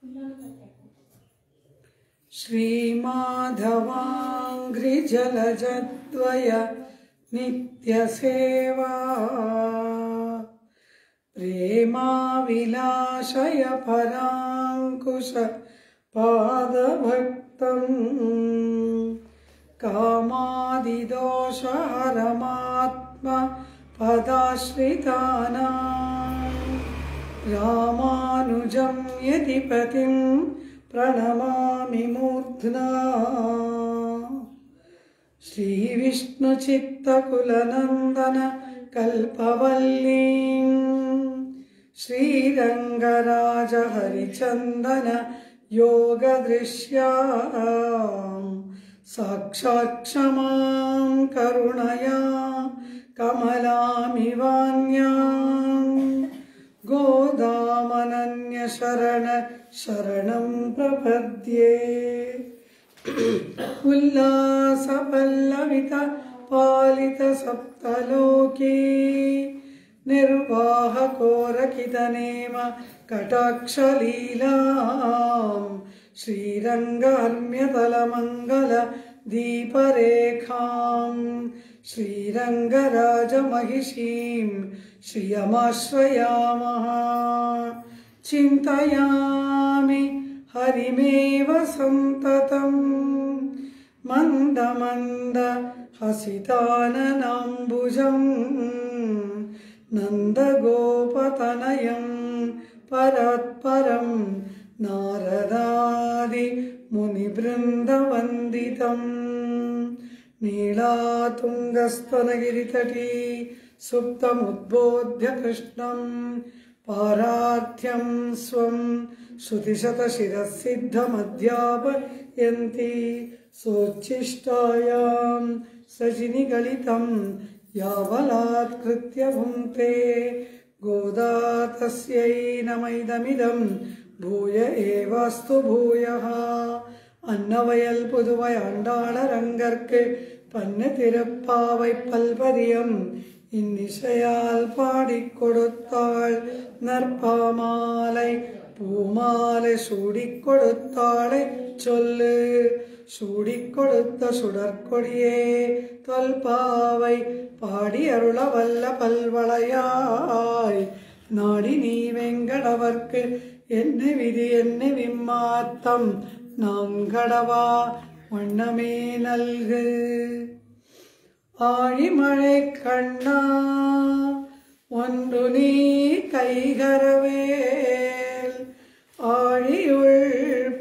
श्रीमाधवाङ्घ्रिजलजद्वय नित्यसेवा प्रेमाविलाशय पराङ्कुश पादभक्तम् कामादिदोषहरमात्म पदाश्रितानां रामानुजं यतिपतिं प्रणमामि मूर्ध्ना श्रीविष्णुचित्तकुलनन्दन कल्पवल्लीं श्रीरङ्गराज हरिचन्दन योगदृश्यां साक्षात् क्षमां करुणया कमलामिवान्यां गोदामनन्यशरणं प्रपद्ये उल्लासपल्लवित पालित सप्तलोके निर्वाहकोरकितनेम कटाक्षलीलां श्रीरङ्गार्म्यतलमङ्गल दीपरेखां श्रीरङ्गराजमहिषीं श्रियमाश्रयामः चिन्तयामि हरिमेव सन्ततं मन्दमन्द हसिताननाम्बुजं नन्दगोपतनयं परात्परं नारदादि मुनिवृन्दवन्दितं नीलातुङ्गस्तनगिरितटी सुप्तमुद्बोध्य कृष्णं पारार्थ्यं स्वं श्रुतिशतशिरःसिद्धमध्यापयन्ति सोच्छिष्टायां सजिनिगलितं यावलात्कृत्य भुङ्क्ते गोदा तस्यै नमैदमिदं भूय एवास्तु भूयः अन्नवयल पुदुवै आण्डाळरङ्गर्क्कु पन्नु तिरुप्पावै पल्पदियम् இன்னிசையால் பாடிக் கொடுத்தாள் நற்பாமாலை பூமாலை சூடிக் கொடுத்தாளை சொல்லு சூடிக் கொடுத்த சுடற்கொடியே தொல்பாவை பாடி அருள வல்ல பல்வளையாய் நாடி நீ வெங்கடவர்க்கு என்ன விதி என்ன விம்மாத்தம் நாங்கடவா வண்ணமே நல்கு ஆழிமழை கண்ணா ஒன்று நீ கைகரவேல் ஆழியுள்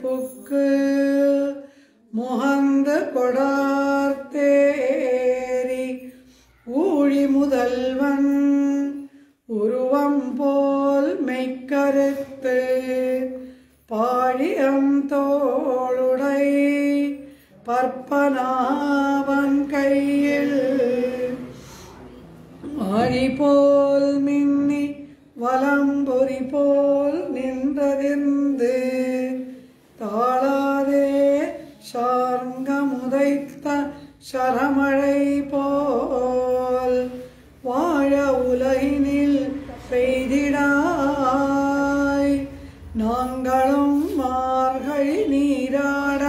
புக்கு முகந்து கொடார்த்தேரி ஊழி முதல்வன் உருவம் போல் மெய்க்கருத்து பாழியம் தோளுடை பற்பனாவன் கையில் ஆழி போல் மின்னி வலம்பொறி போல் நின்றதிர்ந்து தாளாதே சார்ங்கமுதைத்த சரமழை போல் வாழ உலகினில் பெய்திடாய் நாங்களும் மார்கழி நீராட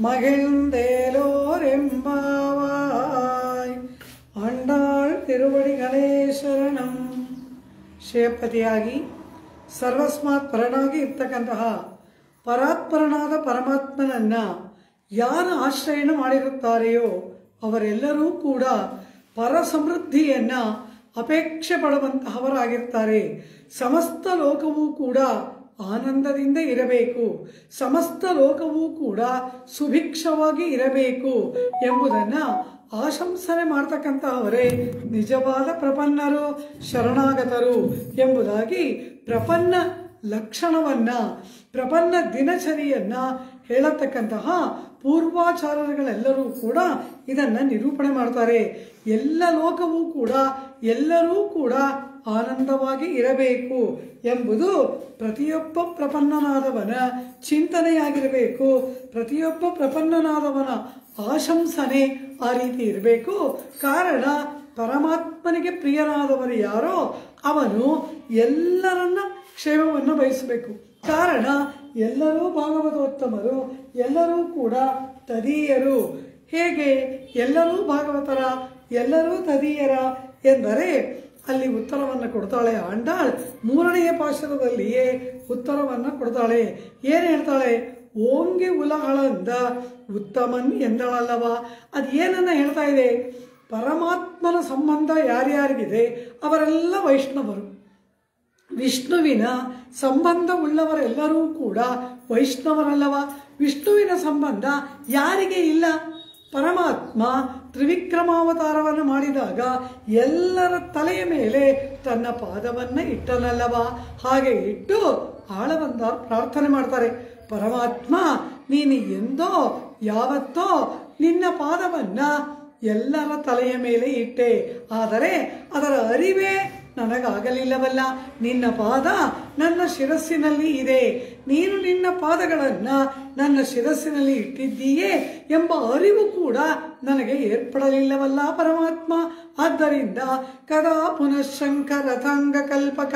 மகிழ்ந்தேலோர் எம்பாவாய் ஆண்டாள் ತಿರುವಡಿಗಳೇ ಶರಣಂ. ಶ್ರೇಯಪತಿಯಾಗಿ ಸರ್ವಸ್ಮಾತ್ ಪರನಾಗಿ ಇರ್ತಕ್ಕಂತಹ ಪರಾತ್ಪರನಾದ ಪರಮಾತ್ಮನನ್ನ ಯಾರು ಆಶ್ರಯಣ ಮಾಡಿರುತ್ತಾರೆಯೋ ಅವರೆಲ್ಲರೂ ಕೂಡ ಪರ ಸಮೃದ್ಧಿಯನ್ನ ಅಪೇಕ್ಷೆ ಪಡುವಂತಹವರಾಗಿರ್ತಾರೆ. ಸಮಸ್ತ ಲೋಕವೂ ಕೂಡ ಆನಂದದಿಂದ ಇರಬೇಕು, ಸಮಸ್ತ ಲೋಕವೂ ಕೂಡ ಸುಭಿಕ್ಷವಾಗಿ ಇರಬೇಕು ಎಂಬುದನ್ನು ಆಶಂಸನೆ ಮಾಡ್ತಕ್ಕಂತಹವರೇ ನಿಜವಾದ ಪ್ರಪನ್ನರು, ಶರಣಾಗತರು ಎಂಬುದಾಗಿ ಪ್ರಪನ್ನ ಲಕ್ಷಣವನ್ನ, ಪ್ರಪನ್ನ ದಿನಚರಿಯನ್ನ ಹೇಳತಕ್ಕಂತಹ ಪೂರ್ವಾಚಾರ್ಯಗಳೆಲ್ಲರೂ ಕೂಡ ಇದನ್ನ ನಿರೂಪಣೆ ಮಾಡ್ತಾರೆ. ಎಲ್ಲ ಲೋಕವೂ ಕೂಡ ಎಲ್ಲರೂ ಕೂಡ ಆನಂದವಾಗಿ ಇರಬೇಕು ಎಂಬುದು ಪ್ರತಿಯೊಬ್ಬ ಪ್ರಪನ್ನನಾದವನ ಚಿಂತನೆಯಾಗಿರಬೇಕು. ಪ್ರತಿಯೊಬ್ಬ ಪ್ರಪನ್ನನಾದವನ ಆಶಂಸನೆ ಆ ರೀತಿ ಇರಬೇಕು. ಕಾರಣ ಪರಮಾತ್ಮನಿಗೆ ಪ್ರಿಯನಾದವನು ಯಾರೋ ಅವನು ಎಲ್ಲರನ್ನ ಕ್ಷೇಮವನ್ನು ಬಯಸಬೇಕು. ಕಾರಣ ಎಲ್ಲರೂ ಭಾಗವತೋತ್ತಮರು, ಎಲ್ಲರೂ ಕೂಡ ತದೀಯರು. ಹೇಗೆ ಎಲ್ಲರೂ ಭಾಗವತರ, ಎಲ್ಲರೂ ತದೀಯರ ಎಂದರೆ ಅಲ್ಲಿ ಉತ್ತರವನ್ನು ಕೊಡ್ತಾಳೆ ಆಂಡಾಳ್. 3ನೇ ಪಾಶುರದಲ್ಲಿಯೇ ಉತ್ತರವನ್ನು ಕೊಡ್ತಾಳೆ. ಏನು ಹೇಳ್ತಾಳೆ? ಓಂಗೆ ಉಲಗಳಂದ ಉತ್ತಮನ್ ಎಂದಳಲ್ಲವ. ಅದು ಏನನ್ನ ಹೇಳ್ತಾ ಇದೆ? ಪರಮಾತ್ಮನ ಸಂಬಂಧ ಯಾರ್ಯಾರಿಗಿದೆ ಅವರೆಲ್ಲ ವೈಷ್ಣವರು. ವಿಷ್ಣುವಿನ ಸಂಬಂಧ ಉಳ್ಳವರೆಲ್ಲರೂ ಕೂಡ ವೈಷ್ಣವರಲ್ಲವ. ವಿಷ್ಣುವಿನ ಸಂಬಂಧ ಯಾರಿಗೆ ಇಲ್ಲ? ಪರಮಾತ್ಮ ತ್ರಿವಿಕ್ರಮಾವತಾರವನ್ನು ಮಾಡಿದಾಗ ಎಲ್ಲರ ತಲೆಯ ಮೇಲೆ ತನ್ನ ಪಾದವನ್ನು ಇಟ್ಟನಲ್ಲವ. ಹಾಗೆ ಇಟ್ಟು ಆಳವಂದ ಪ್ರಾರ್ಥನೆ ಮಾಡ್ತಾರೆ. ಪರಮಾತ್ಮ, ನೀನು ಎಂದೋ ಯಾವತ್ತೋ ನಿನ್ನ ಪಾದವನ್ನು ಎಲ್ಲರ ತಲೆಯ ಮೇಲೆ ಇಟ್ಟೆ, ಆದರೆ ಅದರ ಅರಿವೇ ನನಗಾಗಲಿಲ್ಲವಲ್ಲ. ನಿನ್ನ ಪಾದ ನನ್ನ ಶಿರಸ್ಸಿನಲ್ಲಿ ಇದೆ, ನೀನು ನಿನ್ನ ಪಾದಗಳನ್ನು ನನ್ನ ಶಿರಸ್ಸಿನಲ್ಲಿ ಇಟ್ಟಿದ್ದೀಯೇ ಎಂಬ ಅರಿವು ಕೂಡ ನನಗೆ ಏರ್ಪಡಲಿಲ್ಲವಲ್ಲ ಪರಮಾತ್ಮ. ಆದ್ದರಿಂದ ಕದಾ ಪುನಃಶಂಖ ರಥಾಂಗ ಕಲ್ಪಕ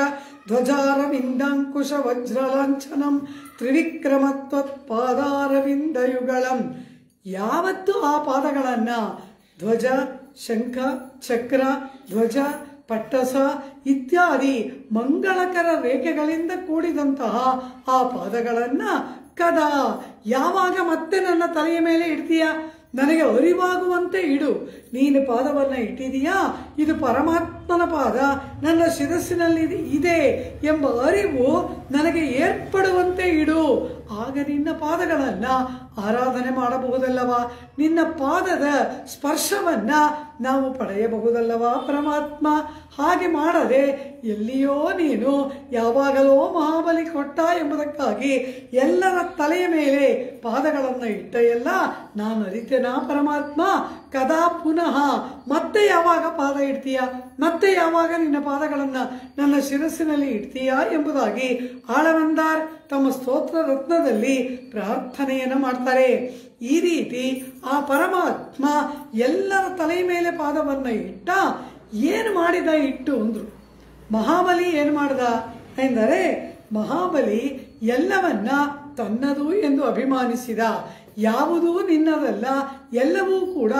ಧ್ವಜಾರವಿಂದಾಂಕುಶ ವಜ್ರಲಾಂಛನಂ ತ್ರಿವಿಕ್ರಮತ್ವತ್ಪಾದಾರವಿಂದಯುಗಳಂ. ಯಾವತ್ತು ಆ ಪಾದಗಳನ್ನು ಧ್ವಜ, ಶಂಖ, ಚಕ್ರ, ಧ್ವಜ, ಪಟ್ಟಸ ಇತ್ಯಾದಿ ಮಂಗಳಕರ ರೇಖೆಗಳಿಂದ ಕೂಡಿದಂತಹ ಆ ಪಾದಗಳನ್ನು ಕದಾ ಯಾವಾಗ ಮತ್ತೆ ನನ್ನ ತಲೆಯ ಮೇಲೆ ಇಡ್ತೀಯ? ನನಗೆ ಅರಿವಾಗುವಂತೆ ಇಡು. ನೀನು ಪಾದವನ್ನು ಇಟ್ಟಿದೀಯಾ, ಇದು ಪರಮಾತ್ಮನ ಪಾದ ನನ್ನ ಶಿರಸ್ಸಿನಲ್ಲಿ ಇದೆ ಎಂಬ ಅರಿವು ನನಗೆ ಏರ್ಪಡುವಂತೆ ಇಡು. ಆಗ ನಿನ್ನ ಪಾದಗಳನ್ನು ಆರಾಧನೆ ಮಾಡಬಹುದಲ್ಲವ, ನಿನ್ನ ಪಾದದ ಸ್ಪರ್ಶವನ್ನು ನಾವು ಪಡೆಯಬಹುದಲ್ಲವ ಪರಮಾತ್ಮ. ಹಾಗೆ ಮಾಡದೆ ಎಲ್ಲಿಯೋ ನೀನು ಯಾವಾಗಲೋ ಮಹಾಬಲಿ ಕೊಟ್ಟ ಎಂಬುದಕ್ಕಾಗಿ ಎಲ್ಲರ ತಲೆಯ ಮೇಲೆ ಪಾದಗಳನ್ನು ಇಟ್ಟ ಎಲ್ಲ ನಾನು ಅರಿತೇನಾ ಪರಮಾತ್ಮ? ಕದಾ ಪುನಃ ಮತ್ತೆ ಯಾವಾಗ ಪಾದ ಇಡ್ತೀಯ, ಮತ್ತೆ ಯಾವಾಗ ನಿನ್ನ ಪಾದಗಳನ್ನು ನನ್ನ ಶಿರಸ್ಸಿನಲ್ಲಿ ಇಡ್ತೀಯಾ ಎಂಬುದಾಗಿ ಆಳವಂದಾರ್ ತಮ್ಮ ಸ್ತೋತ್ರ ರತ್ನದಲ್ಲಿ ಪ್ರಾರ್ಥನೆಯನ್ನು ಮಾಡ್ತಾರೆ. ಈ ರೀತಿ ಆ ಪರಮಾತ್ಮ ಎಲ್ಲರ ತಲೆಯ ಮೇಲೆ ಪಾದವನ್ನು ಇಟ್ಟ. ಏನು ಮಾಡಿದ ಇಟ್ಟು ಅಂದ್ರು? ಮಹಾಬಲಿ ಏನು ಮಾಡ್ದ ಎಂದರೆ, ಮಹಾಬಲಿ ಎಲ್ಲವನ್ನ ತನ್ನದು ಎಂದು ಅಭಿಮಾನಿಸಿದ. ಯಾವುದೂ ನಿನ್ನದಲ್ಲ, ಎಲ್ಲವೂ ಕೂಡ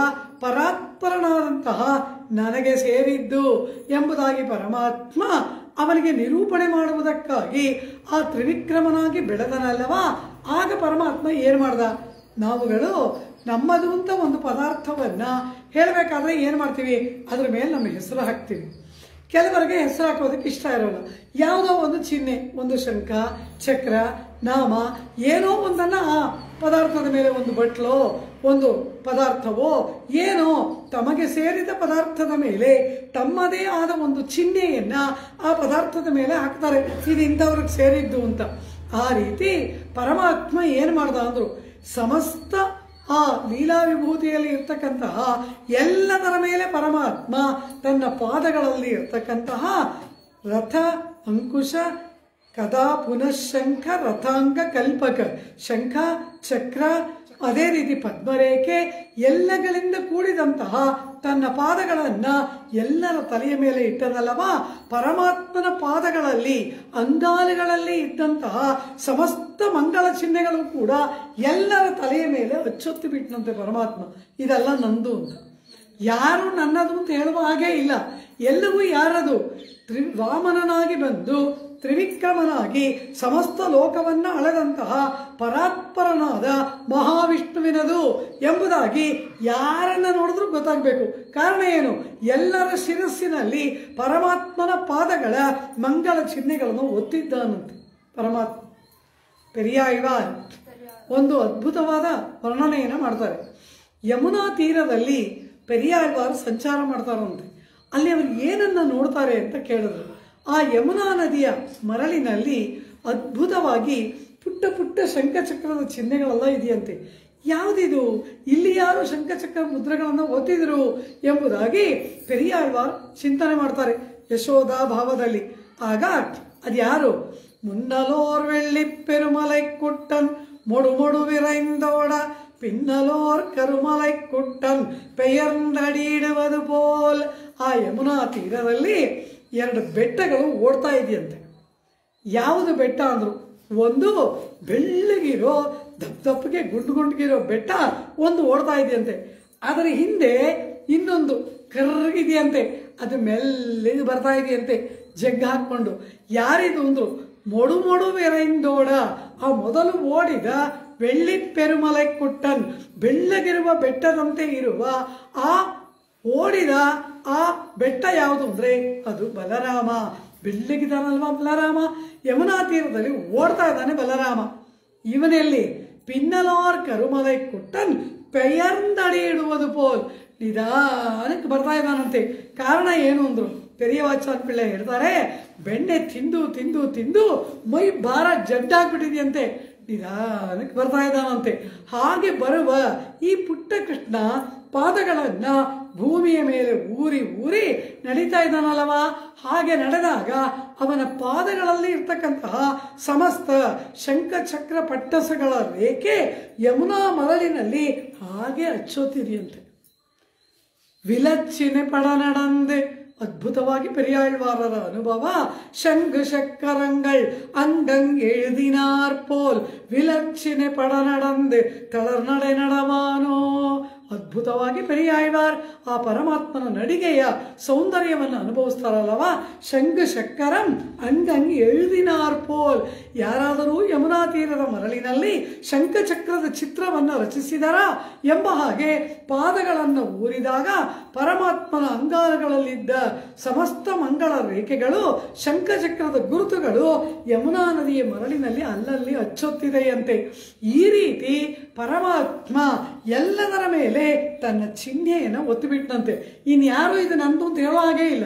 ಪರಾತ್ಪರನಾದಂತಹ ನನಗೆ ಸೇರಿದ್ದು ಎಂಬುದಾಗಿ ಪರಮಾತ್ಮ ಅವನಿಗೆ ನಿರೂಪಣೆ ಮಾಡುವುದಕ್ಕಾಗಿ ಆ ತ್ರಿವಿಕ್ರಮನಾಗಿ ಬೆಳೆದನಲ್ಲವಾ. ಆಗ ಪರಮಾತ್ಮ ಏನು ಮಾಡ್ದ? ನಾವುಗಳು ನಮ್ಮದು ಅಂತ ಒಂದು ಪದಾರ್ಥವನ್ನು ಹೇಳಬೇಕಾದ್ರೆ ಏನು ಮಾಡ್ತೀವಿ? ಅದ್ರ ಮೇಲೆ ನಮ್ಮ ಹೆಸರು ಹಾಕ್ತೀವಿ. ಕೆಲವರಿಗೆ ಹೆಸರು ಹಾಕೋದಕ್ಕೆ ಇಷ್ಟ ಇರೋಲ್ಲ. ಯಾವುದೋ ಒಂದು ಚಿಹ್ನೆ, ಒಂದು ಶಂಖ, ಚಕ್ರ, ನಾಮ, ಏನೋ ಒಂದನ್ನು ಆ ಪದಾರ್ಥದ ಮೇಲೆ, ಒಂದು ಬಟ್ಲೋ ಒಂದು ಪದಾರ್ಥವೋ ಏನೋ ತಮಗೆ ಸೇರಿದ ಪದಾರ್ಥದ ಮೇಲೆ ತಮ್ಮದೇ ಆದ ಒಂದು ಚಿಹ್ನೆಯನ್ನು ಆ ಪದಾರ್ಥದ ಮೇಲೆ ಹಾಕ್ತಾರೆ, ಇದು ಇಂಥವ್ರಿಗೆ ಸೇರಿದ್ದು ಅಂತ. ಆ ರೀತಿ ಪರಮಾತ್ಮ ಏನು ಮಾಡ್ದ ಅಂದರು? ಸಮಸ್ತ ಆ ಲೀಲಾ ವಿಭೂತಿಯಲ್ಲಿ ಇರ್ತಕ್ಕಂತಹ ಎಲ್ಲದರ ಮೇಲೆ ಪರಮಾತ್ಮ ತನ್ನ ಪಾದಗಳಲ್ಲಿ ಇರ್ತಕ್ಕಂತಹ ರಥ, ಅಂಕುಶ, ಕದಾ ಪುನಃಶಂಖ ರಥಾಂಗ ಕಲ್ಪಕ, ಶಂಖ, ಚಕ್ರ, ಅದೇ ರೀತಿ ಪದ್ಮರೇಖೆ ಎಲ್ಲಗಳಿಂದ ಕೂಡಿದಂತಹ ತನ್ನ ಪಾದಗಳನ್ನು ಎಲ್ಲರ ತಲೆಯ ಮೇಲೆ ಇಟ್ಟನಲ್ಲವಾ. ಪರಮಾತ್ಮನ ಪಾದಗಳಲ್ಲಿ ಅಂಗಾಲುಗಳಲ್ಲಿ ಇದ್ದಂತಹ ಸಮಸ್ತ ಮಂಗಳ ಚಿಹ್ನೆಗಳು ಕೂಡ ಎಲ್ಲರ ತಲೆಯ ಮೇಲೆ ಅಚ್ಚೊತ್ತು ಬಿಟ್ಟನಂತೆ ಪರಮಾತ್ಮ. ಇದೆಲ್ಲ ನಂದು ಅಂತ. ಯಾರು ನನ್ನದು ಅಂತ ಹೇಳುವ ಹಾಗೆ ಇಲ್ಲ, ಎಲ್ಲವೂ ಯಾರದು? ವಾಮನನಾಗಿ ಬಂದು ತ್ರಿವಿಕ್ರಮನಾಗಿ ಸಮಸ್ತ ಲೋಕವನ್ನು ಅಳೆದಂತಹ ಪರಾತ್ಪರನಾದ ಮಹಾವಿಷ್ಣುವಿನದು ಎಂಬುದಾಗಿ ಯಾರನ್ನ ನೋಡಿದ್ರೂ ಗೊತ್ತಾಗಬೇಕು. ಕಾರಣ ಏನು? ಎಲ್ಲರ ಶಿರಸ್ಸಿನಲ್ಲಿ ಪರಮಾತ್ಮನ ಪಾದಗಳ ಮಂಗಳ ಚಿಹ್ನೆಗಳನ್ನು ಒತ್ತಿದ್ದಾನಂತೆ ಪರಮಾತ್ಮ. ಪೆರಿಯಾಳ್ವಾರ್ ಒಂದು ಅದ್ಭುತವಾದ ವರ್ಣನೆಯನ್ನು ಮಾಡ್ತಾರೆ. ಯಮುನಾ ತೀರದಲ್ಲಿ ಪೆರಿಯಾಳ್ವಾರ್ ಸಂಚಾರ ಮಾಡ್ತಾರಂತೆ. ಅಲ್ಲಿ ಅವರು ಏನನ್ನ ನೋಡ್ತಾರೆ ಅಂತ ಕೇಳಿದ್ರು. ಆ ಯಮುನಾ ನದಿಯ ಮರಳಿನಲ್ಲಿ ಅದ್ಭುತವಾಗಿ ಪುಟ್ಟ ಪುಟ್ಟ ಶಂಖಚಕ್ರದ ಚಿಹ್ನೆಗಳೆಲ್ಲ ಇದೆಯಂತೆ. ಯಾವುದಿದು? ಇಲ್ಲಿ ಯಾರು ಶಂಖಚಕ್ರ ಮುದ್ರೆಗಳನ್ನು ಒತ್ತಿದ್ರು ಎಂಬುದಾಗಿ ಪೆರಿಯಾಳ್ವಾರ್ ಚಿಂತನೆ ಮಾಡ್ತಾರೆ ಯಶೋದಾ ಭಾವದಲ್ಲಿ. ಆಗ ಅದ್ಯಾರು? ಮುನ್ನಲೋರ್ ವೆಳ್ಳಿ ಪೆರುಮಲೈ ಕುಟ್ಟನ್ ಮೊಡು ಮೊಡು ವಿರೈಂದೋಡ ಪಿನ್ನಲೋರ್ ಕರುಮಲೈ ಕುಟ್ಟನ್ ಪೆಯರ್ನಡಿಡುವುದು ಪೋಲ್. ಆ ಯಮುನಾ ತೀರದಲ್ಲಿ 2 ಬೆಟ್ಟಗಳು ಓಡ್ತಾ ಇದೆಯಂತೆ. ಯಾವುದು ಬೆಟ್ಟ ಅಂದರು. ಒಂದು ಬೆಳ್ಳಗಿರೋ ದಪ್ಪಗೆ ಗುಂಡಿಗಿರೋ ಬೆಟ್ಟ ಒಂದು ಓಡ್ತಾ ಇದೆಯಂತೆ. ಅದರ ಹಿಂದೆ ಇನ್ನೊಂದು ಕರ್ರಗಿದೆಯಂತೆ, ಅದು ಮೆಲ್ಲಿಗೆ ಬರ್ತಾ ಇದೆಯಂತೆ ಜಗ್ಗ ಹಾಕ್ಕೊಂಡು. ಯಾರಿದು ಅಂದರು, ಮೊಡು ವೆರೈಂದೋಡ, ಆ ಮೊದಲು ಓಡಿದ ಬೆಳ್ಳಿ ಪೆರುಮಲೈ ಕುಟ್ಟನ್, ಬೆಳ್ಳಗಿರುವ ಬೆಟ್ಟದಂತೆ ಇರುವ ಆ ಓಡಿದ ಆ ಬೆಟ್ಟ ಯಾವುದು ಅಂದರೆ ಅದು ಬಲರಾಮ. ಬೆಳ್ಳಗಿದಾನಲ್ವ ಬಲರಾಮ, ಯಮುನಾ ತೀರದಲ್ಲಿ ಓಡ್ತಾ ಇದ್ದಾನೆ ಬಲರಾಮ. ಇವನಲ್ಲಿ ಪಿನ್ನಲಾರ್ ಕರುಮಲೈ ಕುಟ್ಟನ್ ಪೆಯರ್ಂದಡಿ ಇಡುವುದು ಪೋಲ್, ನಿಧಾನಕ್ಕೆ ಬರ್ತಾ ಇದ್ದಾನಂತೆ. ಕಾರಣ ಏನು ಅಂದರು, ಪೆರಿಯವಾಚಾನ್ ಪಿಳ್ಳೆ ಹೇಳ್ತಾರೆ, ಬೆಣ್ಣೆ ತಿಂದು ತಿಂದು ತಿಂದು ಮೈ ಭಾರ ಜಡ್ಡಾಗ್ಬಿಟ್ಟಿದೆಯಂತೆ, ನಿಧಾನಕ್ಕೆ ಬರ್ತಾ ಇದ್ದಾನಂತೆ. ಹಾಗೆ ಬರುವ ಈ ಪುಟ್ಟ ಕೃಷ್ಣ ಪಾದಗಳನ್ನ ಭೂಮಿಯ ಮೇಲೆ ಊರಿ ಊರಿ ನಡೀತಾ ಇದ್ದಾನಲ್ಲವ. ಹಾಗೆ ನಡೆದಾಗ ಅವನ ಪಾದಗಳಲ್ಲಿ ಇರ್ತಕ್ಕಂತಹ ಸಮಸ್ತ ಶಂಖ ಚಕ್ರ ಪಟ್ಟಸಗಳ ರೇಖೆ ಯಮುನಾ ಮರಳಿನಲ್ಲಿ ಹಾಗೆ ಅಚ್ಚೋತಿದೆಯಂತೆ. ವಿಲಚ್ಚಿನೆ ಪಡ நடந்து, ಅದ್ಭುತವಾಗಿ ಪೆರಿಯಾಳ್ವಾರರ ಅನುಭವ. ಶಂಖ ಚಕ್ಕரங்கள் அங்கங் எழுதினார் போல் ವಿಲಚ್ಚಿನೆ ಪಡ நடந்து ತಳರ್ ನಡೆ ನಡವಾನೋ. ಅದ್ಭುತವಾಗಿ ಪೆರಿಯಾಳ್ವಾರ್ ಆ ಪರಮಾತ್ಮನ ನಡಿಗೆಯ ಸೌಂದರ್ಯವನ್ನು ಅನುಭವಿಸ್ತಾರಲ್ಲವ. ಶಂಖ ಚಕ್ಕರಂ ಅಂಗಂಗ್ ಎഴുದಿನಾರ್ ಪೋಲ್, ಯಾರಾದರೂ ಯಮುನಾ ತೀರದ ಮರಳಿನಲ್ಲಿ ಶಂಖಚಕ್ರದ ಚಿತ್ರವನ್ನು ರಚಿಸಿದರ ಎಂಬ ಹಾಗೆ ಪಾದಗಳನ್ನು ಊರಿದಾಗ ಪರಮಾತ್ಮನ ಅಂಗಾರಗಳಲ್ಲಿದ್ದ ಸಮಸ್ತ ಮಂಗಳ ರೇಖೆಗಳು, ಶಂಖಚಕ್ರದ ಗುರುತುಗಳು ಯಮುನಾ ನದಿಯ ಮರಳಿನಲ್ಲಿ ಅಲ್ಲಲ್ಲಿ ಅಚ್ಚೊತ್ತಿದೆಯಂತೆ. ಈ ರೀತಿ ಪರಮಾತ್ಮ ಎಲ್ಲದರ ಮೇಲೆ ತನ್ನ ಚಿಹ್ನೆಯನ್ನು ಒತ್ತಿಬಿಟ್ಟಂತೆ. ಇನ್ಯಾರು ಇದು ನಂದು ಅಂತ ಹೇಳೋ ಹಾಗೇ ಇಲ್ಲ,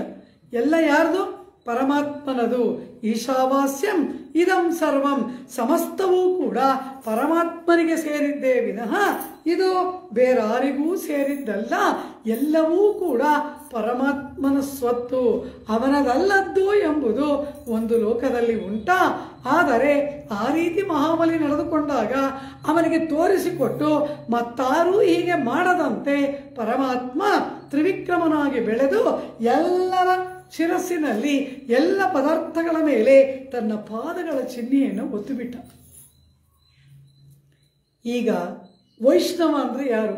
ಎಲ್ಲ ಯಾರ್ದು? ಪರಮಾತ್ಮನದು. ಈಶಾವಾಸ್ಯಂ ಇದಂ ಸರ್ವಂ, ಸಮಸ್ತವೂ ಕೂಡ ಪರಮಾತ್ಮನಿಗೆ ಸೇರಿದ್ದೇ ವಿನಃ ಇದು ಬೇರಾರಿಗೂ ಸೇರಿದ್ದಲ್ಲ. ಎಲ್ಲವೂ ಕೂಡ ಪರಮಾತ್ಮನ ಸ್ವತ್ತು, ಅವನದಲ್ಲದ್ದು ಎಂಬುದು ಒಂದು ಲೋಕದಲ್ಲಿ ಉಂಟಾ? ಆದರೆ ಆ ರೀತಿ ಮಹಾಬಲಿ ನಡೆದುಕೊಂಡಾಗ ಅವನಿಗೆ ತೋರಿಸಿಕೊಟ್ಟು ಮತ್ತಾರೂ ಹೀಗೆ ಮಾಡದಂತೆ ಪರಮಾತ್ಮ ತ್ರಿವಿಕ್ರಮನಾಗಿ ಬೆಳೆದು ಎಲ್ಲರ ಶಿರಸ್ಸಿನಲ್ಲಿ ಎಲ್ಲ ಪದಾರ್ಥಗಳ ಮೇಲೆ ತನ್ನ ಪಾದಗಳ ಚಿಹ್ನೆಯನ್ನು ಒತ್ತುಬಿಟ್ಟ. ಈಗ ವೈಷ್ಣವ ಅಂದರೆ ಯಾರು?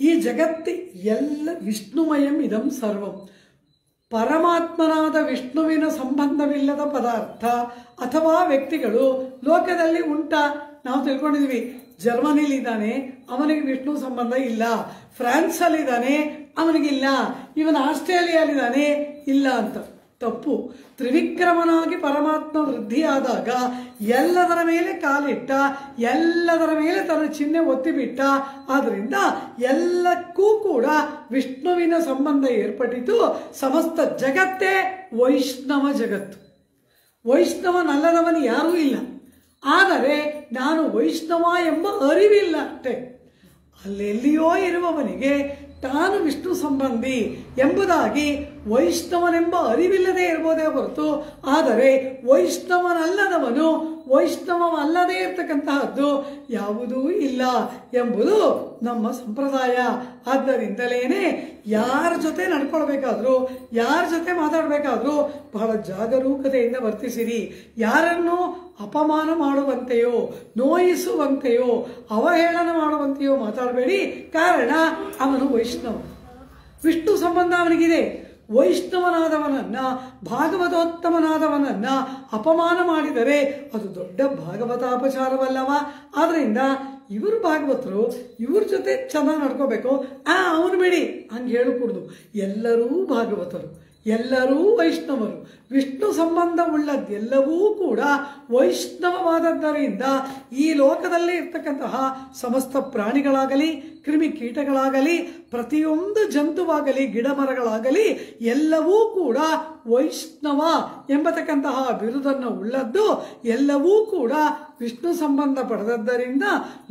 ಈ ಜಗತ್ತಿ ಎಲ್ಲ ವಿಷ್ಣುಮಯಂ ಇದಂ ಸರ್ವಂ, ಪರಮಾತ್ಮನಾದ ವಿಷ್ಣುವಿನ ಸಂಬಂಧವಿಲ್ಲದ ಪದಾರ್ಥ ಅಥವಾ ವ್ಯಕ್ತಿಗಳು ಲೋಕದಲ್ಲಿ ಉಂಟಾ? ನಾವು ತಿಳ್ಕೊಂಡಿದ್ವಿ, ಜರ್ಮನಿಲಿದ್ದಾನೆ ಅವನಿಗೆ ವಿಷ್ಣು ಸಂಬಂಧ ಇಲ್ಲ, ಫ್ರಾನ್ಸಲ್ಲಿದ್ದಾನೆ ಅವನಿಗಿಲ್ಲ, ಇವನು ಆಸ್ಟ್ರೇಲಿಯಾಲಿದ್ದಾನೆ ಇಲ್ಲ ಅಂತ. ತಪ್ಪು. ತ್ರಿವಿಕ್ರಮನಾಗಿ ಪರಮಾತ್ಮ ವೃದ್ಧಿಯಾದಾಗ ಎಲ್ಲದರ ಮೇಲೆ ಕಾಲಿಟ್ಟ, ಎಲ್ಲದರ ಮೇಲೆ ತನ್ನ ಚಿಹ್ನೆ ಒತ್ತಿಬಿಟ್ಟ. ಆದ್ದರಿಂದ ಎಲ್ಲಕ್ಕೂ ಕೂಡ ವಿಷ್ಣುವಿನ ಸಂಬಂಧ ಏರ್ಪಟ್ಟಿತು. ಸಮಸ್ತ ಜಗತ್ತೇ ವೈಷ್ಣವ ಜಗತ್ತು. ವೈಷ್ಣವನಲ್ಲದವನು ಯಾರೂ ಇಲ್ಲ. ಆದರೆ ನಾನು ವೈಷ್ಣವ ಎಂಬ ಅರಿವಿಲ್ಲ ಅಷ್ಟೇ. ಅಲ್ಲೆಲ್ಲಿಯೋ ಇರುವವನಿಗೆ ತಾನು ವಿಷ್ಣು ಸಂಬಂಧಿ ಎಂಬುದಾಗಿ ವೈಷ್ಣವನೆಂಬ ಅರಿವಿಲ್ಲದೆ ಇರ್ಬೋದೇ ಹೊರತು, ಆದರೆ ವೈಷ್ಣವನಲ್ಲದವನು ವೈಷ್ಣವಲ್ಲದೇ ಇರ್ತಕ್ಕಂತಹದ್ದು ಯಾವುದೂ ಇಲ್ಲ ಎಂಬುದು ನಮ್ಮ ಸಂಪ್ರದಾಯ. ಆದ್ದರಿಂದಲೇನೆ ಯಾರ ಜೊತೆ ನಡ್ಕೊಳ್ಬೇಕಾದ್ರೂ, ಯಾರ ಜೊತೆ ಮಾತಾಡಬೇಕಾದ್ರೂ ಬಹಳ ಜಾಗರೂಕತೆಯಿಂದ ವರ್ತಿಸಿರಿ. ಯಾರನ್ನು ಅಪಮಾನ ಮಾಡುವಂತೆಯೋ, ನೋಯಿಸುವಂತೆಯೋ, ಅವಹೇಳನ ಮಾಡುವಂತೆಯೋ ಮಾತಾಡಬೇಡಿ. ಕಾರಣ ಅವನು ವೈಷ್ಣವ, ವಿಷ್ಣು ಸಂಬಂಧ ಅವನಿಗಿದೆ. ವೈಷ್ಣವನಾದವನನ್ನ, ಭಾಗವತೋತ್ತಮನಾದವನನ್ನ ಅಪಮಾನ ಮಾಡಿದರೆ ಅದು ದೊಡ್ಡ ಭಾಗವತಾಪಚಾರವಲ್ಲವ. ಆದ್ರಿಂದ ಇವರು ಭಾಗವತರು, ಇವ್ರ ಜೊತೆ ಚೆನ್ನಾಗಿ ನಡ್ಕೋಬೇಕು, ಅವನು ಬಿಡಿ ಹಂಗೆ ಹೇಳಕೂಡ್ದು. ಎಲ್ಲರೂ ಭಾಗವತರು, ಎಲ್ಲರೂ ವೈಷ್ಣವರು. ವಿಷ್ಣು ಸಂಬಂಧವುಳ್ಳದ್ದೆಲ್ಲವೂ ಕೂಡ ವೈಷ್ಣವವಾದದ್ದರಿಂದ ಈ ಲೋಕದಲ್ಲಿ ಇರ್ತಕ್ಕಂತಹ ಸಮಸ್ತ ಪ್ರಾಣಿಗಳಾಗಲಿ, ಕ್ರಿಮಿಕೀಟಗಳಾಗಲಿ, ಪ್ರತಿಯೊಂದು ಜಂತುವಾಗಲಿ, ಗಿಡಮರಗಳಾಗಲಿ ಎಲ್ಲವೂ ಕೂಡ ವೈಷ್ಣವ ಎಂಬತಕ್ಕಂತಹ ಬಿರುದನ್ನು ಉಳ್ಳದ್ದು. ಎಲ್ಲವೂ ಕೂಡ ವಿಷ್ಣು ಸಂಬಂಧ ಪಡೆದದ್ದರಿಂದ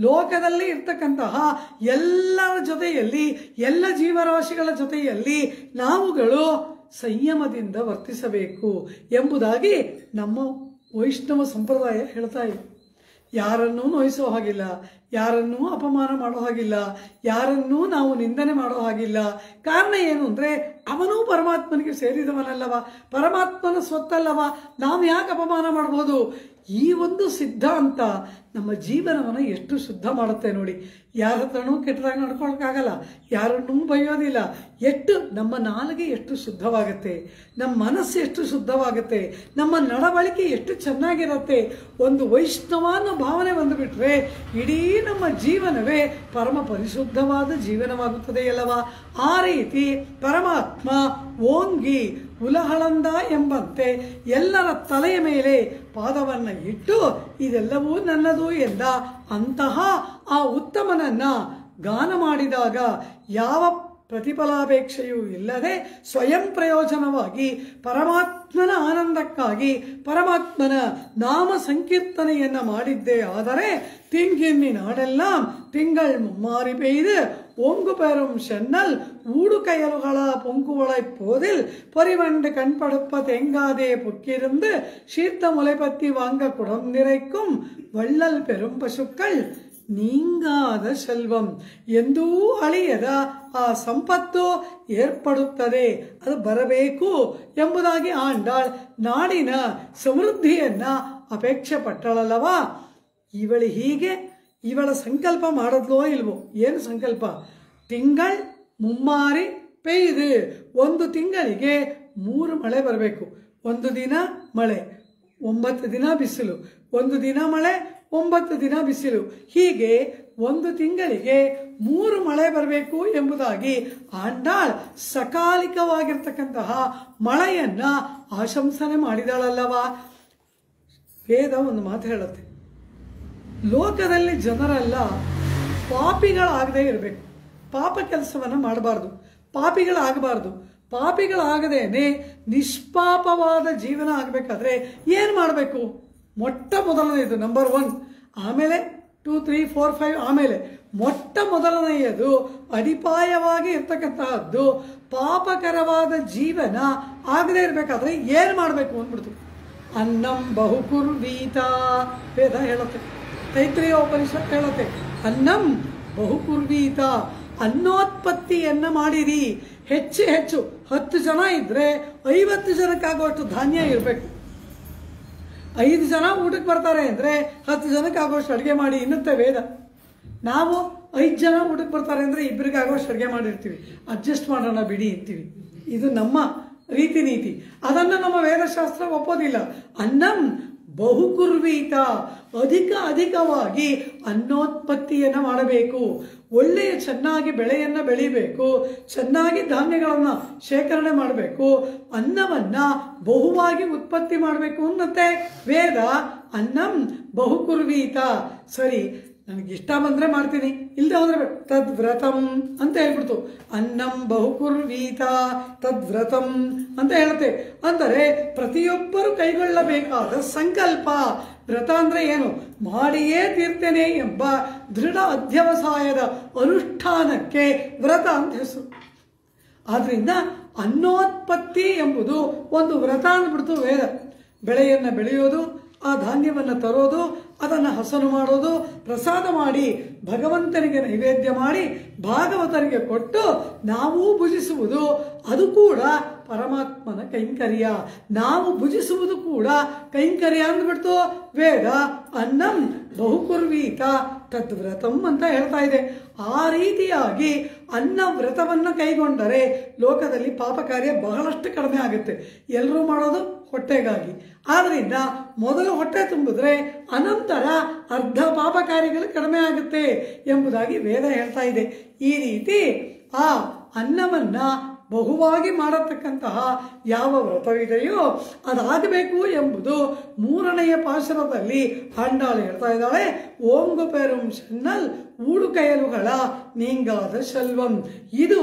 ಲೋಕದಲ್ಲಿ ಇರ್ತಕ್ಕಂತಹ ಎಲ್ಲರ ಜೊತೆಯಲ್ಲಿ, ಎಲ್ಲ ಜೀವರಾಶಿಗಳ ಜೊತೆಯಲ್ಲಿ ನಾವುಗಳು ಸಂಯಮದಿಂದ ವರ್ತಿಸಬೇಕು ಎಂಬುದಾಗಿ ನಮ್ಮ ವೈಷ್ಣವ ಸಂಪ್ರದಾಯ ಹೇಳ್ತಾ ಇದೆ. ಯಾರನ್ನೂ ನೋಯಿಸೋ ಹಾಗಿಲ್ಲ, ಯಾರನ್ನೂ ಅಪಮಾನ ಮಾಡೋ ಹಾಗಿಲ್ಲ, ಯಾರನ್ನೂ ನಾವು ನಿಂದನೆ ಮಾಡೋ ಹಾಗಿಲ್ಲ. ಕಾರಣ ಏನು ಅಂದರೆ ಅವನೂ ಪರಮಾತ್ಮನಿಗೆ ಸೇರಿದವನಲ್ಲವ, ಪರಮಾತ್ಮನ ಸ್ವತ್ತಲ್ಲವ, ನಾವು ಯಾಕೆ ಅಪಮಾನ ಮಾಡ್ಬೋದು? ಈ ಒಂದು ಸಿದ್ಧಾಂತ ನಮ್ಮ ಜೀವನವನ್ನು ಎಷ್ಟು ಶುದ್ಧ ಮಾಡುತ್ತೆ ನೋಡಿ. ಯಾರ ಹತ್ರನೂ ಕೆಟ್ಟದಾಗಿ ನಡ್ಕೊಳಕ್ಕಾಗಲ್ಲ, ಯಾರನ್ನೂ ಬೈಯೋದಿಲ್ಲ. ಎಷ್ಟು ನಮ್ಮ ನಾಲಿಗೆ ಎಷ್ಟು ಶುದ್ಧವಾಗುತ್ತೆ, ನಮ್ಮ ಮನಸ್ಸು ಎಷ್ಟು ಶುದ್ಧವಾಗುತ್ತೆ, ನಮ್ಮ ನಡವಳಿಕೆ ಎಷ್ಟು ಚೆನ್ನಾಗಿರುತ್ತೆ. ಒಂದು ವೈಷ್ಣವ ಅನ್ನೋ ಭಾವನೆ ಬಂದುಬಿಟ್ರೆ ಇಡೀ ನಮ್ಮ ಜೀವನವೇ ಪರಮ ಪರಿಶುದ್ಧವಾದ ಜೀವನವಾಗುತ್ತದೆ ಅಲ್ಲವಾ? ಆ ರೀತಿ ಪರಮಾತ್ಮ ಓಂಗಿ ಉಲಹಳಂದ ಎಂಬಂತೆ ಎಲ್ಲರ ತಲೆಯ ಮೇಲೆ ಪಾದವನ್ನು ಇಟ್ಟು ಇದೆಲ್ಲವೂ ನನ್ನದು ಎಂದ. ಅಂತಹ ಆ ಉತ್ತಮನನ್ನ ಗಾನ ಮಾಡಿದಾಗ ಯಾವ ಪ್ರತಿಫಲಾಪೇಕ್ಷೆಯೂ ಇಲ್ಲದೆ ಸ್ವಯಂ ಪ್ರಯೋಜನವಾಗಿ ಪರಮಾತ್ಮನ ಆನಂದಕ್ಕಾಗಿ ಪರಮಾತ್ಮನ ನಾಮ ಸಂಕೀರ್ತನೆಯನ್ನು ಮಾಡಿದ್ದೇ ಆದರೆ ತಿಂಗಿನ್ನಿ ನಾಡೆல்லாம் ತಿಂಗಳ್ ಮುಮ್ಮಾರಿ பெய்து ஓங்கு பெறும் சென்னல் ஊடு கயல்கள பொங்குவளை போதில் பொறிவண்டு கண்படுப்ப தெங்காதே புக்கிருந்து சீர்த்த முளைப்பத்தி வாங்க குடம் நிறைக்கும் வள்ளல் பெரும் பசுக்கள் ನೀಂಗಾದ ಸೆಲ್ವಂ, ಎಂದೂ ಅಳಿಯದ ಆ ಸಂಪತ್ತು ಏರ್ಪಡುತ್ತದೆ, ಅದು ಬರಬೇಕು ಎಂಬುದಾಗಿ ಆಂಡಾಳ್ ನಾಡಿನ ಸಮೃದ್ಧಿಯನ್ನ ಅಪೇಕ್ಷೆ ಪಟ್ಟಳಲ್ಲವಾ? ಇವಳು ಹೀಗೆ ಇವಳ ಸಂಕಲ್ಪ ಮಾಡಿದ್ಲೋ ಇಲ್ವೋ? ಏನು ಸಂಕಲ್ಪ? ತಿಂಗಳ್ ಮುಮ್ಮಾರಿ ಪೆಯ್ದು, ಒಂದು ತಿಂಗಳಿಗೆ 3 ಮಳೆ ಬರಬೇಕು. ಒಂದು ದಿನ ಮಳೆ, 9 ದಿನ ಬಿಸಿಲು, ಒಂದು ದಿನ ಮಳೆ, 9 ದಿನ ಬಿಸಿಲು, ಹೀಗೆ ಒಂದು ತಿಂಗಳಿಗೆ 3 ಮಳೆ ಬರಬೇಕು ಎಂಬುದಾಗಿ ಆಂಡಾಳ್ ಸಕಾಲಿಕವಾಗಿರ್ತಕ್ಕಂತಹ ಮಳೆಯನ್ನ ಆಶಂಸನೆ ಮಾಡಿದಳಲ್ಲವಾ? ವೇದ ಒಂದು ಮಾತು ಹೇಳುತ್ತೆ, ಲೋಕದಲ್ಲಿ ಜನರೆಲ್ಲ ಪಾಪಿಗಳಾಗದೇ ಇರಬೇಕು, ಪಾಪ ಕೆಲಸವನ್ನು ಮಾಡಬಾರ್ದು, ಪಾಪಿಗಳಾಗಬಾರ್ದು. ಪಾಪಿಗಳಾಗದೇನೆ ನಿಷ್ಪಾಪವಾದ ಜೀವನ ಆಗಬೇಕಾದ್ರೆ ಏನು ಮಾಡಬೇಕು? ಮೊಟ್ಟ ಮೊದಲನೆಯದು ನಂಬರ್ 1, ಆಮೇಲೆ 2, 3, 4, 5, ಆಮೇಲೆ ಮೊಟ್ಟ ಮೊದಲನೆಯದು ಅಡಿಪಾಯವಾಗಿ ಇರ್ತಕ್ಕಂತಹದ್ದು ಪಾಪಕರವಾದ ಜೀವನ ಆಗದೇ ಇರಬೇಕಾದ್ರೆ ಏನು ಮಾಡಬೇಕು ಅಂದ್ಬಿಡ್ತು. ಅನ್ನಂ ಬಹುಕುರ್ವೀತ ವೇದ ಹೇಳುತ್ತೆ, ತೈತ್ರೇಯ ಉಪನಿಷತ್ ಹೇಳುತ್ತೆ, ಅನ್ನಂ ಬಹುಕುರ್ವೀತ, ಅನ್ನೋತ್ಪತ್ತಿಯನ್ನ ಮಾಡಿರಿ. ಹೆಚ್ಚು ಹೆಚ್ಚು 10 ಜನ ಇದ್ರೆ 50 ಜನಕ್ಕಾಗುವಷ್ಟು ಧಾನ್ಯ ಇರಬೇಕು. 5 ಜನ ಊಟಕ್ಕೆ ಬರ್ತಾರೆ ಅಂದರೆ 10 ಜನಕ್ಕಾಗುವಷ್ಟು ಅಡುಗೆ ಮಾಡಿ ಇನ್ನುತ್ತೆ ವೇದ. ನಾವು 5 ಜನ ಊಟಕ್ಕೆ ಬರ್ತಾರೆ ಅಂದರೆ 2 ಅಡುಗೆ ಮಾಡಿರ್ತೀವಿ, ಅಡ್ಜಸ್ಟ್ ಮಾಡೋಣ ಬಿಡಿ ಅಂತೀವಿ. ಇದು ನಮ್ಮ ರೀತಿ ನೀತಿ, ಅದನ್ನು ನಮ್ಮ ವೇದಶಾಸ್ತ್ರ ಒಪ್ಪೋದಿಲ್ಲ. ಅನ್ನಂ ಬಹುಕುರ್ವೀತ, ಅಧಿಕವಾಗಿ ಅನ್ನೋತ್ಪತ್ತಿಯನ್ನು ಮಾಡಬೇಕು. ಒಳ್ಳೆಯ ಚೆನ್ನಾಗಿ ಬೆಳೆಯನ್ನು ಬೆಳಿಬೇಕು, ಚೆನ್ನಾಗಿ ಧಾನ್ಯಗಳನ್ನು ಶೇಖರಣೆ ಮಾಡಬೇಕು, ಅನ್ನವನ್ನು ಬಹುವಾಗಿ ಉತ್ಪತ್ತಿ ಮಾಡಬೇಕು ಅನ್ನತ್ತೆ ವೇದ. ಅನ್ನಂ ಬಹುಕುರ್ವೀತ, ಸರಿ ನನಗಿಷ್ಟ ಬಂದರೆ ಮಾಡ್ತೀನಿ, ಇಲ್ಲದೆ ಹೋದ್ರೆ ತದ್ವ್ರತಂ ಅಂತ ಹೇಳ್ಬಿಡ್ತು. ಅನ್ನಂ ಬಹುಕುರ್ವೀತ ತದ್ವ್ರತಂ ಅಂತ ಹೇಳುತ್ತೆ. ಅಂದರೆ ಪ್ರತಿಯೊಬ್ಬರು ಕೈಗೊಳ್ಳಬೇಕಾದ ಸಂಕಲ್ಪ. ವ್ರತ ಅಂದರೆ ಏನು? ಮಾಡಿಯೇ ತೀರ್ತೇನೆ ಎಂಬ ದೃಢ ಅಧ್ಯವಸಾಯದ ಅನುಷ್ಠಾನಕ್ಕೆ ವ್ರತ ಅಂತ ಹೆಸರು. ಆದ್ರಿಂದ ಅನ್ನೋತ್ಪತ್ತಿ ಎಂಬುದು ಒಂದು ವ್ರತ ಅಂದ್ಬಿಡ್ತು ವೇದ. ಬೆಳೆಯನ್ನು ಬೆಳೆಯೋದು, ಆ ಧಾನ್ಯವನ್ನು ತರೋದು, ಅದನ್ನು ಹಸನು ಮಾಡೋದು, ಪ್ರಸಾದ ಮಾಡಿ ಭಗವಂತನಿಗೆ ನೈವೇದ್ಯ ಮಾಡಿ ಭಾಗವತರಿಗೆ ಕೊಟ್ಟು ನಾವು ಭುಜಿಸುವುದು, ಅದು ಕೂಡ ಪರಮಾತ್ಮನ ಕೈಂಕರ್ಯ. ನಾವು ಭುಜಿಸುವುದು ಕೂಡ ಕೈಂಕರ್ಯ ಅಂದ್ಬಿಡ್ತು ವೇದ. ಅನ್ನಂ ಬಹುಕುರ್ವೀತ ತದ್ವ್ರತಂ ಅಂತ ಹೇಳ್ತಾ ಇದೆ. ಆ ರೀತಿಯಾಗಿ ಅನ್ನ ವ್ರತವನ್ನು ಕೈಗೊಂಡರೆ ಲೋಕದಲ್ಲಿ ಪಾಪ ಕಾರ್ಯ ಬಹಳಷ್ಟು ಕಡಿಮೆ ಆಗುತ್ತೆ. ಎಲ್ಲರೂ ಮಾಡೋದು ಹೊಟ್ಟೆಗಾಗಿ. ಆದ್ದರಿಂದ ಮೊದಲು ಹೊಟ್ಟೆ ತುಂಬಿದ್ರೆ ಅನಂತರ ಅರ್ಧ ಪಾಪ ಕಾರ್ಯಗಳು ಕಡಿಮೆ ಆಗುತ್ತೆ ಎಂಬುದಾಗಿ ವೇದ ಹೇಳ್ತಾ ಇದೆ. ಈ ರೀತಿ ಆ ಅನ್ನವನ್ನ ಬಹುವಾಗಿ ಮಾಡತಕ್ಕಂತಹ ಯಾವ ವ್ರತವಿದೆಯೋ ಅದಾಗಬೇಕು ಎಂಬುದು 3ನೆಯ ಪಾಶುರದಲ್ಲಿ ಆಂಡಾಳು ಹೇಳ್ತಾ ಇದ್ದಾಳೆ. ಓಂಗು ಪೆರುಂ ಸೆನ್ನಲ್ ಊಡು ಕಯಲುಗಳ ನೀಂಗಾದ ಶೆಲ್ವಂ. ಇದು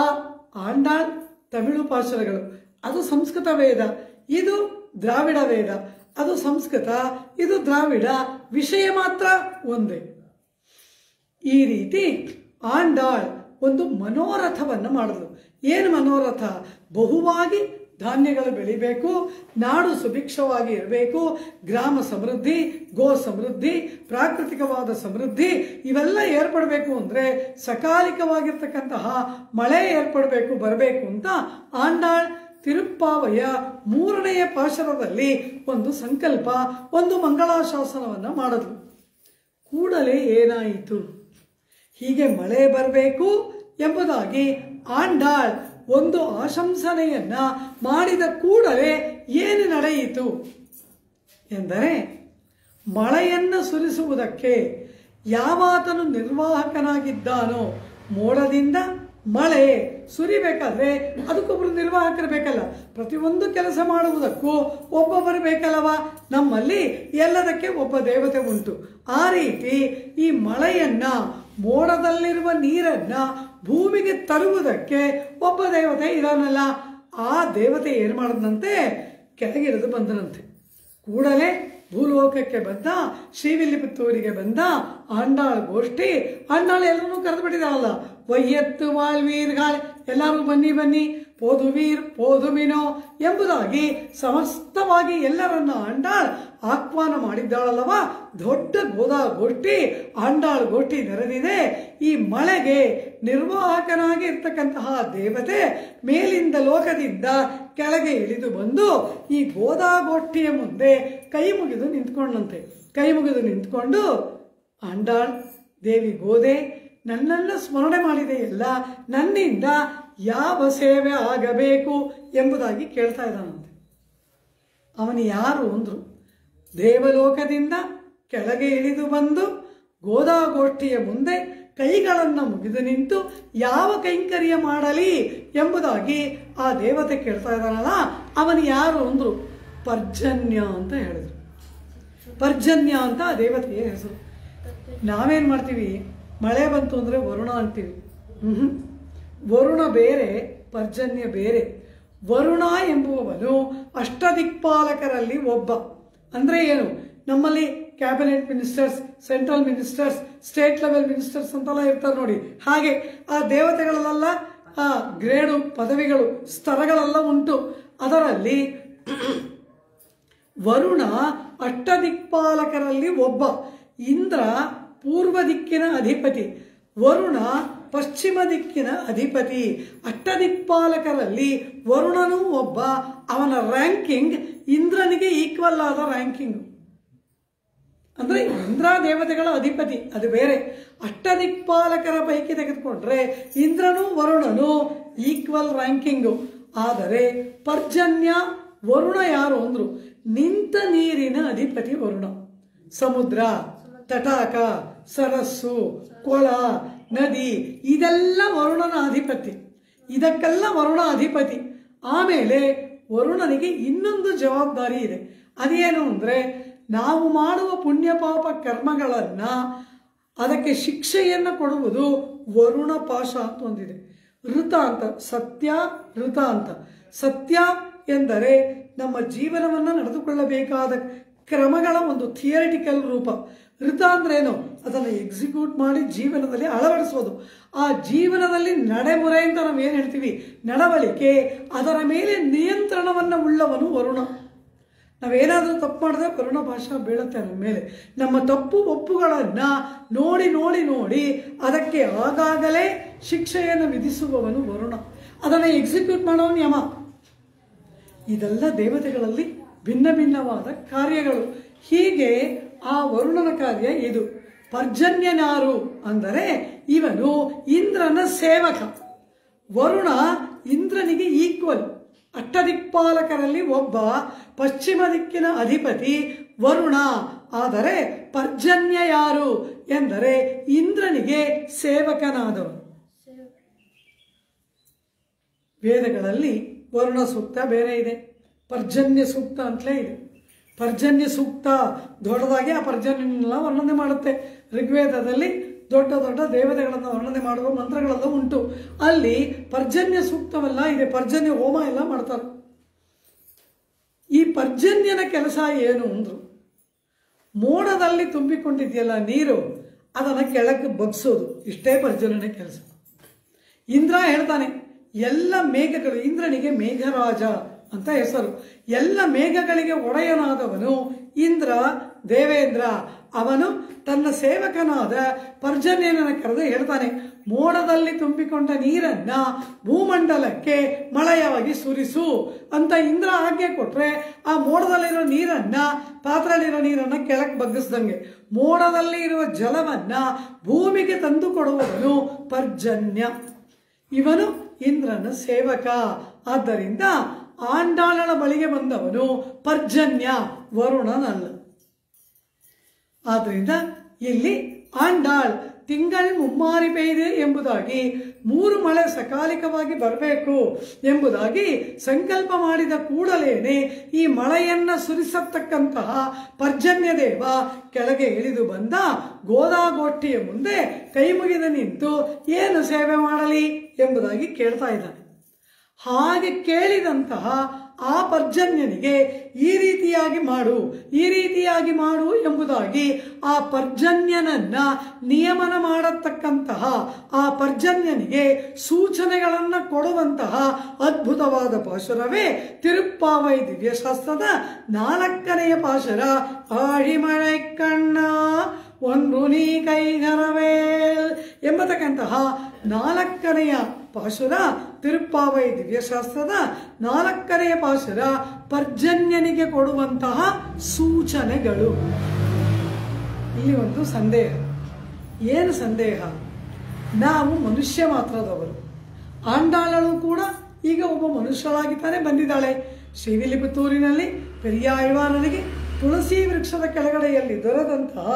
ಆ ಆಂಡಾಳ್ ತಮಿಳು ಪಾಶುರಗಳು. ಅದು ಸಂಸ್ಕೃತ ವೇದ, ಇದು ದ್ರಾವಿಡ ವೇದ. ಅದು ಸಂಸ್ಕೃತ, ಇದು ದ್ರಾವಿಡ, ವಿಷಯ ಮಾತ್ರ ಒಂದೇ. ಈ ರೀತಿ ಆಂಡಾಳ್ ಒಂದು ಮನೋರಥವನ್ನು ಮಾಡಿದ್ರು. ಏನು ಮನೋರಥ? ಬಹುವಾಗಿ ಧಾನ್ಯಗಳು ಬೆಳಿಬೇಕು, ನಾಡು ಸುಭಿಕ್ಷವಾಗಿ ಇರಬೇಕು, ಗ್ರಾಮ ಸಮೃದ್ಧಿ, ಗೋ ಸಮೃದ್ಧಿ, ಪ್ರಾಕೃತಿಕವಾದ ಸಮೃದ್ಧಿ ಇವೆಲ್ಲ ಏರ್ಪಡಬೇಕು ಅಂದರೆ ಸಕಾಲಿಕವಾಗಿರ್ತಕ್ಕಂತಹ ಮಳೆ ಏರ್ಪಡಬೇಕು, ಬರಬೇಕು ಅಂತ ಆಂಡಾಳ್ ತಿರುಪ್ಪಾವಯ್ಯ 3ನೆಯ ಪಾಶರದಲ್ಲಿ ಒಂದು ಸಂಕಲ್ಪ, ಒಂದು ಮಂಗಳಾಶಾಸನವನ್ನು ಮಾಡಿದ್ರು. ಕೂಡಲೇ ಏನಾಯಿತು? ಹೀಗೆ ಮಳೆ ಬರಬೇಕು ಎಂಬುದಾಗಿ ಆಂಡಾಳ್ ಒಂದು ಆಶಂಸನೆಯನ್ನ ಮಾಡಿದ ಕೂಡಲೇ ಏನು ನಡೆಯಿತು ಎಂದರೆ, ಮಳೆಯನ್ನು ಸುರಿಸುವುದಕ್ಕೆ ಯಾವಾತನು ನಿರ್ವಾಹಕನಾಗಿದ್ದಾನೋ, ಮೋಡದಿಂದ ಮಳೆ ಸುರಿಬೇಕಾದ್ರೆ ಅದಕ್ಕೊಬ್ಬರು ನಿರ್ವಾಹಕರು ಬೇಕಲ್ಲ, ಪ್ರತಿಯೊಂದು ಕೆಲಸ ಮಾಡುವುದಕ್ಕೂ ಒಬ್ಬೊಬ್ಬರು ಬೇಕಲ್ಲವ. ನಮ್ಮಲ್ಲಿ ಎಲ್ಲದಕ್ಕೆ ಒಬ್ಬ ದೇವತೆ ಉಂಟು. ಆ ರೀತಿ ಈ ಮಳೆಯನ್ನ, ಮೋಡದಲ್ಲಿರುವ ನೀರನ್ನ ಭೂಮಿಗೆ ತರುವುದಕ್ಕೆ ಒಬ್ಬ ದೇವತೆ ಇದಾನಲ್ಲ. ಆ ದೇವತೆ ಏನು ಮಾಡಿದಂತೆ, ಕೆಳಗಿಳಿದು ಬಂದನಂತೆ. ಕೂಡಲೇ ಭೂಲೋಕಕ್ಕೆ ಬಂದ, ಶ್ರೀವಿಲ್ಲಿಪುತ್ತೂರಿಗೆ ಬಂದ ಆಂಡಾಳ್ ಗೋಷ್ಠಿ. ಆಂಡಾಳ್ ಎಲ್ಲರೂ ಕರೆದು ಬಿಟ್ಟಿದಾಳಲ್ಲ, ವಯ್ಯತ್ತು ವಾಳ್ವೀರ್ಗಾಳ್, ಎಲ್ಲರೂ ಬನ್ನಿ ಬನ್ನಿ, ಪೋದುವೀರ್ ಪೋದುಮಿನೋ ಎಂಬುದಾಗಿ ಸಮಸ್ತವಾಗಿ ಎಲ್ಲರನ್ನ ಆಂಡಾಳ್ ಆಹ್ವಾನ ಮಾಡಿದ್ದಾಳಲ್ಲವ. ದೊಡ್ಡ ಗೋದಾ ಗೋಷ್ಠಿ, ಆಂಡಾಳ್ ಗೋಷ್ಠಿ ನೆರೆದಿದೆ. ಈ ಮಳೆಗೆ ನಿರ್ವಾಹಕನಾಗಿ ಇರ್ತಕ್ಕಂತಹ ದೇವತೆ ಮೇಲಿಂದ ಲೋಕದಿಂದ ಕೆಳಗೆ ಇಳಿದು ಬಂದು ಈ ಗೋದಾ ಗೋಷ್ಠಿಯ ಮುಂದೆ ಕೈ ಮುಗಿದು ನಿಂತ್ಕೊಂಡಂತೆ. ಕೈ ಮುಗಿದು ನಿಂತ್ಕೊಂಡು, ಆಂಡಾಳ್ ದೇವಿ ಗೋದೆ, ನನ್ನನ್ನು ಸ್ಮರಣೆ ಮಾಡಿದೆಯಲ್ಲ, ನನ್ನಿಂದ ಯಾವ ಸೇವೆ ಆಗಬೇಕು ಎಂಬುದಾಗಿ ಕೇಳ್ತಾ ಇದ್ದಾನಂತೆ. ಅವನು ಯಾರು ಅಂದ್ರು, ದೇವಲೋಕದಿಂದ ಕೆಳಗೆ ಇಳಿದು ಬಂದು ಗೋದಾಗೋಷ್ಠಿಯ ಮುಂದೆ ಕೈಗಳನ್ನು ಮುಗಿದು ನಿಂತು ಯಾವ ಕೈಂಕರ್ಯ ಮಾಡಲಿ ಎಂಬುದಾಗಿ ಆ ದೇವತೆ ಕೇಳ್ತಾ ಇದ್ದಾನಲ್ಲ, ಅವನು ಯಾರು ಅಂದ್ರು, ಪರ್ಜನ್ಯ ಅಂತ ಹೇಳಿದ್ರು. ಪರ್ಜನ್ಯ ಅಂತ ಆ ದೇವತೆಯ ಹೆಸರು. ನಾವೇನು ಮಾಡ್ತೀವಿ, ಮಳೆ ಬಂತು ಅಂದರೆ ವರುಣ ಅಂತೀವಿ. ವರುಣ ಬೇರೆ, ಪರ್ಜನ್ಯ ಬೇರೆ. ವರುಣ ಎಂಬುವವನು ಅಷ್ಟದಿಕ್ಪಾಲಕರಲ್ಲಿ ಒಬ್ಬ. ಅಂದರೆ ಏನು, ನಮ್ಮಲ್ಲಿ cabinet ministers, central ministers, state level ministers ಅಂತೆಲ್ಲ ಇರ್ತಾರೆ ನೋಡಿ. ಹಾಗೆ ಆ ದೇವತೆಗಳಲ್ಲೆಲ್ಲ ಆ ಗ್ರೇಡು, ಪದವಿಗಳು, ಸ್ತರಗಳೆಲ್ಲ ಉಂಟು. ಅದರಲ್ಲಿ ವರುಣ ಅಷ್ಟದಿಕ್ಪಾಲಕರಲ್ಲಿ ಒಬ್ಬ. ಇಂದ್ರ ಪೂರ್ವ ದಿಕ್ಕಿನ ಅಧಿಪತಿ, ವರುಣ ಪಶ್ಚಿಮ ದಿಕ್ಕಿನ ಅಧಿಪತಿ. ಅಷ್ಟದಿಕ್ಪಾಲಕರಲ್ಲಿ ವರುಣನೂ ಒಬ್ಬ. ಅವನ ರ್ಯಾಂಕಿಂಗ್ ಇಂದ್ರನಿಗೆ ಈಕ್ವಲ್ ಆದ ರ್ಯಾಂಕಿಂಗ್. ಅಂದರೆ ಇಂದ್ರ ದೇವತೆಗಳ ಅಧಿಪತಿ, ಅದು ಬೇರೆ. ಅಷ್ಟದಿಕ್ಪಾಲಕರ ಪೈಕಿ ತೆಗೆದುಕೊಂಡ್ರೆ ಇಂದ್ರನು ವರುಣನು ಈಕ್ವಲ್ ರ್ಯಾಂಕಿಂಗು. ಆದರೆ ಪರ್ಜನ್ಯ ವರುಣ ಯಾರು ಅಂದ್ರು, ನಿಂತ ನೀರಿನ ಅಧಿಪತಿ ವರುಣ. ಸಮುದ್ರ, ತಟಾಕ, ಸರಸ್ಸು, ಕೊಳ, ನದಿ ಇದೆಲ್ಲ ವರುಣನ ಅಧಿಪತಿ. ಇದಕ್ಕೆಲ್ಲ ವರುಣ ಅಧಿಪತಿ. ಆಮೇಲೆ ವರುಣನಿಗೆ ಇನ್ನೊಂದು ಜವಾಬ್ದಾರಿ ಇದೆ. ಅದೇನು ಅಂದರೆ, ನಾವು ಮಾಡುವ ಪುಣ್ಯ ಪಾಪ ಕರ್ಮಗಳನ್ನು ಅದಕ್ಕೆ ಶಿಕ್ಷೆಯನ್ನು ಕೊಡುವುದು ವರುಣ ಪಾಶ ಅಂತ ಒಂದಿದೆ. ಋತ ಅಂತ, ಸತ್ಯ ಋತ ಅಂತ. ಸತ್ಯ ಎಂದರೆ ನಮ್ಮ ಜೀವನವನ್ನು ನಡೆದುಕೊಳ್ಳಬೇಕಾದ ಕ್ರಮಗಳ ಒಂದು ಥಿಯರಿಟಿಕಲ್ ರೂಪ. ಋತ ಅಂದ್ರೆ ಏನು, ಅದನ್ನು ಎಕ್ಸಿಕ್ಯೂಟ್ ಮಾಡಿ ಜೀವನದಲ್ಲಿ ಅಳವಡಿಸೋದು. ಆ ಜೀವನದಲ್ಲಿ ನಡೆಮುರೆ ಅಂತ ನಾವು ಏನು ಹೇಳ್ತೀವಿ, ನಡವಳಿಕೆ, ಅದರ ಮೇಲೆ ನಿಯಂತ್ರಣವನ್ನು ಉಳ್ಳವನು ವರುಣ. ನಾವೇನಾದರೂ ತಪ್ಪು ಮಾಡಿದ್ರೆ ವರುಣ ಭಾಷಾ ಬೀಳುತ್ತೆ ನಮ್ಮ ಮೇಲೆ. ನಮ್ಮ ತಪ್ಪು ಒಪ್ಪುಗಳನ್ನು ನೋಡಿ ನೋಡಿ ನೋಡಿ ಅದಕ್ಕೆ ಆಗಾಗಲೇ ಶಿಕ್ಷೆಯನ್ನು ವಿಧಿಸುವವನು ವರುಣ. ಅದನ್ನು ಎಕ್ಸಿಕ್ಯೂಟ್ ಮಾಡೋನು ಯಮ. ಇದೆಲ್ಲ ದೇವತೆಗಳಲ್ಲಿ ಭಿನ್ನ ಭಿನ್ನವಾದ ಕಾರ್ಯಗಳು. ಹೀಗೆ ಆ ವರುಣನ ಕಾರ್ಯ ಇದು. ಪರ್ಜನ್ಯನಾರು ಅಂದರೆ ಇವನು ಇಂದ್ರನ ಸೇವಕ. ವರುಣ ಇಂದ್ರನಿಗೆ ಈಕ್ವಲ್. ಅಷ್ಟದಿಕ್ಪಾಲಕರಲ್ಲಿ ಒಬ್ಬ, ಪಶ್ಚಿಮ ದಿಕ್ಕಿನ ಅಧಿಪತಿ ವರುಣ. ಆದರೆ ಪರ್ಜನ್ಯ ಯಾರು ಎಂದರೆ ಇಂದ್ರನಿಗೆ ಸೇವಕನಾದವನು. ವೇದಗಳಲ್ಲಿ ವರುಣ ಸೂಕ್ತ ಬೇರೆ ಇದೆ, ಪರ್ಜನ್ಯ ಸೂಕ್ತ ಅಂತಲೇ ಇದೆ. ಪರ್ಜನ್ಯ ಸೂಕ್ತ ದೊಡ್ಡದಾಗಿ ಆ ಪರ್ಜನ್ಯನೆಲ್ಲ ವರ್ಣನೆ ಮಾಡುತ್ತೆ. ಋಗ್ವೇದದಲ್ಲಿ ದೊಡ್ಡ ದೊಡ್ಡ ದೇವತೆಗಳನ್ನು ವರ್ಣನೆ ಮಾಡುವ ಮಂತ್ರಗಳೆಲ್ಲ ಉಂಟು. ಅಲ್ಲಿ ಪರ್ಜನ್ಯ ಸೂಕ್ತವೆಲ್ಲ ಇದೆ. ಪರ್ಜನ್ಯ ಹೋಮ ಎಲ್ಲ ಮಾಡ್ತಾರೆ. ಈ ಪರ್ಜನ್ಯನ ಕೆಲಸ ಏನು ಅಂದ್ರು, ಮೋಡದಲ್ಲಿ ತುಂಬಿಕೊಂಡಿದೆಯಲ್ಲ ನೀರು, ಅದನ್ನು ಕೆಳಗೆ ಬಗ್ಸೋದು. ಇಷ್ಟೇ ಪರ್ಜನ್ಯನ ಕೆಲಸ. ಇಂದ್ರ ಹೇಳ್ತಾನೆ, ಎಲ್ಲ ಮೇಘಗಳು, ಇಂದ್ರನಿಗೆ ಮೇಘರಾಜ ಅಂತ ಹೆಸರು. ಎಲ್ಲ ಮೇಘಗಳಿಗೆ ಒಡೆಯನಾದವನು ಇಂದ್ರ ದೇವೇಂದ್ರ. ಅವನು ತನ್ನ ಸೇವಕನಾದ ಪರ್ಜನ್ಯನನ್ನು ಕರೆದು ಹೇಳ್ತಾನೆ, ಮೋಡದಲ್ಲಿ ತುಂಬಿಕೊಂಡ ನೀರನ್ನ ಭೂಮಂಡಲಕ್ಕೆ ಮಳೆಯಾಗಿ ಸುರಿಸು ಅಂತ ಇಂದ್ರ ಆಜ್ಞೆ ಕೊಟ್ರೆ, ಆ ಮೋಡದಲ್ಲಿರೋ ನೀರನ್ನ, ಪಾತ್ರೆಯಲ್ಲಿರೋ ನೀರನ್ನ ಕೆಳಕ್ಕೆ ಬಗ್ಗಿಸ್ದಂಗೆ ಮೋಡದಲ್ಲಿ ಇರುವ ಜಲವನ್ನ ಭೂಮಿಗೆ ತಂದು ಕೊಡುವವನು ಪರ್ಜನ್ಯ. ಇವನು ಇಂದ್ರನ ಸೇವಕ. ಆದ್ದರಿಂದ ಆಂಡಾಳನ ಬಳಿಗೆ ಬಂದವನು ಪರ್ಜನ್ಯ, ವರುಣನಲ್ಲ. ಆದ್ದರಿಂದ ಇಲ್ಲಿ ಆಂಡಾಳ್ ತಿಂಗಳು ಮುಮ್ಮಾರಿ ಪೆಯ್ದೆ ಎಂಬುದಾಗಿ 3 ಮಳೆ ಸಕಾಲಿಕವಾಗಿ ಬರಬೇಕು ಎಂಬುದಾಗಿ ಸಂಕಲ್ಪ ಮಾಡಿದ ಕೂಡಲೇನೆ ಈ ಮಳೆಯನ್ನ ಸುರಿಸತಕ್ಕಂತಹ ಪರ್ಜನ್ಯ ದೇವ ಕೆಳಗೆ ಇಳಿದು ಬಂದ. ಗೋದಾಗೋಷ್ಠಿಯ ಮುಂದೆ ಕೈ ಮುಗಿದು ನಿಂತು ಏನು ಸೇವೆ ಮಾಡಲಿ ಎಂಬುದಾಗಿ ಕೇಳ್ತಾ ಇದ್ದಾನೆ. ಹಾಗೆ ಕೇಳಿದಂತಹ ಆ ಪರ್ಜನ್ಯನಿಗೆ ಈ ರೀತಿಯಾಗಿ ಮಾಡು ಎಂಬುದಾಗಿ ಆ ಪರ್ಜನ್ಯನನ್ನ ನಿಯಮನ ಮಾಡತಕ್ಕಂತಹ, ಆ ಪರ್ಜನ್ಯನಿಗೆ ಸೂಚನೆಗಳನ್ನ ಕೊಡುವಂತಹ ಅದ್ಭುತವಾದ ಪಾಶುರವೇ ತಿರುಪ್ಪಾವೈ ದಿವ್ಯಶಾಸ್ತ್ರದ 4ನೆಯ ಪಾಶುರ. ಆழிಮழை ಕಣ್ಣ ಒಂದು ನೀ ಕೈಗರವೇಲ್ ಎಂಬತಕ್ಕಂತಹ 4ನೆಯ ಪಾಶುರ ತಿರುಪ್ಪಾವೈ ದಿವ್ಯಶಾಸ್ತ್ರದ 4ನೆಯ ಪಾಶುರ ಪರ್ಜನ್ಯನಿಗೆ ಕೊಡುವಂತಹ ಸೂಚನೆಗಳು. ಇಲ್ಲಿ ಒಂದು ಸಂದೇಹ. ಏನು ಸಂದೇಹ? ನಾವು ಮನುಷ್ಯ ಮಾತ್ರದವರು. ಆಂಡಾಳಳು ಕೂಡ ಈಗ ಒಬ್ಬ ಮನುಷ್ಯಳಾಗಿದ್ದಾನೆ ಬಂದಿದ್ದಾಳೆ. ಶ್ರೀವಿಲ್ಲಿಪುತ್ತೂರಿನಲ್ಲಿ ಪೆರಿಯಾಳ್ವಾರನಿಗೆ ತುಳಸಿ ವೃಕ್ಷದ ಕೆಳಗಡೆಯಲ್ಲಿ ದೊರೆದಂತಹ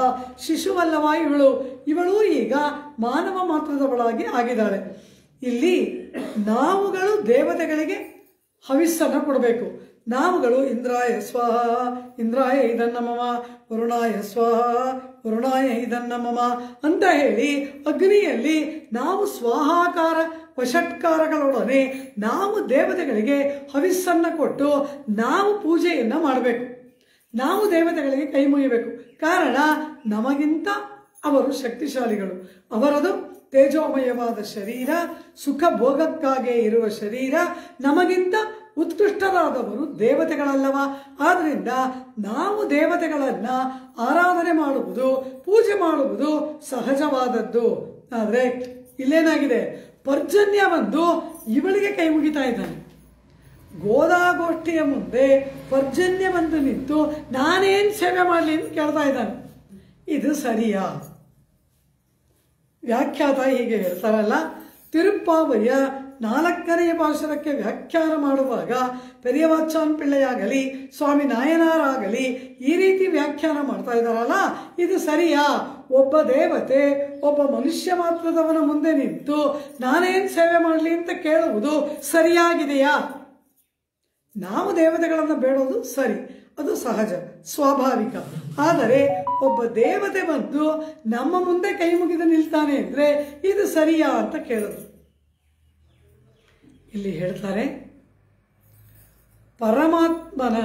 ಶಿಶುವಲ್ಲವ ಇವಳು ಈಗ ಮಾನವ ಮಾತ್ರದವಳಾಗಿ ಆಗಿದ್ದಾಳೆ. ಇಲ್ಲಿ ನಾವುಗಳು ದೇವತೆಗಳಿಗೆ ಹವಿಸ್ಸನ್ನು ಕೊಡಬೇಕು. ನಾವುಗಳು ಇಂದ್ರಾಯ ಸ್ವಾಹ, ಇಂದ್ರಾಯ ಇದನ್ನಮಮ, ವರುಣಾಯ ಸ್ವಾಹ, ವರುಣಾಯ ಇದನ್ನಮಮ ಅಂತ ಹೇಳಿ ಅಗ್ನಿಯಲ್ಲಿ ನಾವು ಸ್ವಾಹಾಕಾರ ವಷಟ್ಕಾರಗಳೊಡನೆ ನಾವು ದೇವತೆಗಳಿಗೆ ಹವಿಸ್ಸನ್ನು ಕೊಟ್ಟು ನಾವು ಪೂಜೆಯನ್ನು ಮಾಡಬೇಕು. ನಾವು ದೇವತೆಗಳಿಗೆ ಕೈ ಮುಗಿಬೇಕು. ಕಾರಣ ನಮಗಿಂತ ಅವರು ಶಕ್ತಿಶಾಲಿಗಳು. ಅವರದು ತೇಜೋಮಯವಾದ ಶರೀರ, ಸುಖ ಭೋಗಕ್ಕಾಗಿ ಇರುವ ಶರೀರ. ನಮಗಿಂತ ಉತ್ಕೃಷ್ಟರಾದವರು ದೇವತೆಗಳಲ್ಲವ. ಆದ್ದರಿಂದ ನಾವು ದೇವತೆಗಳನ್ನ ಆರಾಧನೆ ಮಾಡುವುದು, ಪೂಜೆ ಮಾಡುವುದು ಸಹಜವಾದದ್ದು. ಆದರೆ ಇಲ್ಲೇನಾಗಿದೆ, ಪರ್ಜನ್ಯ ಬಂದು ಇವಳಿಗೆ ಕೈ ಮುಗಿತಾ ಇದ್ದಾನೆ. ಗೋದಾಗೋಷ್ಠಿಯ ಮುಂದೆ ಪರ್ಜನ್ಯ ಬಂದು ನಿಂತು ನಾನೇನು ಸೇವೆ ಮಾಡಲಿ ಅಂತ ಕೇಳ್ತಾ ಇದ್ದಾನೆ. ಇದು ಸರಿಯಾ? ವ್ಯಾಖ್ಯಾತ ಹೀಗೆ ಹೇಳ್ತಾರಲ್ಲ, ತಿರುಪ್ಪಾವಯ್ಯ 4ನೆಯ ಪಾಶುರಕ್ಕೆ ವ್ಯಾಖ್ಯಾನ ಮಾಡುವಾಗ ಪೆರಿಯವಾಚಾನ್ ಪಿಳ್ಳೆಯಾಗಲಿ ಸ್ವಾಮಿ ನಾಯನಾರಾಗಲಿ ಈ ರೀತಿ ವ್ಯಾಖ್ಯಾನ ಮಾಡ್ತಾ ಇದ್ದಾರಲ್ಲ, ಇದು ಸರಿಯಾ? ಒಬ್ಬ ದೇವತೆ ಒಬ್ಬ ಮನುಷ್ಯ ಮಾತ್ರದವನ ಮುಂದೆ ನಿಂತು ನಾನೇನು ಸೇವೆ ಮಾಡಲಿ ಅಂತ ಕೇಳುವುದು ಸರಿಯಾಗಿದೆಯಾ? ನಾವು ದೇವತೆಗಳನ್ನು ಬೇಡೋದು ಸರಿ, ಅದು ಸಹಜ ಸ್ವಾಭಾವಿಕ. ಆದರೆ ಒಬ್ಬ ದೇವತೆ ಬಂದು ನಮ್ಮ ಮುಂದೆ ಕೈ ಮುಗಿದು ನಿಲ್ತಾನೆ ಅಂದ್ರೆ ಇದು ಸರಿಯಾ ಅಂತ ಕೇಳೋದು. ಇಲ್ಲಿ ಹೇಳ್ತಾರೆ, ಪರಮಾತ್ಮನ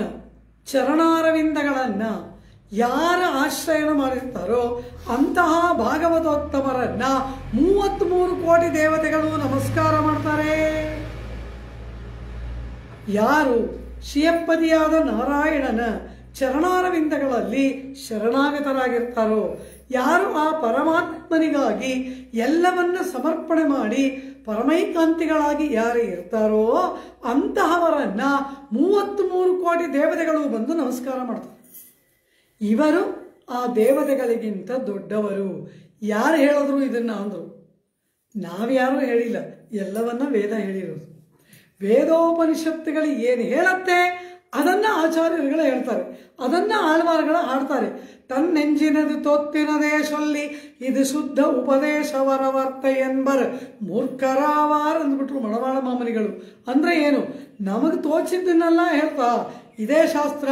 ಚರಣಾರವಿಂದಗಳನ್ನ ಯಾರ ಆಶ್ರಯನ ಮಾಡಿರ್ತಾರೋ ಅಂತಹ ಭಾಗವತೋತ್ತಮರನ್ನ 33 ಕೋಟಿ ದೇವತೆಗಳು ನಮಸ್ಕಾರ ಮಾಡ್ತಾರೆ. ಯಾರು ಶ್ರೀಯಪ್ಪದಿಯಾದ ನಾರಾಯಣನ ಚರಣಾರವಿಂದಗಳಲ್ಲಿ ಶರಣಾಗತರಾಗಿರ್ತಾರೋ, ಯಾರು ಆ ಪರಮಾತ್ಮನಿಗಾಗಿ ಎಲ್ಲವನ್ನ ಸಮರ್ಪಣೆ ಮಾಡಿ ಪರಮೈಕಾಂತಿಗಳಾಗಿ ಯಾರು ಇರ್ತಾರೋ ಅಂತಹವರನ್ನ 33 ಕೋಟಿ ದೇವತೆಗಳು ಬಂದು ನಮಸ್ಕಾರ ಮಾಡ್ತಾರೆ. ಇವರು ಆ ದೇವತೆಗಳಿಗಿಂತ ದೊಡ್ಡವರು. ಯಾರು ಹೇಳಿದ್ರು ಇದನ್ನ ಅಂದರು? ನಾವ್ಯಾರೂ ಹೇಳಿಲ್ಲ, ಎಲ್ಲವನ್ನ ವೇದ ಹೇಳಿರೋದು. ವೇದೋಪನಿಷತ್ತುಗಳು ಏನು ಹೇಳುತ್ತೆ ಅದನ್ನ ಆಚಾರ್ಯರುಗಳು ಹೇಳ್ತಾರೆ, ಅದನ್ನ ಆಳ್ವಾರ್ಗಳು ಹಾಡ್ತಾರೆ. ತನ್ನೆಂಜಿನದು ತೊತ್ತಿನದೇ ಸೊಲ್ಲಿ ಇದು ಶುದ್ಧ ಉಪದೇಶವರವರ್ತ ಎನ್ಬರ್ ಮೂರ್ಖರಾವಾರ್ ಅಂದ್ಬಿಟ್ರು ಮಣವಾಳ ಮಾಮನಿಗಳು. ಅಂದ್ರೆ ಏನು? ನಮಗೆ ತೋಚಿದ್ದನ್ನೆಲ್ಲ ಹೇಳ್ತಾ ಇದೇ ಶಾಸ್ತ್ರ,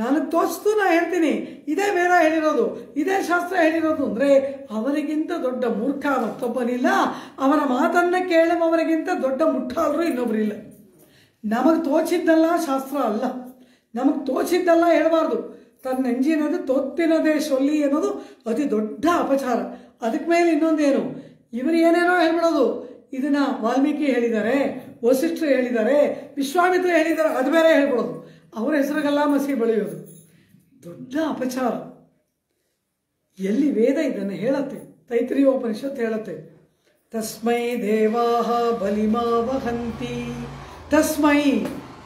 ನನಗೆ ತೋಚಿತು ನಾ ಹೇಳ್ತೀನಿ, ಇದೇ ವೇದ ಹೇಳಿರೋದು, ಇದೇ ಶಾಸ್ತ್ರ ಹೇಳಿರೋದು ಅಂದ್ರೆ ಅವರಿಗಿಂತ ದೊಡ್ಡ ಮೂರ್ಖ ಮತ್ತೊಬ್ಬನಿಲ್ಲ. ಅವರ ಮಾತನ್ನ ಕೇಳುವವರಿಗಿಂತ ದೊಡ್ಡ ಮುಟ್ಟಾಳರು ಇನ್ನೊಬ್ಬರಿಲ್ಲ. ನಮಗೆ ತೋಚಿದ್ದಲ್ಲ ಶಾಸ್ತ್ರ ಅಲ್ಲ, ನಮಗೆ ತೋಚಿದ್ದಲ್ಲ ಹೇಳಬಾರ್ದು. ತನ್ನೆಂಜಿನದು ತೊತ್ತಿನದೇ ಸೊಲ್ಲಿ ಅನ್ನೋದು ಅತಿ ದೊಡ್ಡ ಅಪಚಾರ. ಅದಕ್ಕೆ ಮೇಲೆ ಇನ್ನೊಂದೇನು, ಇವರು ಏನೇನೋ ಹೇಳ್ಬಿಡೋದು, ಇದನ್ನ ವಾಲ್ಮೀಕಿ ಹೇಳಿದ್ದಾರೆ, ವಸಿಷ್ಠರು ಹೇಳಿದ್ದಾರೆ, ವಿಶ್ವಾಮಿತ್ರ ಹೇಳಿದ್ದಾರೆ, ಅದು ಬೇರೆ ಹೇಳ್ಬಿಡೋದು, ಅವರ ಹೆಸರಿಗೆಲ್ಲ ಮಸಿ ಬೆಳೆಯೋದು ದೊಡ್ಡ ಅಪಚಾರ. ಎಲ್ಲಿ ವೇದ ಇದನ್ನು ಹೇಳತ್ತೆ, ತೈತ್ರಿಯೋಪನಿಷತ್ ಹೇಳತ್ತೆ, ತಸ್ಮೈ ದೇವಾಹ ಬಲಿಮಾವಹಂತಿ. ತಸ್ಮೈ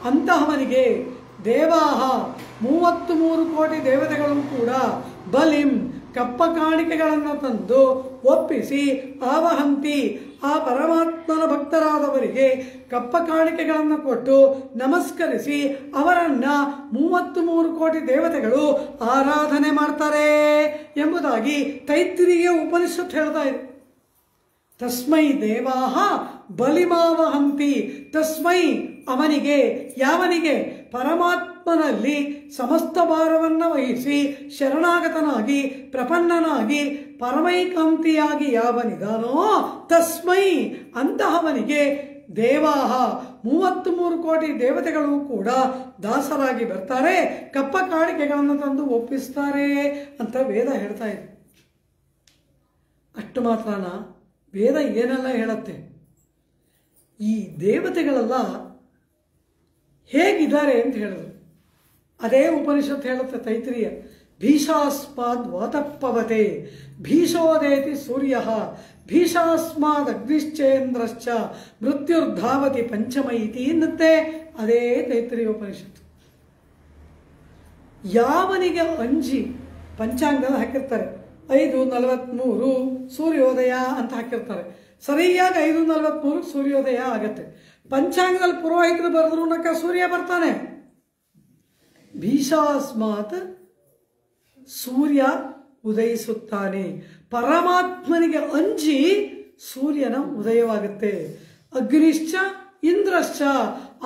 ಅಂತಹವನಿಗೆ, ದೇವಾಹ 33 ಕೋಟಿ ದೇವತೆಗಳು ಕೂಡ ಬಲಿಂ ಕಪ್ಪ ಕಾಣಿಕೆಗಳನ್ನು ತಂದು ಒಪ್ಪಿಸಿ, ಆವಹಂತಿ ಆ ಪರಮಾತ್ಮನ ಭಕ್ತರಾದವರಿಗೆ ಕಪ್ಪ ಕಾಣಿಕೆಗಳನ್ನು ಕೊಟ್ಟು ನಮಸ್ಕರಿಸಿ ಅವರನ್ನು 33 ಕೋಟಿ ದೇವತೆಗಳು ಆರಾಧನೆ ಮಾಡ್ತಾರೆ ಎಂಬುದಾಗಿ ತೈತ್ರಿಯ ಉಪನಿಷತ್ ಹೇಳ್ತಾ ಇದೆ. ತಸ್ಮೈ ದೇವಾಹ ಬಲಿಮಾವಹಂತಿ. ತಸ್ಮೈ ಅವನಿಗೆ, ಯಾವನಿಗೆ? ಪರಮಾತ್ಮನಲ್ಲಿ ಸಮಸ್ತ ಭಾರವನ್ನು ವಹಿಸಿ ಶರಣಾಗತನಾಗಿ ಪ್ರಪನ್ನನಾಗಿ ಪರಮೈಕಾಂತಿಯಾಗಿ ಯಾವನಿದಾನೋ ತಸ್ಮೈ ಅಂತಹವನಿಗೆ ದೇವಾಹ 33 ಕೋಟಿ ದೇವತೆಗಳು ಕೂಡ ದಾಸರಾಗಿ ಬರ್ತಾರೆ, ಕಪ್ಪ ಕಾಣಿಕೆಗಳನ್ನು ತಂದು ಒಪ್ಪಿಸ್ತಾರೆ ಅಂತ ವೇದ ಹೇಳ್ತಾ ಇದೆ. ಅಷ್ಟು ಮಾತ್ರನ ವೇದ ಏನೆಲ್ಲ ಹೇಳುತ್ತೆ, ಈ ದೇವತೆಗಳೆಲ್ಲ ಹೇಗಿದ್ದಾರೆ ಅಂತ ಹೇಳಿದ್ರು. ಅದೇ ಉಪನಿಷತ್ ಹೇಳುತ್ತೆ ತೈತ್ರಿಯ, ಭೀಷಾಸ್ಮಾದ್ ವಾತಪ್ಪವತೆ ಭೀಷೋದೇತಿ ಸೂರ್ಯ ಭೀಷಾಸ್ಮಾದ್ ಅಗ್ನಿಶ್ಚೇಂದ್ರಶ್ಚ ಮೃತ್ಯುರ್ಧಾವತಿ ಪಂಚಮೈತಿ ಎನ್ನುತ್ತೆ ಅದೇ ತೈತ್ರಿಯ ಉಪನಿಷತ್ತು. ಯಾವನಿಗೆ ಅಂಜಿ ಪಂಚಾಂಗದಲ್ಲಿ ಹಾಕಿರ್ತಾರೆ 5:43 ಸೂರ್ಯೋದಯ ಅಂತ ಹಾಕಿರ್ತಾರೆ, ಸರಿಯಾಗಿ 5:43 ಸೂರ್ಯೋದಯ ಆಗತ್ತೆ. ಪಂಚಾಂಗದಲ್ಲಿ ಪುರೋಹಿತರು ಬರೆದ್ರು ನಕ್ಕ ಸೂರ್ಯ ಬರ್ತಾನೆ. ಭೀಷಾಸ್ಮಾತ್ ಸೂರ್ಯ ಉದಯಿಸುತ್ತಾನೆ. ಪರಮಾತ್ಮನಿಗೆ ಅಂಜಿ ಸೂರ್ಯನ ಉದಯವಾಗುತ್ತೆ. ಅಗ್ನಿಶ್ಚ ಇಂದ್ರಶ್ಚ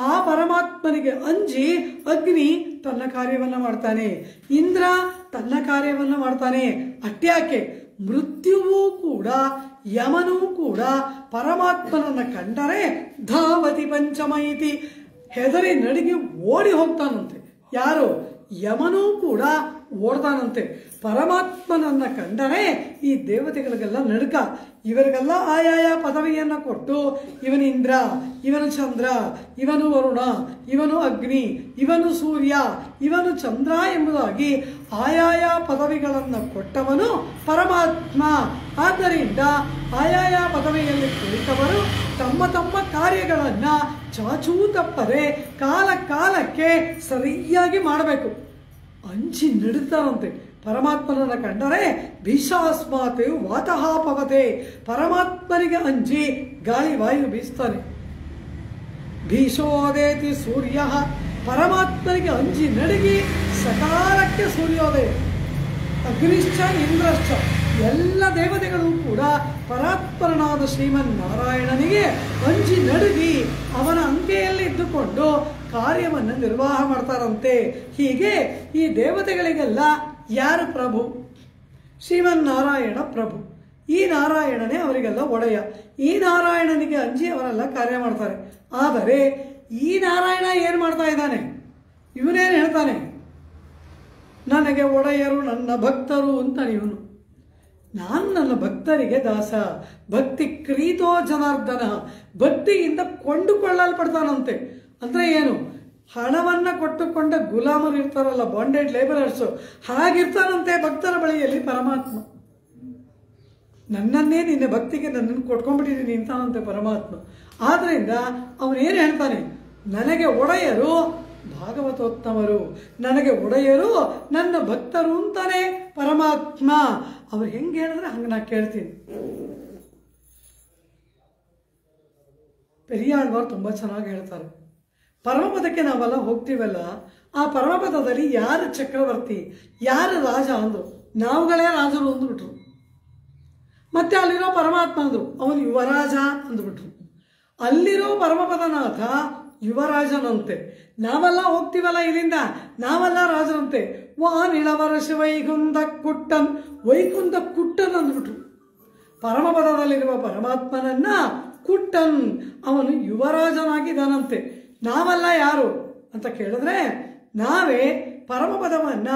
ಆ ಪರಮಾತ್ಮನಿಗೆ ಅಂಜಿ ಅಗ್ನಿ ತನ್ನ ಕಾರ್ಯವನ್ನು ಮಾಡ್ತಾನೆ, ಇಂದ್ರ ತನ್ನ ಕಾರ್ಯವನ್ನು ಮಾಡ್ತಾನೆ. ಅಟ್ಯಾಕೆ ಮೃತ್ಯುವೂ ಕೂಡ ಯಮನೂ ಕೂಡ ಪರಮಾತ್ಮನನ್ನು ಕಂಡರೆ ಧಾವತಿ ಪಂಚಮೈತಿ ಹೆದರಿ ನಡಿಗೆ ಓಡಿ ಹೋಗ್ತಾನಂತೆ. ಯಾರು? ಯಮನೂ ಕೂಡ ಓಡ್ತಾನಂತೆ. ಪರಮಾತ್ಮನನ್ನ ಕಂಡರೆ ಈ ದೇವತೆಗಳಿಗೆಲ್ಲ ನಡುಕ. ಇವರಿಗೆಲ್ಲ ಆಯಾಯ ಪದವಿಯನ್ನು ಕೊಟ್ಟು ಇವನು ಇಂದ್ರ, ಇವನು ಚಂದ್ರ, ಇವನು ವರುಣ, ಇವನು ಅಗ್ನಿ, ಇವನು ಸೂರ್ಯ, ಇವನು ಚಂದ್ರ ಎಂಬುದಾಗಿ ಆಯಾಯ ಪದವಿಗಳನ್ನು ಕೊಟ್ಟವನು ಪರಮಾತ್ಮ. ಆದ್ದರಿಂದ ಆಯಾಯ ಪದವಿಯಲ್ಲಿ ಕುಳಿತವರು ತಮ್ಮ ತಮ್ಮ ಕಾರ್ಯಗಳನ್ನು ಚಾಚೂ ತಪ್ಪದೆ ಕಾಲ ಕಾಲಕ್ಕೆ ಸರಿಯಾಗಿ ಮಾಡಬೇಕು. ಅಂಚಿ ನಡುತ್ತಾರಂತೆ. ಪರಮಾತ್ಮನನ್ನು ಕಂಡರೆ ಭೀಷಾಸ್ಮಾತ್ ವಾತಃ ಪವತೆ, ಪರಮಾತ್ಮನಿಗೆ ಅಂಜಿ ಗಾಳಿ ವಾಯು ಬೀಸ್ತಾನೆ. ಭೀಷೋದೇತಿ ಸೂರ್ಯ, ಪರಮಾತ್ಮನಿಗೆ ಅಂಜಿ ನಡುಗಿ ಸಕಾಲಕ್ಕೆ ಸೂರ್ಯೋದಯ. ಅಗ್ನಿಶ್ಚ ಇಂದ್ರಶ್ಚ, ಎಲ್ಲ ದೇವತೆಗಳು ಕೂಡ ಪರಾತ್ಪರನಾದ ಶ್ರೀಮನ್ನಾರಾಯಣನಿಗೆ ಅಂಜಿ ನಡುಗಿ ಅವನ ಅಂಕೆಯಲ್ಲಿ ಇದ್ದುಕೊಂಡು ಕಾರ್ಯವನ್ನು ನಿರ್ವಾಹ ಮಾಡ್ತಾರಂತೆ. ಹೀಗೆ ಈ ದೇವತೆಗಳಿಗೆಲ್ಲ ಯಾರು ಪ್ರಭು? ಶ್ರೀಮನ್ನಾರಾಯಣ ಪ್ರಭು. ಈ ನಾರಾಯಣನೇ ಅವರಿಗೆಲ್ಲ ಒಡೆಯ. ಈ ನಾರಾಯಣನಿಗೆ ಅಂಜಿ ಅವರೆಲ್ಲ ಕಾರ್ಯ ಮಾಡ್ತಾರೆ. ಆದರೆ ಈ ನಾರಾಯಣ ಏನು ಮಾಡ್ತಾ ಇದ್ದಾನೆ? ಇವನೇನು ಹೇಳ್ತಾನೆ? ನನಗೆ ಒಡೆಯರು ನನ್ನ ಭಕ್ತರು ಅಂತಾನೆ ಇವನು. ನಾನು ನನ್ನ ಭಕ್ತರಿಗೆ ದಾಸ. ಭಕ್ತಿ ಕ್ರೀತೋ ಜನಾರ್ದನ, ಭಕ್ತಿಯಿಂದ ಕೊಂಡುಕೊಳ್ಳಲ್ಪಡ್ತಾನಂತೆ. ಅಂದರೆ ಏನು? ಹಣವನ್ನು ಕೊಟ್ಟುಕೊಂಡ ಗುಲಾಮರು ಇರ್ತಾರಲ್ಲ, ಬಾಂಡೆಡ್ ಲೇಬರರ್ಸು, ಹಾಗಿರ್ತಾನಂತೆ ಭಕ್ತರ ಬಳಿಯಲ್ಲಿ ಪರಮಾತ್ಮ. ನನ್ನನ್ನೇ ನಿನ್ನ ಭಕ್ತಿಗೆ ನನ್ನನ್ನು ಕೊಟ್ಕೊಂಡ್ಬಿಟ್ಟಿದ್ದೀನಿ ಅಂತಾನಂತೆ ಪರಮಾತ್ಮ. ಆದ್ದರಿಂದ ಅವನೇನು ಹೇಳ್ತಾನೆ? ನನಗೆ ಒಡೆಯರು ಭಾಗವತೋತ್ತಮರು, ನನಗೆ ಒಡೆಯರು ನನ್ನ ಭಕ್ತರು ಅಂತಾನೆ ಪರಮಾತ್ಮ. ಅವ್ರು ಹೆಂಗೆ ಹೇಳಿದ್ರೆ ಹಂಗೆ ನಾ ಕೇಳ್ತೀನಿ. ಪೆರಿಯಾಳ್ವಾರ್ ತುಂಬ ಚೆನ್ನಾಗಿ ಹೇಳ್ತಾರೆ. ಪರಮಪದಕ್ಕೆ ನಾವೆಲ್ಲ ಹೋಗ್ತೀವಲ್ಲ, ಆ ಪರಮಪದದಲ್ಲಿ ಯಾರು ಚಕ್ರವರ್ತಿ, ಯಾರು ರಾಜ ಅಂದರು. ನಾವುಗಳೇ ರಾಜರು ಅಂದ್ಬಿಟ್ರು. ಮತ್ತೆ ಅಲ್ಲಿರೋ ಪರಮಾತ್ಮ ಅಂದರು, ಅವನು ಯುವರಾಜ ಅಂದ್ಬಿಟ್ರು. ಅಲ್ಲಿರೋ ಪರಮಪದನಾಥ ಯುವರಾಜನಂತೆ. ನಾವೆಲ್ಲ ಹೋಗ್ತೀವಲ್ಲ ಇಲ್ಲಿಂದ, ನಾವೆಲ್ಲ ರಾಜರಂತೆ. ವಾನಿಳವರಸಿ ವೈಕುಂಠ ಕುಟ್ಟನ್, ವೈಕುಂಠ ಕುಟ್ಟನ್ ಅಂದ್ಬಿಟ್ರು. ಪರಮಪದದಲ್ಲಿರುವ ಪರಮಾತ್ಮನನ್ನ ಕುಟ್ಟನ್, ಅವನು ಯುವರಾಜನಾಗಿದ್ದಾನಂತೆ. ನಾವೆಲ್ಲ ಯಾರು ಅಂತ ಕೇಳಿದ್ರೆ ನಾವೇ ಪರಮಪದವನ್ನ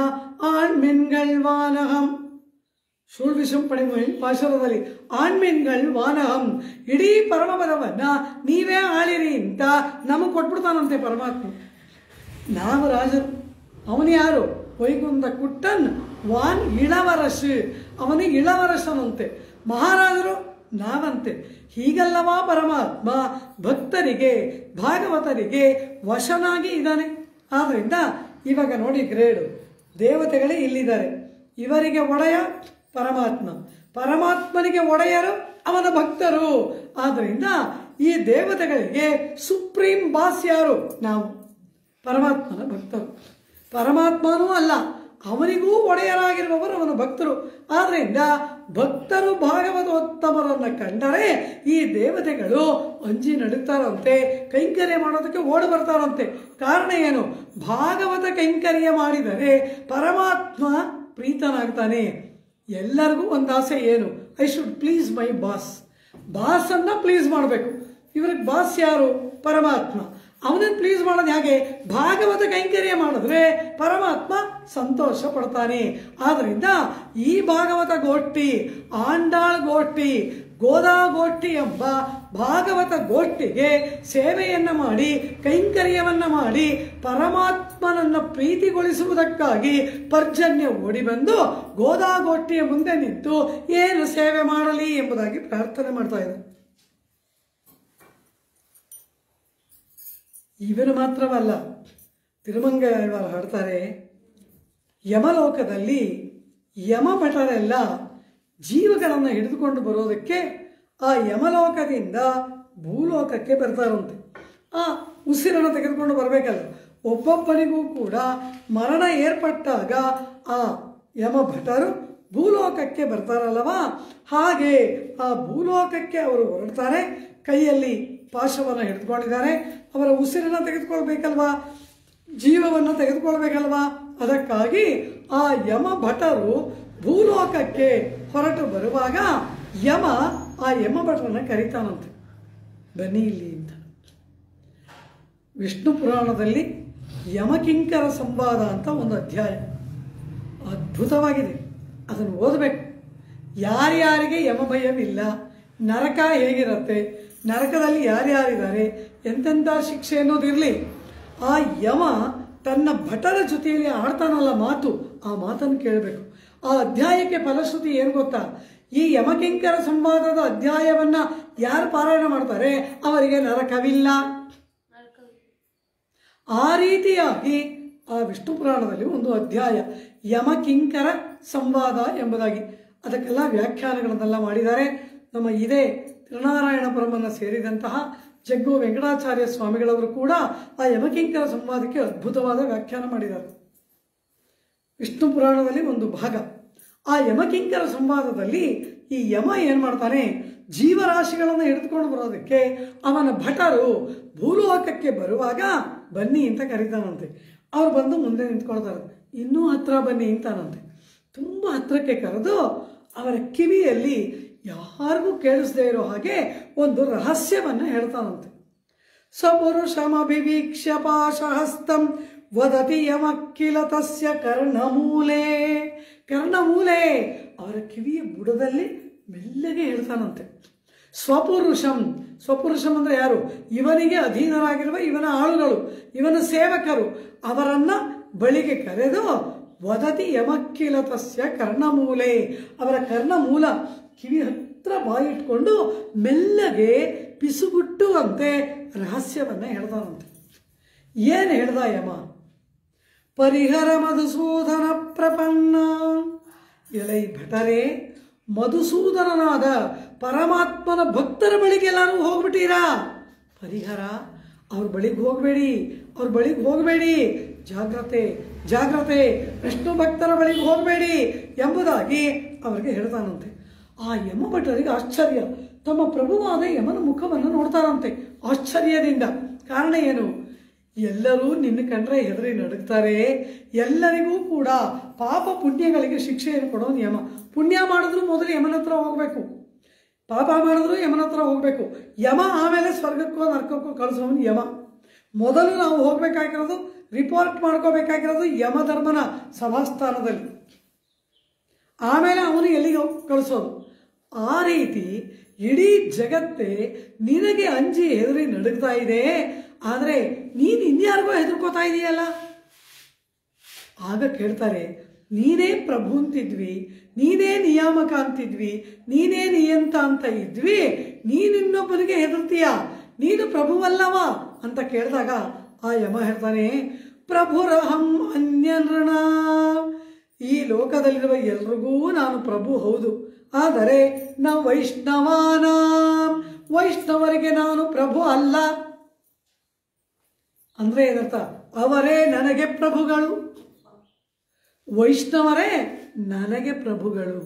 ಆಣ್ಮೆನ್ಗಳ್ವಾನಹಂ ಶೂಳ್ವಿಷಂ ಪಣಿಮೊಯಿನ್ ಪಾಶುರದಲ್ಲಿ ಆಣ್ಮೀನ್ಗಳು ವಾನಹಂ, ಇಡೀ ಪರಮಪದವನ್ನ ನೀವೇ ಆಳಿರಿ ಅಂತ ನಮಗೆ ಕೊಟ್ಬಿಡ್ತಾನಂತೆ ಪರಮಾತ್ಮ. ನಾವು ರಾಜರು, ಅವನು ಯಾರು? ವೈಕುಂಠ ಕುಟ್ಟನ್ ವಾನ್ ಇಳವರಶ್, ಅವನಿಗೆ ಇಳವರಶನಂತೆ. ಮಹಾರಾಜರು ನಾವಂತೆ. ಹೀಗಲ್ಲವಾ ಪರಮಾತ್ಮ ಭಕ್ತರಿಗೆ ಭಾಗವತರಿಗೆ ವಶನಾಗಿ ಇದ್ದಾನೆ. ಆದ್ದರಿಂದ ಇವಾಗ ನೋಡಿ ಗ್ರೇಡು, ದೇವತೆಗಳೇ ಇಲ್ಲಿದ್ದಾರೆ, ಇವರಿಗೆ ಒಡೆಯ ಪರಮಾತ್ಮ, ಪರಮಾತ್ಮನಿಗೆ ಒಡೆಯರು ಅವನ ಭಕ್ತರು. ಆದ್ದರಿಂದ ಈ ದೇವತೆಗಳಿಗೆ ಸುಪ್ರೀಂ ಬಾಸ್ ಯಾರು? ನಾವು ಪರಮಾತ್ಮನ ಭಕ್ತರು. ಪರಮಾತ್ಮನೂ ಅಲ್ಲ, ಅವನಿಗೂ ಒಡೆಯರಾಗಿರುವವರು ಅವನ ಭಕ್ತರು. ಆದ್ದರಿಂದ ಭಕ್ತರು ಭಾಗವತೋತ್ತಮರನ್ನು ಕಂಡರೆ ಈ ದೇವತೆಗಳು ಅಂಜಿ ನಡುತ್ತಾರಂತೆ, ಕೈಂಕರ್ಯ ಮಾಡೋದಕ್ಕೆ ಓಡಿ ಬರ್ತಾರಂತೆ. ಕಾರಣ ಏನು? ಭಾಗವತ ಕೈಂಕರ್ಯ ಮಾಡಿದರೆ ಪರಮಾತ್ಮ ಪ್ರೀತನಾಗ್ತಾನೆ. ಎಲ್ಲರಿಗೂ ಒಂದು ಆಸೆ ಏನು? I should please my boss. ಬಾಸನ್ನು ಪ್ಲೀಸ್ ಮಾಡಬೇಕು. ಇವ್ರಿಗೆ ಬಾಸ್ ಯಾರು? ಪರಮಾತ್ಮ. ಅವನನ್ನು ಪ್ಲೀಸ್ ಮಾಡೋದು ಹೇಗೆ? ಭಾಗವತ ಕೈಂಕರ್ಯ ಮಾಡಿದ್ರೆ ಪರಮಾತ್ಮ ಸಂತೋಷ ಪಡ್ತಾನೆ. ಆದ್ದರಿಂದ ಈ ಭಾಗವತ ಗೋಷ್ಠಿ, ಆಂಡಾಳ್ ಗೋಷ್ಠಿ, ಗೋದಾ ಗೋಷ್ಠಿ ಎಂಬ ಭಾಗವತ ಗೋಷ್ಠಿಗೆ ಸೇವೆಯನ್ನು ಮಾಡಿ ಕೈಂಕರ್ಯವನ್ನು ಮಾಡಿ ಪರಮಾತ್ಮನನ್ನು ಪ್ರೀತಿಗೊಳಿಸುವುದಕ್ಕಾಗಿ ಪರ್ಜನ್ಯ ಓಡಿ ಬಂದು ಗೋದಾ ಗೋಷ್ಠಿಯ ಮುಂದೆ ನಿಂತು ಏನು ಸೇವೆ ಮಾಡಲಿ ಎಂಬುದಾಗಿ ಪ್ರಾರ್ಥನೆ ಮಾಡ್ತಾ ಇದ್ದಾರೆ. ಇವರು ಮಾತ್ರವಲ್ಲ, ತಿರುಮಂಗಯ್ಯನವರು ಹಾಡ್ತಾರೆ, ಯಮಲೋಕದಲ್ಲಿ ಯಮಭಟರೆಲ್ಲ ಜೀವಗಳನ್ನು ಹಿಡಿದುಕೊಂಡು ಬರೋದಕ್ಕೆ ಆ ಯಮಲೋಕದಿಂದ ಭೂಲೋಕಕ್ಕೆ ಬರ್ತಾರಂತೆ. ಆ ಉಸಿರನ್ನು ತೆಗೆದುಕೊಂಡು ಬರಬೇಕಲ್ಲ. ಒಬ್ಬೊಬ್ಬರಿಗೂ ಕೂಡ ಮರಣ ಏರ್ಪಟ್ಟಾಗ ಆ ಯಮಭಟರು ಭೂಲೋಕಕ್ಕೆ ಬರ್ತಾರಲ್ಲವಾ, ಹಾಗೆ ಆ ಭೂಲೋಕಕ್ಕೆ ಅವರು ಹೊರಡ್ತಾರೆ. ಕೈಯಲ್ಲಿ ಪಾಶವನ್ನು ಹಿಡಿದುಕೊಂಡಿದ್ದಾರೆ. ಅವರ ಉಸಿರನ್ನು ತೆಗೆದುಕೊಳ್ಬೇಕಲ್ವಾ, ಜೀವವನ್ನು ತೆಗೆದುಕೊಳ್ಬೇಕಲ್ವಾ. ಅದಕ್ಕಾಗಿ ಆ ಯಮ ಭಟರು ಭೂಲೋಕಕ್ಕೆ ಹೊರಟು ಬರುವಾಗ ಯಮ ಆ ಯಮ ಭಟರನ್ನು ಕರೀತಾನಂತೆ, ಬನ್ನಿ ಇಲ್ಲಿ ಅಂತ. ವಿಷ್ಣು ಪುರಾಣದಲ್ಲಿ ಯಮಕಿಂಕರ ಸಂವಾದ ಅಂತ ಒಂದು ಅಧ್ಯಾಯ ಅದ್ಭುತವಾಗಿದೆ. ಅದನ್ನು ಓದಬೇಕು. ಯಾರ್ಯಾರಿಗೆ ಯಮಭಯವಿಲ್ಲ, ನರಕ ಹೇಗಿರುತ್ತೆ, ನರಕದಲ್ಲಿ ಯಾರ್ಯಾರಿದ್ದಾರೆ, ಎಂತೆಂಥ ಶಿಕ್ಷೆ ಅನ್ನೋದಿರಲಿ, ಆ ಯಮ ತನ್ನ ಭಟರ ಜೊತೆಯಲ್ಲಿ ಆಡ್ತಾನಲ್ಲ ಮಾತು, ಆ ಮಾತನ್ನು ಕೇಳಬೇಕು. ಆ ಅಧ್ಯಾಯಕ್ಕೆ ಫಲಶ್ರುತಿ ಏನು ಗೊತ್ತಾ? ಈ ಯಮಕಿಂಕರ ಸಂವಾದದ ಅಧ್ಯಾಯವನ್ನು ಯಾರು ಪಾರಾಯಣ ಮಾಡ್ತಾರೆ ಅವರಿಗೆ ನರಕವಿಲ್ಲ. ಆ ರೀತಿಯಾಗಿ ಆ ವಿಷ್ಣು ಪುರಾಣದಲ್ಲಿ ಒಂದು ಅಧ್ಯಾಯ ಯಮಕಿಂಕರ ಸಂವಾದ ಎಂಬುದಾಗಿ, ಅದಕ್ಕೆಲ್ಲ ವ್ಯಾಖ್ಯಾನಗಳನ್ನೆಲ್ಲ ಮಾಡಿದ್ದಾರೆ. ನಮ್ಮ ಇದೇ ತಿರುನಾರಾಯಣಪುರಮನ್ನು ಸೇರಿದಂತಹ ಜಗ್ಗು ವೆಂಕಟಾಚಾರ್ಯ ಸ್ವಾಮಿಗಳವರು ಕೂಡ ಆ ಯಮಕಿಂಕರ ಸಂವಾದಕ್ಕೆ ಅದ್ಭುತವಾದ ವ್ಯಾಖ್ಯಾನ ಮಾಡಿದ್ದಾರೆ. ವಿಷ್ಣು ಪುರಾಣದಲ್ಲಿ ಒಂದು ಭಾಗ. ಆ ಯಮಕಿಂಕರ ಸಂವಾದದಲ್ಲಿ ಈ ಯಮ ಏನು ಮಾಡ್ತಾನೆ, ಜೀವರಾಶಿಗಳನ್ನು ಹಿಡಿದುಕೊಂಡು ಬರೋದಕ್ಕೆ ಅವನ ಭಟರು ಭೂಲೋಕಕ್ಕೆ ಬರುವಾಗ ಬನ್ನಿ ಅಂತ ಕರೀತಾನಂತೆ. ಅವ್ರು ಬಂದು ಮುಂದೆ ನಿಂತ್ಕೊಳ್ತಾರೆ. ಇನ್ನೂ ಹತ್ರ ಬನ್ನಿ ಅಂತಾನಂತೆ. ತುಂಬ ಹತ್ರಕ್ಕೆ ಕರೆದು ಅವರ ಕಿವಿಯಲ್ಲಿ ಯಾರಿಗೂ ಕೇಳಿಸದೇ ಇರೋ ಹಾಗೆ ಒಂದು ರಹಸ್ಯವನ್ನು ಹೇಳ್ತಾನಂತೆ. ಸಪುರುಷಮಭಿವೀಕ್ಷ್ಯ ಪಾಶಹಸ್ತಂ ವದತಿ ಯಮಕ್ಕಿಲ ತಸ್ಯ ಕರ್ಣಮೂಲೆ. ಕರ್ಣಮೂಲೆ ಅವರ ಕಿವಿಯ ಬುಡದಲ್ಲಿ ಮೆಲ್ಲಗೆ ಹೇಳ್ತಾನಂತೆ. ಸ್ವಪುರುಷಂ, ಸ್ವಪುರುಷಂ ಅಂದರೆ ಯಾರು? ಇವನಿಗೆ ಅಧೀನರಾಗಿರುವ ಇವನ ಆಳುಗಳು, ಇವನ ಸೇವಕರು. ಅವರನ್ನು ಬಳಿಗೆ ಕರೆದು ವದತಿ ಯಮಕ್ಕಿಲ ತಸ್ಯ ಕರ್ಣಮೂಲೆ, ಅವರ ಕರ್ಣಮೂಲ ಕಿವಿ ಹತ್ರ ಬಾಯಿಟ್ಕೊಂಡು ಮೆಲ್ಲಗೆ ಪಿಸುಗುಟ್ಟುವಂತೆ ರಹಸ್ಯವನ್ನು ಹೇಳ್ತಾನಂತೆ. ಏನು ಹೇಳ್ದ ಯಮ? ಪರಿಹರ ಮಧುಸೂದನ ಪ್ರಪನ್ನ. ಎಲೈ ಭಟರೇ, ಮಧುಸೂದನನಾದ ಪರಮಾತ್ಮನ ಭಕ್ತರ ಬಳಿಗೆ ಎಲ್ಲರೂ ಹೋಗ್ಬಿಟ್ಟಿರಾ? ಪರಿಹರ, ಅವ್ರ ಬಳಿಗೆ ಹೋಗಬೇಡಿ, ಅವ್ರ ಬಳಿಗೆ ಹೋಗಬೇಡಿ, ಜಾಗ್ರತೆ ಜಾಗ್ರತೆ, ವಿಷ್ಣು ಭಕ್ತರ ಬಳಿಗೆ ಹೋಗಬೇಡಿ ಎಂಬುದಾಗಿ ಅವರಿಗೆ ಹೇಳ್ತಾನಂತೆ. ಆ ಯಮ ಭಟರಿಗೆ ಆಶ್ಚರ್ಯ. ತಮ್ಮ ಪ್ರಭುವಾದ ಯಮನ ಮುಖವನ್ನು ನೋಡ್ತಾರಂತೆ ಆಶ್ಚರ್ಯದಿಂದ. ಕಾರಣ ಏನು? ಎಲ್ಲರೂ ನಿನ್ನ ಕಂಡ್ರೆ ಹೆದರಿ ನಡುಗ್ತಾರೆ. ಎಲ್ಲರಿಗೂ ಕೂಡ ಪಾಪ ಪುಣ್ಯಗಳಿಗೆ ಶಿಕ್ಷೆಯನ್ನು ಕೊಡೋನು ಯಮ. ಪುಣ್ಯ ಮಾಡಿದ್ರು ಮೊದಲು ಯಮನ ಹತ್ರ ಹೋಗಬೇಕು, ಪಾಪ ಮಾಡಿದ್ರು ಯಮನ ಹತ್ರ ಹೋಗಬೇಕು. ಯಮ ಆಮೇಲೆ ಸ್ವರ್ಗಕ್ಕೋ ನರಕಕ್ಕೋ ಕಳಿಸೋನು ಯಮ. ಮೊದಲು ನಾವು ಹೋಗಬೇಕಾಗಿರೋದು, ರಿಪೋರ್ಟ್ ಮಾಡ್ಕೋಬೇಕಾಗಿರೋದು ಯಮಧರ್ಮನ ಸಭಾಸ್ಥಾನದಲ್ಲಿ. ಆಮೇಲೆ ಅವನು ಎಲ್ಲಿಗೆ ಕಳಿಸೋದು. ಆ ರೀತಿ ಇಡೀ ಜಗತ್ತೇ ನಿನಗೆ ಅಂಜಿ ಹೆದರಿ ನಡುಗ್ತಾ ಇದೆ. ಆದರೆ ನೀನು ಇನ್ಯಾರಿಗೋ ಹೆದರ್ಕೋತಾ ಇದೆಯಲ್ಲ. ಆಗ ಕೇಳ್ತಾರೆ, ನೀನೇ ಪ್ರಭು ಅಂತಿದ್ವಿ, ನೀನೇ ನಿಯಾಮಕ ಅಂತಿದ್ವಿ, ನೀನೇ ನಿಯಂತ ಅಂತ ಇದ್ವಿ, ನೀನು ಇನ್ನೊಬ್ಬರಿಗೆ ಹೆದರ್ತೀಯ, ನೀನು ಪ್ರಭುವಲ್ಲವ ಅಂತ ಕೇಳಿದಾಗ ಆ ಯಮ ಹೇಳ್ತಾನೆ, ಪ್ರಭುರಹಂ ಅನ್ಯನೃಣ. ಈ ಲೋಕದಲ್ಲಿರುವ ಎಲ್ರಿಗೂ ನಾನು ಪ್ರಭು ಹೌದು, ಆದರೆ ನ ವೈಷ್ಣವಾನ, ವೈಷ್ಣವರಿಗೆ ನಾನು ಪ್ರಭು ಅಲ್ಲ. ಅಂದ್ರೆ ಏನರ್ಥ? ಅವರೇ ನನಗೆ ಪ್ರಭುಗಳು, ವೈಷ್ಣವರೇ ನನಗೆ ಪ್ರಭುಗಳು.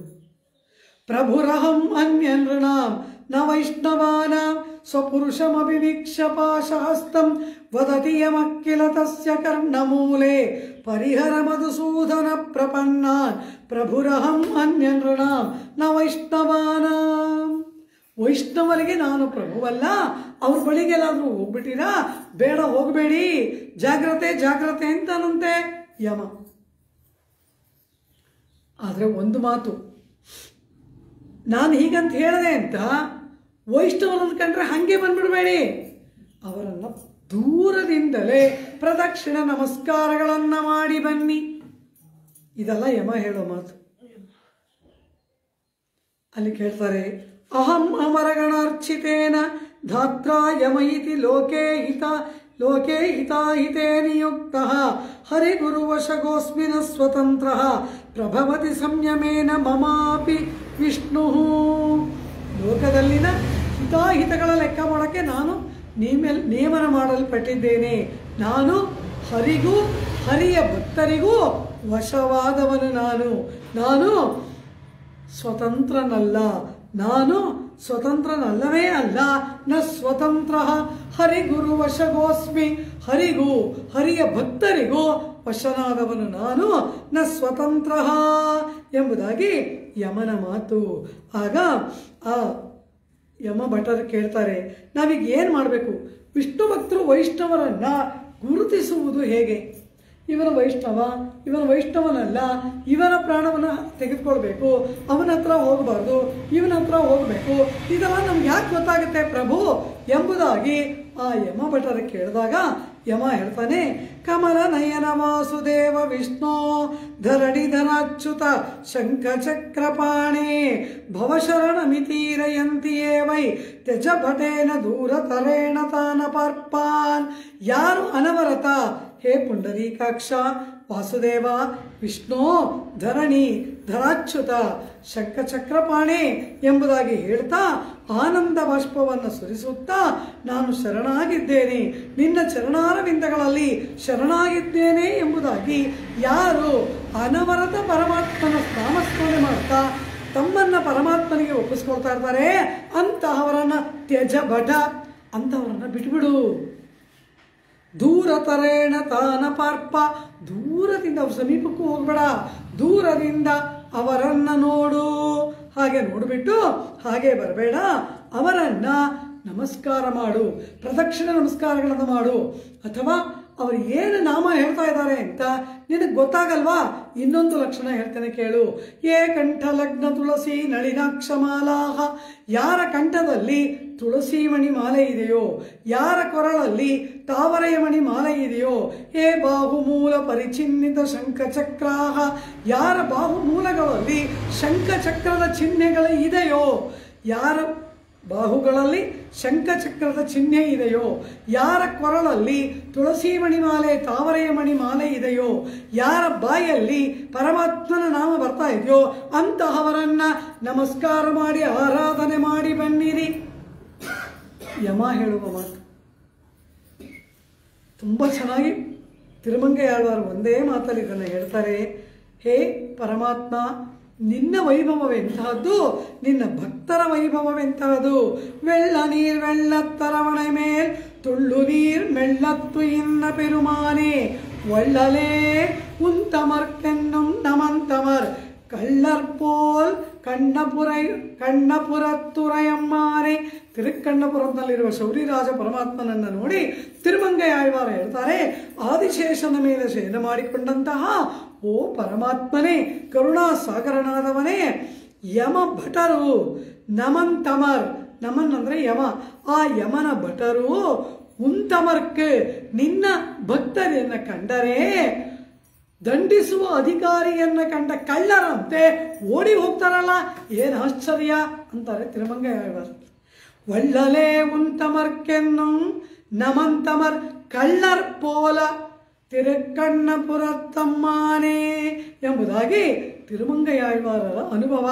ಪ್ರಭುರಹಂ ಅನ್ಯನೃಣಾಂ ನ ವೈಷ್ಣವಾನಾಂ ಸ್ವಪುರುಷಮಭಿವೀಕ್ಷ್ಯ ಪಾಶಹಸ್ತಂ ವದತಿ ಯಮಕ್ಕಿಲ ತಸ್ಯ ಕರ್ಣಮೂಲೆ ಪರಿಹರ ಮಧುಸೂದನ ಪ್ರಪನ್ನಾನ್ ಪ್ರಭುರಹಂ ಅನ್ಯನೃಣಾಂ ನ ವೈಷ್ಣವಾನಾಂ. ವೈಷ್ಣವರಿಗೆ ನಾನು ಪ್ರಭುವಲ್ಲ. ಅವ್ರ ಬಳಿಗೆಲ್ಲಾದ್ರೂ ಹೋಗ್ಬಿಟ್ಟಿರಾ? ಬೇಡ, ಹೋಗಬೇಡಿ, ಜಾಗ್ರತೆ ಜಾಗ್ರತೆ ಅಂತಾನಂತೆ ಯಮ. ಆದರೆ ಒಂದು ಮಾತು, ನಾನು ಹೀಗಂತ ಹೇಳಿದೆ ಅಂತ ವೈಷ್ಣವರನ್ನು ಕಂಡ್ರೆ ಹಾಗೆ ಬಂದ್ಬಿಡಬೇಡಿ, ಅವರನ್ನು ದೂರದಿಂದಲೇ ಪ್ರದಕ್ಷಿಣ ನಮಸ್ಕಾರಗಳನ್ನು ಮಾಡಿ ಬನ್ನಿ. ಇದೆಲ್ಲ ಯಮ ಹೇಳೋ ಮಾತು. ಅಲ್ಲಿ ಕೇಳ್ತಾರೆ, ಅಹಂ ಅಮರಗಣಾರ್ಚಿತೇನ ಧಾತ್ರಾ ಯಮ ಇತಿ ಲೋಕೆ ಹಿತಾಹಿತೇ ನಿಯುಕ್ತಃ ಹರಿಗುರುವಶಗೋಸ್ಮಿನ ಸ್ವತಂತ್ರಃ ಪ್ರಭವತಿ ಸಂಯಮೇನ ಮಮಾಪಿ ವಿಷ್ಣು. ಲೋಕದಲ್ಲಿನ ಹಿತಾಹಿತಗಳ ಲೆಕ್ಕ ಮಾಡೋಕ್ಕೆ ನಾನು ನೇಮನ ಮಾಡಲ್ಪಟ್ಟಿದ್ದೇನೆ. ನಾನು ಹರಿಗೂ ಹರಿಯ ಭಕ್ತರಿಗೂ ವಶವಾದವನು. ನಾನು ಸ್ವತಂತ್ರನಲ್ಲ, ನಾನು ಸ್ವತಂತ್ರನಲ್ಲವೇ ಅಲ್ಲ. ನ ಸ್ವತಂತ್ರ ಹರಿಗುರು ವಶಗೋಸ್ಮಿ, ಹರಿಗೂ ಹರಿಯ ಭಕ್ತರಿಗೂ ವಶನಾದವನು ನಾನು. ನ ಸ್ವತಂತ್ರ ಎಂಬುದಾಗಿ ಯಮನ ಮಾತು. ಆಗ ಆ ಯಮ ಭಟರು ಕೇಳ್ತಾರೆ, ನಾವೀಗ ಏನು ಮಾಡಬೇಕು? ವಿಷ್ಣು ಭಕ್ತರು ವೈಷ್ಣವರನ್ನ ಗುರುತಿಸುವುದು ಹೇಗೆ? ಇವನ ವೈಷ್ಣವ, ಇವನ ವೈಷ್ಣವನಲ್ಲ, ಇವನ ಪ್ರಾಣವನ್ನು ತೆಗೆದುಕೊಳ್ಬೇಕು, ಅವನ ಹತ್ರ ಹೋಗಬಾರ್ದು, ಇವನ ಹತ್ರ ಹೋಗಬೇಕು, ಇದೆಲ್ಲ ನಮ್ಗೆ ಯಾಕೆ ಗೊತ್ತಾಗುತ್ತೆ ಪ್ರಭು ಎಂಬುದಾಗಿ ಆ ಯಮ ಭಟರ ಕೇಳಿದಾಗ ಯಮ ಹೇಳ್ತಾನೆ, ಕಮಲ ನಯನ ವಾಸುದೇವ ವಿಷ್ಣು ಧರಣಿಧರಾಚ್ಯುತ ಶಂಖಚಕ್ರಪಾಣಿ ಭವಶರಣ ಮಿತೀರಯಂತಿಯೇ ವೈ ತ್ಯಜ ಭಟೇನ ದೂರತರೇಣ ತಾನ ಪರ್ಪಾನ್. ಯಾರು ಅನವರತ ಹೇ ಪುಂಡರೀಕಾಕ್ಷ ವಾಸುದೇವ ವಿಷ್ಣು ಧರಣಿ ಧರಾಚ್ಯುತ ಶಂಖಚಕ್ರಪಾಣಿ ಎಂಬುದಾಗಿ ಹೇಳ್ತಾ ಆನಂದ ಬಾಷ್ಪವನ್ನು ಸುರಿಸುತ್ತಾ ನಾನು ಶರಣಾಗಿದ್ದೇನೆ, ನಿನ್ನ ಚರಣಾರವಿಂದಗಳಲ್ಲಿ ಶರಣಾಗಿದ್ದೇನೆ ಎಂಬುದಾಗಿ ಯಾರು ಅನವರತ ಪರಮಾತ್ಮನ ನಾಮಸ್ಮರಣೆ ಮಾಡ್ತಾ ತಮ್ಮನ್ನ ಪರಮಾತ್ಮನಿಗೆ ಒಪ್ಪಿಸ್ಕೊಳ್ತಾ ಇರ್ತಾರೆ ಅಂತಹವರನ್ನ ತ್ಯಜ ಭಟ, ಅಂತಹವರನ್ನ ಬಿಟ್ಬಿಡು. ದೂರತರೇಣ ತಾನ ಪಾರ್ಪ, ದೂರದಿಂದ ಅವ್ರ ಸಮೀಪಕ್ಕೂ ಹೋಗ್ಬೇಡ, ದೂರದಿಂದ ಅವರನ್ನ ನೋಡು. ಹಾಗೆ ನೋಡಿಬಿಟ್ಟು ಹಾಗೆ ಬರಬೇಡ, ಅವರನ್ನ ನಮಸ್ಕಾರ ಮಾಡು, ಪ್ರದಕ್ಷಿಣ ನಮಸ್ಕಾರಗಳನ್ನು ಮಾಡು. ಅಥವಾ ಅವರು ಏನು ನಾಮ ಹೇಳ್ತಾ ಇದ್ದಾರೆ ಅಂತ ನಿನಗೆ ಗೊತ್ತಾಗಲ್ವಾ? ಇನ್ನೊಂದು ಲಕ್ಷಣ ಹೇಳ್ತೇನೆ ಕೇಳು. ಏ ಕಂಠ ಲಗ್ನ ತುಳಸಿ ನಳಿನಾಕ್ಷಮಾಲಾಹ, ಯಾರ ಕಂಠದಲ್ಲಿ ತುಳಸಿ ಮಣಿ ಮಾಲೆ ಇದೆಯೋ, ಯಾರ ಕೊರಳಲ್ಲಿ ತಾವರೆಯ ಮಣಿ ಮಾಲೆ ಇದೆಯೋ, ಹೇ ಬಾಹುಮೂಲ ಪರಿಚಿಹ್ನಿತ ಶಂಖಚಕ್ರಾಹ, ಯಾರ ಬಾಹುಮೂಲಗಳಲ್ಲಿ ಶಂಖಚಕ್ರದ ಚಿಹ್ನೆಗಳು ಇದೆಯೋ, ಯಾರ ಬಾಹುಗಳಲ್ಲಿ ಶಂಖಚಕ್ರದ ಚಿಹ್ನೆ ಇದೆಯೋ, ಯಾರ ಕೊರಳಲ್ಲಿ ತುಳಸಿ ಮಣಿಮಾಲೆ ತಾವರೆಯ ಮಣಿಮಾಲೆ ಇದೆಯೋ, ಯಾರ ಬಾಯಲ್ಲಿ ಪರಮಾತ್ಮನ ನಾಮ ಬರ್ತಾ ಇದೆಯೋ ಅಂತಹವರನ್ನ ನಮಸ್ಕಾರ ಮಾಡಿ ಆರಾಧನೆ ಮಾಡಿ ಬನ್ನಿರಿ. ಯಮ ಹೇಳುವ ಮಾತು ತುಂಬ ಚೆನ್ನಾಗಿ ತಿರುಮಂಗಯ್ಯಾಳ್ವಾರು ಒಂದೇ ಮಾತಲ್ಲಿ ಇದನ್ನು ಹೇಳ್ತಾರೆ. ಹೇ ಪರಮಾತ್ಮ, ನಿನ್ನ ವೈಭವವೆಂತಹದ್ದು, ನಿನ್ನ ಭಕ್ತರ ವೈಭವವೆಂತಹದ್ದು. வெள்ள நீர் வெள்ளத்தரவணை மேல் துள்ளு நீர் மெள்ளத்து இன்ன பெருமானே வள்ளலே உந்தமர்க்கென்னும் நமந்தமர் கள்ளர் போல் ಕಣ್ಣಪುರತ್ತುರಯಮ್ಮಾರೆ. ತಿರುಕ್ಕಣ್ಣಪುರದಲ್ಲಿರುವ ಶೌರಿರಾಜ ಪರಮಾತ್ಮನನ್ನು ನೋಡಿ ತಿರುಮಂಗಯ್ಯಾಳ್ವಾರ ಹೇಳ್ತಾರೆ, ಆದಿಶೇಷನ ಮೇಲೆ ಶಯನ ಮಾಡಿಕೊಂಡಂತಹ ಓ ಓ ಪರಮಾತ್ಮನೇ, ಕರುಣಾ ಸಾಗರನಾದವನೇ, ಯಮ ಭಟರು ನಮನ್ ತಮರ್, ನಮನ್ ಅಂದರೆ ಯಮ, ಆ ಯಮನ ಭಟರು ಉಂತಮರ್ಕ್ ನಿನ್ನ ಭಕ್ತರನ್ನು ಕಂಡರೆ ದಂಡಿಸುವ ಅಧಿಕಾರಿಯನ್ನ ಕಂಡ ಕಳ್ಳರಂತೆ ಓಡಿ ಹೋಗ್ತಾರಲ್ಲ, ಏನು ಆಶ್ಚರ್ಯ ಅಂತಾರೆ ತಿರುಮಂಗಯ್ಯನವರು. ವಳ್ಳಲೇ ಉಂತಮರ್ಕೆನ್ನು ನಮಂತಮರ್ ಕಳ್ಳರ್ ಪೋಲ ತಿರುಕಣ್ಣಪುರತ್ತಮ್ಮಾನೇ ಎಂಬುದಾಗಿ ತಿರುಮಂಗಯ್ಯಾಳ್ವಾರರ ಅನುಭವ.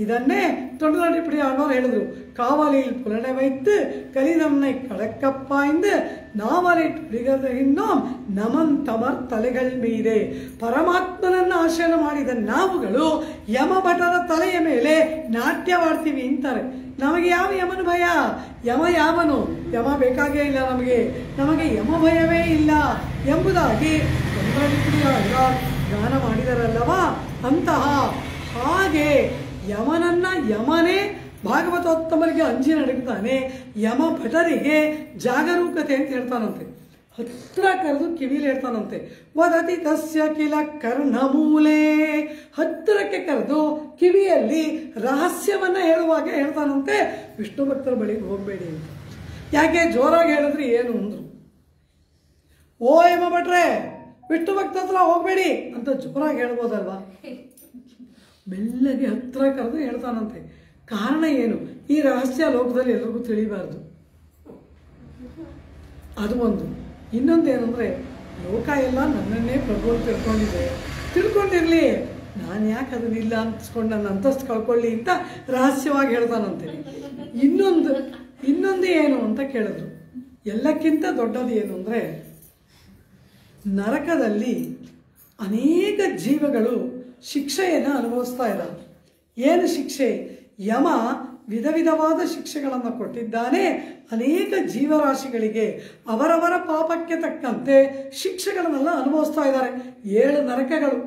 ಇದನ್ನೇ ತೊಂಡರಡಿಪುಡಿ ಆಳ್ವಾರ್ ಹೇಳಿದ್ರು. ಕಾವಲಿಲ್ ಪುಲನೆ ವೈத்து கலிதம்னை கடக்கப்பாய்ந்து ನಾವಲಿಟ್ ಬಿಗದ ಇನ್ನೊಂ ನಮನ್ ತಮರ್ ತಲೆಗಳ ಮೀದೆ. ಪರಮಾತ್ಮನನ್ನು ಆಶ್ರಯ ಮಾಡಿದ ನಾವುಗಳು ಯಮಭಟರ ತಲೆಯ ಮೇಲೆ ನಾಟ್ಯವಾಡ್ತೀವಿ ಅಂತಾರೆ. ನಮಗೆ ಯಾವ ಯಮನ ಭಯ? ಯಮ ಯಾವನು? ಯಮ ಬೇಕಾಗೇ ಇಲ್ಲ ನಮಗೆ, ನಮಗೆ ಯಮ ಭಯವೇ ಇಲ್ಲ ಎಂಬುದಾಗಿ ಗಾನ ಮಾಡಿದರಲ್ಲವಾ. ಅಂತಹ ಹಾಗೆ ಯಮನನ್ನ ಯಮನೇ ಭಾಗವತೋತ್ತಮರಿಗೆ ಅಂಜಿ ನಡುಗುತ್ತಾನೆ, ಯಮ ಭಟರಿಗೆ ಜಾಗರೂಕತೆ ಅಂತ ಹೇಳ್ತಾನಂತೆ. ಹತ್ರ ಕರೆದು ಕಿವಿಲಿ ಹೇಳ್ತಾನಂತೆ. ವದತಿ ತಸ್ಯ ಕಿಲ ಕರ್ಣಮೂಲೆ, ಹತ್ತಿರಕ್ಕೆ ಕರೆದು ಕಿವಿಯಲ್ಲಿ ರಹಸ್ಯವನ್ನ ಹೇಳುವಾಗ ಹೇಳ್ತಾನಂತೆ, ವಿಷ್ಣು ಭಕ್ತರ ಬಳಿಗೆ ಹೋಗಬೇಡಿ ಅಂತ. ಯಾಕೆ? ಜೋರಾಗಿ ಹೇಳಿದ್ರೆ ಏನು ಅಂದ್ರು. ಓ ಯಮ ಭಟ್ರೆ, ವಿಷ್ಣು ಭಕ್ತ ಹತ್ರ ಹೋಗಬೇಡಿ ಅಂತ ಜೋರಾಗಿ ಹೇಳ್ಬೋದಲ್ವಾ? ಮೆಲ್ಲಗೆ ಹತ್ರ ಕರೆದು ಹೇಳ್ತಾನಂತೆ. ಕಾರಣ ಏನು? ಈ ರಹಸ್ಯ ಲೋಕದಲ್ಲಿ ಎಲ್ರಿಗೂ ತಿಳಿಬಾರ್ದು, ಅದು ಒಂದು. ಇನ್ನೊಂದೇನೆಂದರೆ, ಲೋಕ ಎಲ್ಲ ನನ್ನನ್ನೇ ಪ್ರಭು ಅಂತ ತಿಳ್ಕೊಂಡಿರಲಿ, ನಾನು ಯಾಕೆ ಅದನ್ನಿಲ್ಲ ಅನ್ಸ್ಕೊಂಡು ನನ್ನ ಅಂತಸ್ತು ಕಳ್ಕೊಳ್ಳಿ ಅಂತ ರಹಸ್ಯವಾಗಿ ಹೇಳ್ತಾನಂತೆ. ಇನ್ನೊಂದು ಏನು ಅಂತ ಕೇಳಿದ್ರು. ಎಲ್ಲಕ್ಕಿಂತ ದೊಡ್ಡದು ಏನು ಅಂದರೆ, ನರಕದಲ್ಲಿ ಅನೇಕ ಜೀವಗಳು ಶಿಕ್ಷೆಯನ್ನು ಅನುಭವಿಸ್ತಾ ಇದ್ದಾರೆ. ಏನು ಶಿಕ್ಷೆ? ಯಮ ವಿಧ ವಿಧವಾದ ಶಿಕ್ಷೆಗಳನ್ನು ಕೊಟ್ಟಿದ್ದಾನೆ. ಅನೇಕ ಜೀವರಾಶಿಗಳಿಗೆ ಅವರವರ ಪಾಪಕ್ಕೆ ತಕ್ಕಂತೆ ಶಿಕ್ಷೆಗಳನ್ನೆಲ್ಲ ಅನುಭವಿಸ್ತಾ ಇದ್ದಾರೆ. 7 ನರಕಗಳು,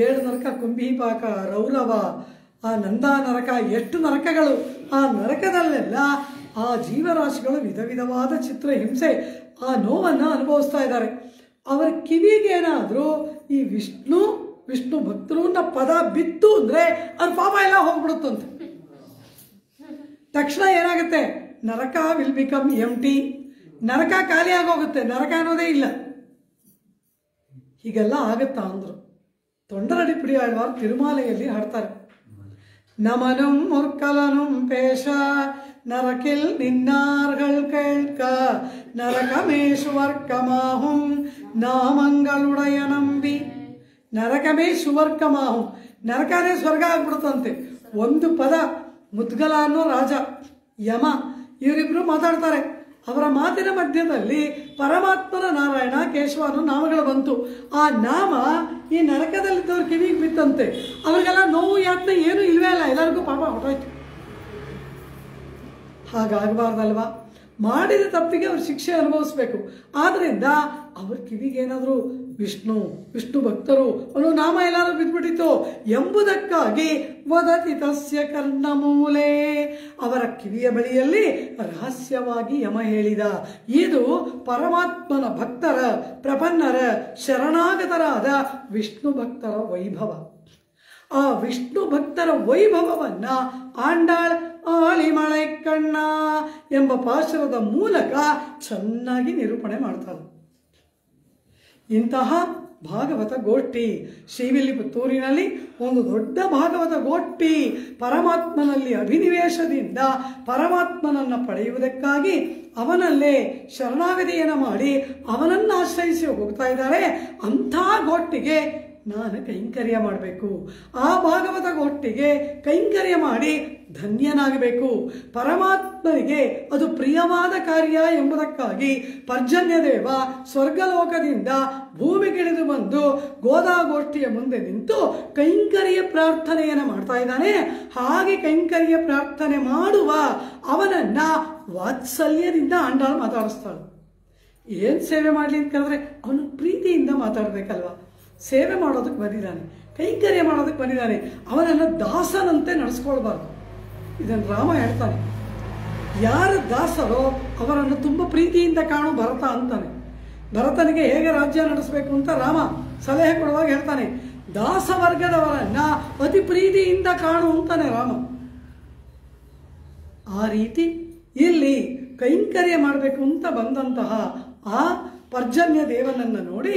7 ನರಕ, ಕುಂಭೀಪಾಕ, ರೌರವ, ಆ ನಂದಾ ನರಕ, ಎಷ್ಟು ನರಕಗಳು. ಆ ನರಕದಲ್ಲೆಲ್ಲ ಆ ಜೀವರಾಶಿಗಳು ವಿಧ ವಿಧವಾದ ಚಿತ್ರಹಿಂಸೆ, ಆ ನೋವನ್ನು ಅನುಭವಿಸ್ತಾ ಇದ್ದಾರೆ. ಅವರ ಕಿವಿಗೇನಾದರೂ ಈ ವಿಷ್ಣು ಭಕ್ತರು ಅನ್ನೋ ಪದ ಬಿತ್ತು ಅಂದರೆ ಅವ್ರ ಪಾಪ ಎಲ್ಲ ಹೋಗ್ಬಿಡುತ್ತಂತೆ. ತಕ್ಷಣ ಏನಾಗುತ್ತೆ? ನರಕ ವಿಲ್ ಬಿಕಮ್ ಎಂಟಿ, ನರಕ ಖಾಲಿ ಆಗೋಗುತ್ತೆ, ನರಕ ಅನ್ನೋದೇ ಇಲ್ಲ. ಹೀಗೆಲ್ಲ ಆಗುತ್ತಾ ಅಂದರು. ತೊಂಡರಡಿಪುಡಿ ಆಳ್ವಾರ್ ತಿರುಮಾಲೆಯಲ್ಲಿ ಹಾಡ್ತಾರೆ. ನಮನುಂ ಮುರ್ಕಲನುಂ ಪೇಶ ನರಕಿಲ್ ನಿನ್ನಾರ್ಗಳ್ ಕೇಳ್ಕ ನರಕಮೇಶು ವರ್ಕಮಾಹುಂ ನಾಮಂಗಳುಡಯ ನಂಬಿ. ನರಕಮೇ ಸುವರ್ಕಮಾಹುಂ, ನರಕನೇ ಸ್ವರ್ಗ ಆಗ್ಬಿಡುತ್ತಂತೆ. ಒಂದು ಪದ, ಮುದ್ಗಲ ಅನ್ನೋ ರಾಜ, ಯಮ, ಇವರಿಬ್ರು ಮಾತಾಡ್ತಾರೆ. ಅವರ ಮಾತಿನ ಮಧ್ಯದಲ್ಲಿ ಪರಮಾತ್ಮನ ನಾರಾಯಣ ಕೇಶವ ಅನ್ನೋ ನಾಮಗಳು ಬಂತು. ಆ ನಾಮ ಈ ನರಕದಲ್ಲಿದ್ದವ್ರ ಕಿವಿಗೆ ಬಿತ್ತಂತೆ. ಅವ್ರಿಗೆಲ್ಲ ನೋವು ಯಾತನೆ ಏನೂ ಇಲ್ವೇ ಇಲ್ಲ, ಎಲ್ಲರಿಗೂ ಪಾಪ ಹೊರಟೋಯ್ತು. ಹಾಗಾಗಬಾರ್ದಲ್ವಾ? ಮಾಡಿದ ತಪ್ಪಿಗೆ ಅವ್ರು ಶಿಕ್ಷೆ ಅನುಭವಿಸ್ಬೇಕು. ಆದ್ದರಿಂದ ಅವ್ರ ಕಿವಿಗೇನಾದರೂ ವಿಷ್ಣು ಭಕ್ತರು ಅನ್ನೋ ನಾಮ ಎಲ್ಲಾದ್ರೂ ಬಿದ್ದುಬಿಟ್ಟಿತ್ತು ಎಂಬುದಕ್ಕಾಗಿ ವದತಿ ತಸ್ಯ ಕರ್ಣಮೂಲೆ, ಅವರ ಕಿವಿಯ ಬಳಿಯಲ್ಲಿ ರಹಸ್ಯವಾಗಿ ಯಮ ಹೇಳಿದ. ಇದು ಪರಮಾತ್ಮನ ಭಕ್ತರ, ಪ್ರಪನ್ನರ, ಶರಣಾಗತರಾದ ವಿಷ್ಣು ಭಕ್ತರ ವೈಭವ. ಆ ವಿಷ್ಣು ಭಕ್ತರ ವೈಭವವನ್ನ ಆಂಡಾಳ್ ಆಳಿಮಳೆ ಕಣ್ಣ ಎಂಬ ಪಾಶರದ ಮೂಲಕ ಚೆನ್ನಾಗಿ ನಿರೂಪಣೆ ಮಾಡ್ತಾರೆ. ಇಂತಹ ಭಾಗವತ ಗೋಷ್ಠಿ ಶ್ರೀವಿಲ್ಲಿಪುತ್ತೂರಿನಲ್ಲಿ ಒಂದು ದೊಡ್ಡ ಭಾಗವತ ಗೋಷ್ಠಿ ಪರಮಾತ್ಮನಲ್ಲಿ ಅಭಿನಿವೇಶದಿಂದ ಪರಮಾತ್ಮನನ್ನು ಪಡೆಯುವುದಕ್ಕಾಗಿ ಅವನಲ್ಲೇ ಶರಣಾಗತಿಯನ್ನು ಮಾಡಿ ಅವನನ್ನು ಆಶ್ರಯಿಸಿ ಹೋಗ್ತಾ ಇದ್ದಾರೆ. ಅಂಥ ಗೋಷ್ಠಿಗೆ ನಾನು ಕೈಂಕರ್ಯ ಮಾಡಬೇಕು, ಆ ಭಾಗವತ ಗೋಷ್ಠಿಗೆ ಕೈಂಕರ್ಯ ಮಾಡಿ ಧನ್ಯನಾಗಬೇಕು. ಪರಮಾತ್ಮನಿಗೆ ಅದು ಪ್ರಿಯವಾದ ಕಾರ್ಯ ಎಂಬುದಕ್ಕಾಗಿ ಪರ್ಜನ್ಯ ದೇವ ಸ್ವರ್ಗಲೋಕದಿಂದ ಭೂಮಿಗಿಳಿದು ಬಂದು ಗೋದಾಗೋಷ್ಠಿಯ ಮುಂದೆ ನಿಂತು ಕೈಂಕರ್ಯ ಪ್ರಾರ್ಥನೆಯನ್ನು ಮಾಡ್ತಾ ಇದ್ದಾನೆ. ಹಾಗೆ ಕೈಂಕರ್ಯ ಪ್ರಾರ್ಥನೆ ಮಾಡುವ ಅವನನ್ನ ವಾತ್ಸಲ್ಯದಿಂದ ಆಂಡಾಳು ಮಾತಾಡಿಸ್ತಾಳೆ. ಏನು ಸೇವೆ ಮಾಡಲಿ ಅಂತ ಕೇಳಿದ್ರೆ ಅವನು ಪ್ರೀತಿಯಿಂದ ಮಾತಾಡಬೇಕಲ್ವ. ಸೇವೆ ಮಾಡೋದಕ್ಕೆ ಬಂದಿದ್ದಾನೆ, ಕೈಂಕರ್ಯ ಮಾಡೋದಕ್ಕೆ ಬಂದಿದ್ದಾನೆ, ಅವನನ್ನು ದಾಸನಂತೆ ನಡೆಸ್ಕೊಳ್ಬಾರ್ದು. ಇದನ್ನು ರಾಮ ಹೇಳ್ತಾನೆ. ಯಾರು ದಾಸರೋ ಅವರನ್ನು ತುಂಬ ಪ್ರೀತಿಯಿಂದ ಕಾಣು ಭರತ ಅಂತಾನೆ. ಭರತನಿಗೆ ಹೇಗೆ ರಾಜ್ಯ ನಡೆಸಬೇಕು ಅಂತ ರಾಮ ಸಲಹೆ ಕೊಡುವಾಗ ಹೇಳ್ತಾನೆ, ದಾಸವರ್ಗದವರನ್ನ ಅತಿ ಪ್ರೀತಿಯಿಂದ ಕಾಣು ಅಂತಾನೆ ರಾಮ. ಆ ರೀತಿ ಇಲ್ಲಿ ಕೈಂಕರ್ಯ ಮಾಡಬೇಕು ಅಂತ ಬಂದಂತಹ ಆ ಪರ್ಜನ್ಯ ದೇವನನ್ನು ನೋಡಿ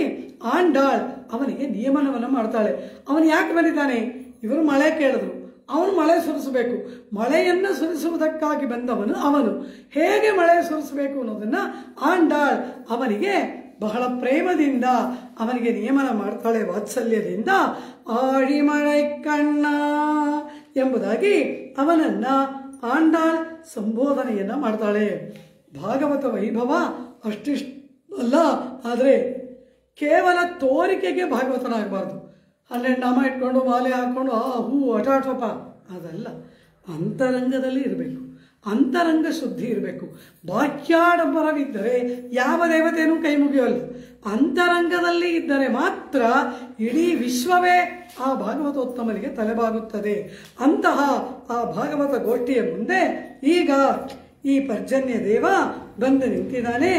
ಆಂಡಾಳ್ ಅವನಿಗೆ ನಿಯಮನವನ್ನು ಮಾಡ್ತಾಳೆ. ಅವನು ಯಾಕೆ ಬಂದಿದ್ದಾನೆ? ಇವರು ಮಳೆ ಕೇಳಿದ್ರು, ಅವನು ಮಳೆ ಸುರಿಸಬೇಕು. ಮಳೆಯನ್ನು ಸುರಿಸುವುದಕ್ಕಾಗಿ ಬಂದವನು ಅವನು. ಹೇಗೆ ಮಳೆ ಸುರಿಸಬೇಕು ಅನ್ನೋದನ್ನ ಆಂಡಾಳ್ ಅವನಿಗೆ ಬಹಳ ಪ್ರೇಮದಿಂದ ಅವನಿಗೆ ನಿಯಮನ ಮಾಡ್ತಾಳೆ, ವಾತ್ಸಲ್ಯದಿಂದ. ಆಡಿ ಮಳೆ ಕಣ್ಣ ಎಂಬುದಾಗಿ ಅವನನ್ನ ಆಂಡಾಳ್ ಸಂಬೋಧನೆಯನ್ನ ಮಾಡ್ತಾಳೆ. ಭಾಗವತ ವೈಭವ ಅಷ್ಟಿಷ್ಟಲ್ಲ, ಆದರೆ ಕೇವಲ ತೋರಿಕೆಗೆ ಭಾಗವತನಾಗಬಾರ್ದು. 12 ನಾಮ ಇಟ್ಕೊಂಡು ಮಾಲೆ ಹಾಕ್ಕೊಂಡು ಹೂ ಅಟಾಟೋಪ ಅದಲ್ಲ. ಅಂತರಂಗದಲ್ಲಿ ಇರಬೇಕು, ಅಂತರಂಗ ಶುದ್ಧಿ ಇರಬೇಕು. ಬಾಹ್ಯಾಡಂಬರವಿದ್ದರೆ ಯಾವ ದೇವತೆಯೂ ಕೈ ಮುಗಿಯೋಲ್ಲ. ಅಂತರಂಗದಲ್ಲಿ ಇದ್ದರೆ ಮಾತ್ರ ಇಡೀ ವಿಶ್ವವೇ ಆ ಭಾಗವತೋತ್ತಮನಿಗೆ ತಲೆಬಾಗುತ್ತದೆ. ಅಂತಹ ಆ ಭಾಗವತ ಗೋಷ್ಠಿಯ ಮುಂದೆ ಈಗ ಈ ಪರ್ಜನ್ಯ ದೇವ ಬಂದು ನಿಂತಿದ್ದಾನೆ.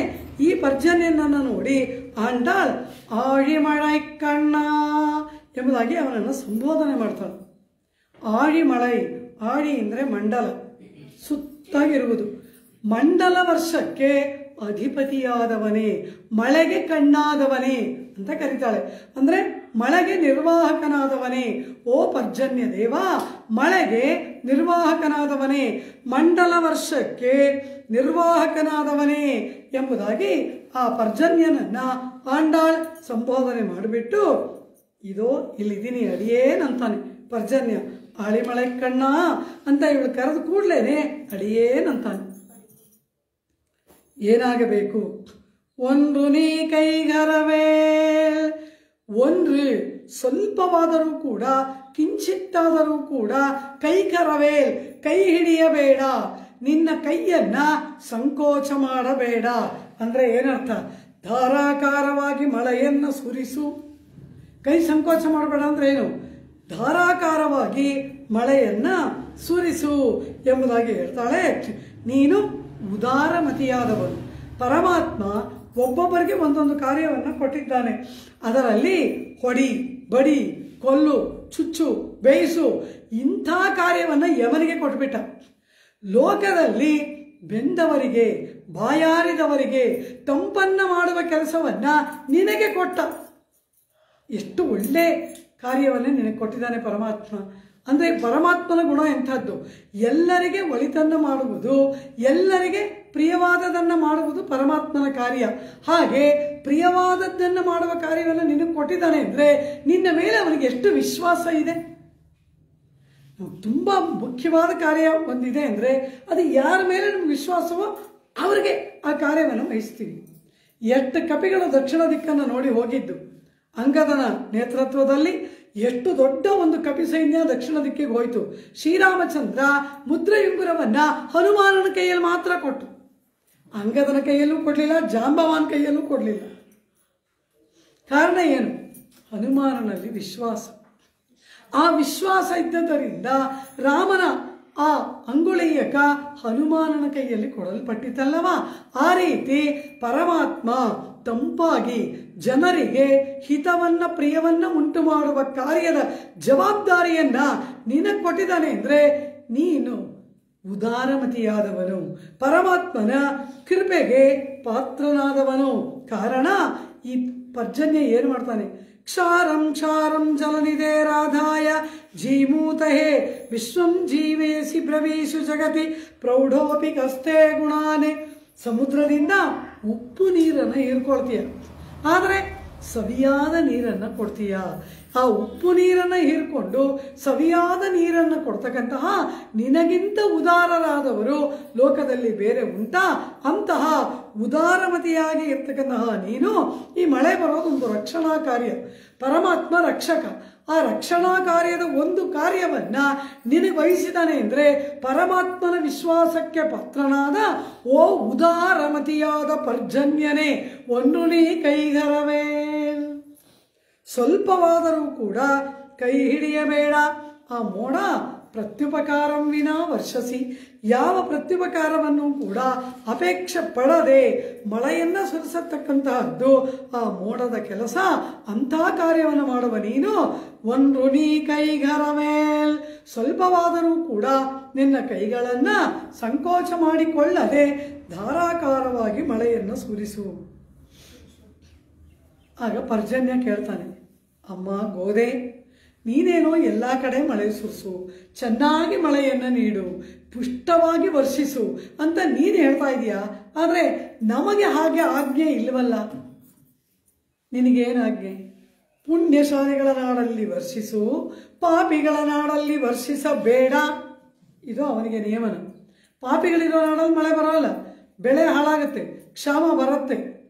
ಈ ಪರ್ಜನ್ಯನನ್ನು ನೋಡಿ ಆಂಡಾಳ್ ಆಳಿಮಳೈ ಕಣ್ಣ ಎಂಬುದಾಗಿ ಅವನನ್ನು ಸಂಬೋಧನೆ ಮಾಡ್ತಾಳೆ. ಆಳಿಮಳೈ, ಆಳಿ ಅಂದರೆ ಮಂಡಲ, ಸುತ್ತಾಗಿರುವುದು. ಮಂಡಲ ವರ್ಷಕ್ಕೆ ಅಧಿಪತಿಯಾದವನೇ, ಮಳೆಗೆ ಕಣ್ಣಾದವನೇ ಅಂತ ಕರೀತಾಳೆ. ಅಂದರೆ ಮಳೆಗೆ ನಿರ್ವಾಹಕನಾದವನೇ. ಓ ಪರ್ಜನ್ಯ ದೇವ, ಮಳೆಗೆ ನಿರ್ವಾಹಕನಾದವನೇ, ಮಂಡಲ ವರ್ಷಕ್ಕೆ ನಿರ್ವಾಹಕನಾದವನೇ ಎಂಬುದಾಗಿ ಆ ಪರ್ಜನ್ಯನನ್ನ ಆಂಡಾಳ್ ಸಂಬೋಧನೆ ಮಾಡಿಬಿಟ್ಟು, ಇದೋ ಇಲ್ಲಿದ್ದೀನಿ ಅಡಿಯೇನಂತಾನೆ ಪರ್ಜನ್ಯ. ಆಳಿಮಳೆ ಕಣ್ಣ ಅಂತ ಇವಳು ಕರೆದು ಕೂಡ್ಲೇನೆ ಅಡಿಯೇನಂತಾನೆ. ಏನಾಗಬೇಕು? ಒಂದು ನೀ ಕೈಗರವೇ, ಒಂದು ಸ್ವಲ್ಪವಾದರೂ ಕೂಡ, ಕಿಂಚಿತ್ತಾದರೂ ಕೂಡ ಕೈಕರವೇ, ಕೈ ಹಿಡಿಯಬೇಡ, ನಿನ್ನ ಕೈಯನ್ನ ಸಂಕೋಚ ಮಾಡಬೇಡ. ಅಂದ್ರೆ ಏನರ್ಥ? ಧಾರಾಕಾರವಾಗಿ ಮಳೆಯನ್ನು ಸುರಿಸು. ಕೈ ಸಂಕೋಚ ಮಾಡಬೇಡ ಅಂದ್ರೆ ಏನು? ಧಾರಾಕಾರವಾಗಿ ಮಳೆಯನ್ನ ಸುರಿಸು ಎಂಬುದಾಗಿ ಹೇಳ್ತಾಳೆ. ನೀನು ಉದಾರಮತಿಯಾದವನು. ಪರಮಾತ್ಮ ಒಬ್ಬೊಬ್ಬರಿಗೆ ಒಂದೊಂದು ಕಾರ್ಯವನ್ನು ಕೊಟ್ಟಿದ್ದಾನೆ. ಅದರಲ್ಲಿ ಹೊಡಿ, ಬಡಿ, ಕೊಲ್ಲು, ಚುಚ್ಚು, ಬೇಯಿಸು ಇಂಥ ಕಾರ್ಯವನ್ನು ಯಮನಿಗೆ ಕೊಟ್ಬಿಟ್ಟ. ಲೋಕದಲ್ಲಿ ಬೆಂದವರಿಗೆ, ಬಾಯಾರಿದವರಿಗೆ ತಂಪನ್ನ ಮಾಡುವ ಕೆಲಸವನ್ನ ನಿನಗೆ ಕೊಟ್ಟ. ಎಷ್ಟು ಒಳ್ಳೆ ಕಾರ್ಯವನ್ನು ನಿನಗೆ ಕೊಟ್ಟಿದ್ದಾನೆ ಪರಮಾತ್ಮ. ಅಂದರೆ ಪರಮಾತ್ಮನ ಗುಣ ಎಂಥದ್ದು? ಎಲ್ಲರಿಗೆ ಒಳಿತನ್ನು ಮಾಡುವುದು, ಎಲ್ಲರಿಗೆ ಪ್ರಿಯವಾದದನ್ನು ಮಾಡುವುದು ಪರಮಾತ್ಮನ ಕಾರ್ಯ. ಹಾಗೆ ಪ್ರಿಯವಾದದ್ದನ್ನು ಮಾಡುವ ಕಾರ್ಯವನ್ನು ನಿನಗೆ ಕೊಟ್ಟಿದ್ದಾನೆ ಅಂದರೆ ನಿನ್ನ ಮೇಲೆ ಅವನಿಗೆ ಎಷ್ಟು ವಿಶ್ವಾಸ ಇದೆ. ತುಂಬ ಮುಖ್ಯವಾದ ಕಾರ್ಯ ಒಂದಿದೆ ಅಂದರೆ ಅದು ಯಾರ ಮೇಲೆ ನಮ್ಗೆ ವಿಶ್ವಾಸವೋ ಅವರಿಗೆ ಆ ಕಾರ್ಯವನ್ನು ವಹಿಸ್ತೀವಿ. 8 ಕಪಿಗಳು ದಕ್ಷಿಣ ದಿಕ್ಕನ್ನು ನೋಡಿ ಹೋಗಿದ್ದು ಅಂಗದನ ನೇತೃತ್ವದಲ್ಲಿ. ಎಷ್ಟು ದೊಡ್ಡ ಒಂದು ಕಪಿ ಸೈನ್ಯ ದಕ್ಷಿಣ ದಿಕ್ಕಿಗೆ ಹೋಯಿತು. ಶ್ರೀರಾಮಚಂದ್ರ ಮುದ್ರೆಯುಂಗುರವನ್ನ ಹನುಮಾನನ ಕೈಯಲ್ಲಿ ಮಾತ್ರ ಕೊಟ್ಟು, ಅಂಗದನ ಕೈಯಲ್ಲೂ ಕೊಡಲಿಲ್ಲ, ಜಾಂಬವಾನ್ ಕೈಯಲ್ಲೂ ಕೊಡಲಿಲ್ಲ. ಕಾರಣ ಏನು? ಹನುಮಾನನಲ್ಲಿ ವಿಶ್ವಾಸ. ಆ ವಿಶ್ವಾಸ ಇದ್ದದರಿಂದ ರಾಮನ ಆ ಅಂಗುಳೀಯಕ ಹನುಮಾನನ ಕೈಯಲ್ಲಿ ಕೊಡಲ್ಪಟ್ಟಿತಲ್ಲವ. ಆ ರೀತಿ ಪರಮಾತ್ಮ ತಂಪಾಗಿ ಜನರಿಗೆ ಹಿತವನ್ನ, ಪ್ರಿಯವನ್ನ ಉಂಟು ಮಾಡುವ ಕಾರ್ಯದ ಜವಾಬ್ದಾರಿಯನ್ನ ನಿನಗೆ ಕೊಟ್ಟಿದ್ದಾನೆ ಅಂದರೆ ನೀನು ಉದಾರಮತಿಯಾದವನು, ಪರಮಾತ್ಮನ ಕೃಪೆಗೆ ಪಾತ್ರನಾದವನು. ಕಾರಣ ಈ ಪರ್ಜನ್ಯ ಏನು ಮಾಡ್ತಾನೆ? ಕ್ಷಾರಂ ಕ್ಷಾರಂ ಜಲನಿಧೇ ರಾಧಾಯ ಜೀಮೂತಹೇ ವಿಶ್ವಂ ಜೀವೇಸಿ ಬ್ರವೀಷು ಜಗತಿ ಪ್ರೌಢೋಪಿ ಕಸ್ತೆ ಗುಣಾನೆ. ಸಮುದ್ರದಿಂದ ಉಪ್ಪು ನೀರನ್ನು ಹೀರ್ಕೊಳ್ತೀಯ, ಆದರೆ ಸವಿಯಾದ ನೀರನ್ನು ಕೊಡ್ತೀಯ. ಆ ಉಪ್ಪು ನೀರನ್ನು ಹೀರ್ಕೊಂಡು ಸವಿಯಾದ ನೀರನ್ನು ಕೊಡ್ತಕ್ಕಂತಹ ನಿನಗಿಂತ ಉದಾರರಾದವರು ಲೋಕದಲ್ಲಿ ಬೇರೆ ಉಂಟಾ? ಅಂತಹ ಉದಾರಮತಿಯಾಗಿ ಇರ್ತಕ್ಕಂತಹ ನೀನು, ಈ ಮಳೆ ಬರೋದೊಂದು ರಕ್ಷಣಾ ಕಾರ್ಯ. ಪರಮಾತ್ಮ ರಕ್ಷಕ. ಆ ರಕ್ಷಣಾ ಕಾರ್ಯದ ಒಂದು ಕಾರ್ಯವನ್ನ ನಿನಗೆ ವಹಿಸಿದಾನೆ ಅಂದರೆ ಪರಮಾತ್ಮನ ವಿಶ್ವಾಸಕ್ಕೆ ಪಾತ್ರನಾದ ಓ ಉದಾರಮತಿಯಾದ ಪರ್ಜನ್ಯನೇ, ಒಂದು ನೀ ಕೈಗರವೇ, ಸ್ವಲ್ಪವಾದರೂ ಕೂಡ ಕೈ ಹಿಡಿಯಬೇಡ. ಆ ಮೋಡ ಪ್ರತ್ಯುಪಕಾರಂ ವಿನಾ ವರ್ಷಸಿ, ಯಾವ ಪ್ರತ್ಯುಪಕಾರವನ್ನು ಕೂಡ ಅಪೇಕ್ಷೆ ಪಡದೆ ಮಳೆಯನ್ನು ಸುರಿಸತಕ್ಕಂತಹದ್ದು ಆ ಮೋಡದ ಕೆಲಸ. ಅಂಥ ಕಾರ್ಯವನ್ನು ಮಾಡುವ ನೀನು ಒಂದು ನೀ ಕೈಗರ ಮೇಲ್, ಸ್ವಲ್ಪವಾದರೂ ಕೂಡ ನಿನ್ನ ಕೈಗಳನ್ನು ಸಂಕೋಚ ಮಾಡಿಕೊಳ್ಳದೆ ಧಾರಾಕಾರವಾಗಿ ಮಳೆಯನ್ನು ಸುರಿಸು. ಆಗ ಪರ್ಜನ್ಯ ಕೇಳ್ತಾನೆ, ಅಮ್ಮ ಗೋದೆ, ನೀನೇನೋ ಎಲ್ಲ ಕಡೆ ಮಳೆ ಸುರಿಸು, ಚೆನ್ನಾಗಿ ಮಳೆಯನ್ನು ನೀಡು, ಪುಷ್ಟವಾಗಿ ವರ್ಷಿಸು ಅಂತ ನೀನು ಹೇಳ್ತಾ ಇದೀಯಾ. ಆದರೆ ನಮಗೆ ಹಾಗೆ ಆಜ್ಞೆ ಇಲ್ಲವಲ್ಲ. ನಿನಗೇನು ಆಜ್ಞೆ? ಪುಣ್ಯಶಾಲಿಗಳ ನಾಡಲ್ಲಿ ವರ್ಷಿಸು, ಪಾಪಿಗಳ ನಾಡಲ್ಲಿ ವರ್ಷಿಸಬೇಡ. ಇದು ಅವನಿಗೆ ನಿಯಮನ. ಪಾಪಿಗಳಿರೋ ನಾಡಲ್ಲಿ ಮಳೆ ಬರೋಲ್ಲ, ಬೆಳೆ ಹಾಳಾಗುತ್ತೆ, ಕ್ಷಾಮ ಬರುತ್ತೆ,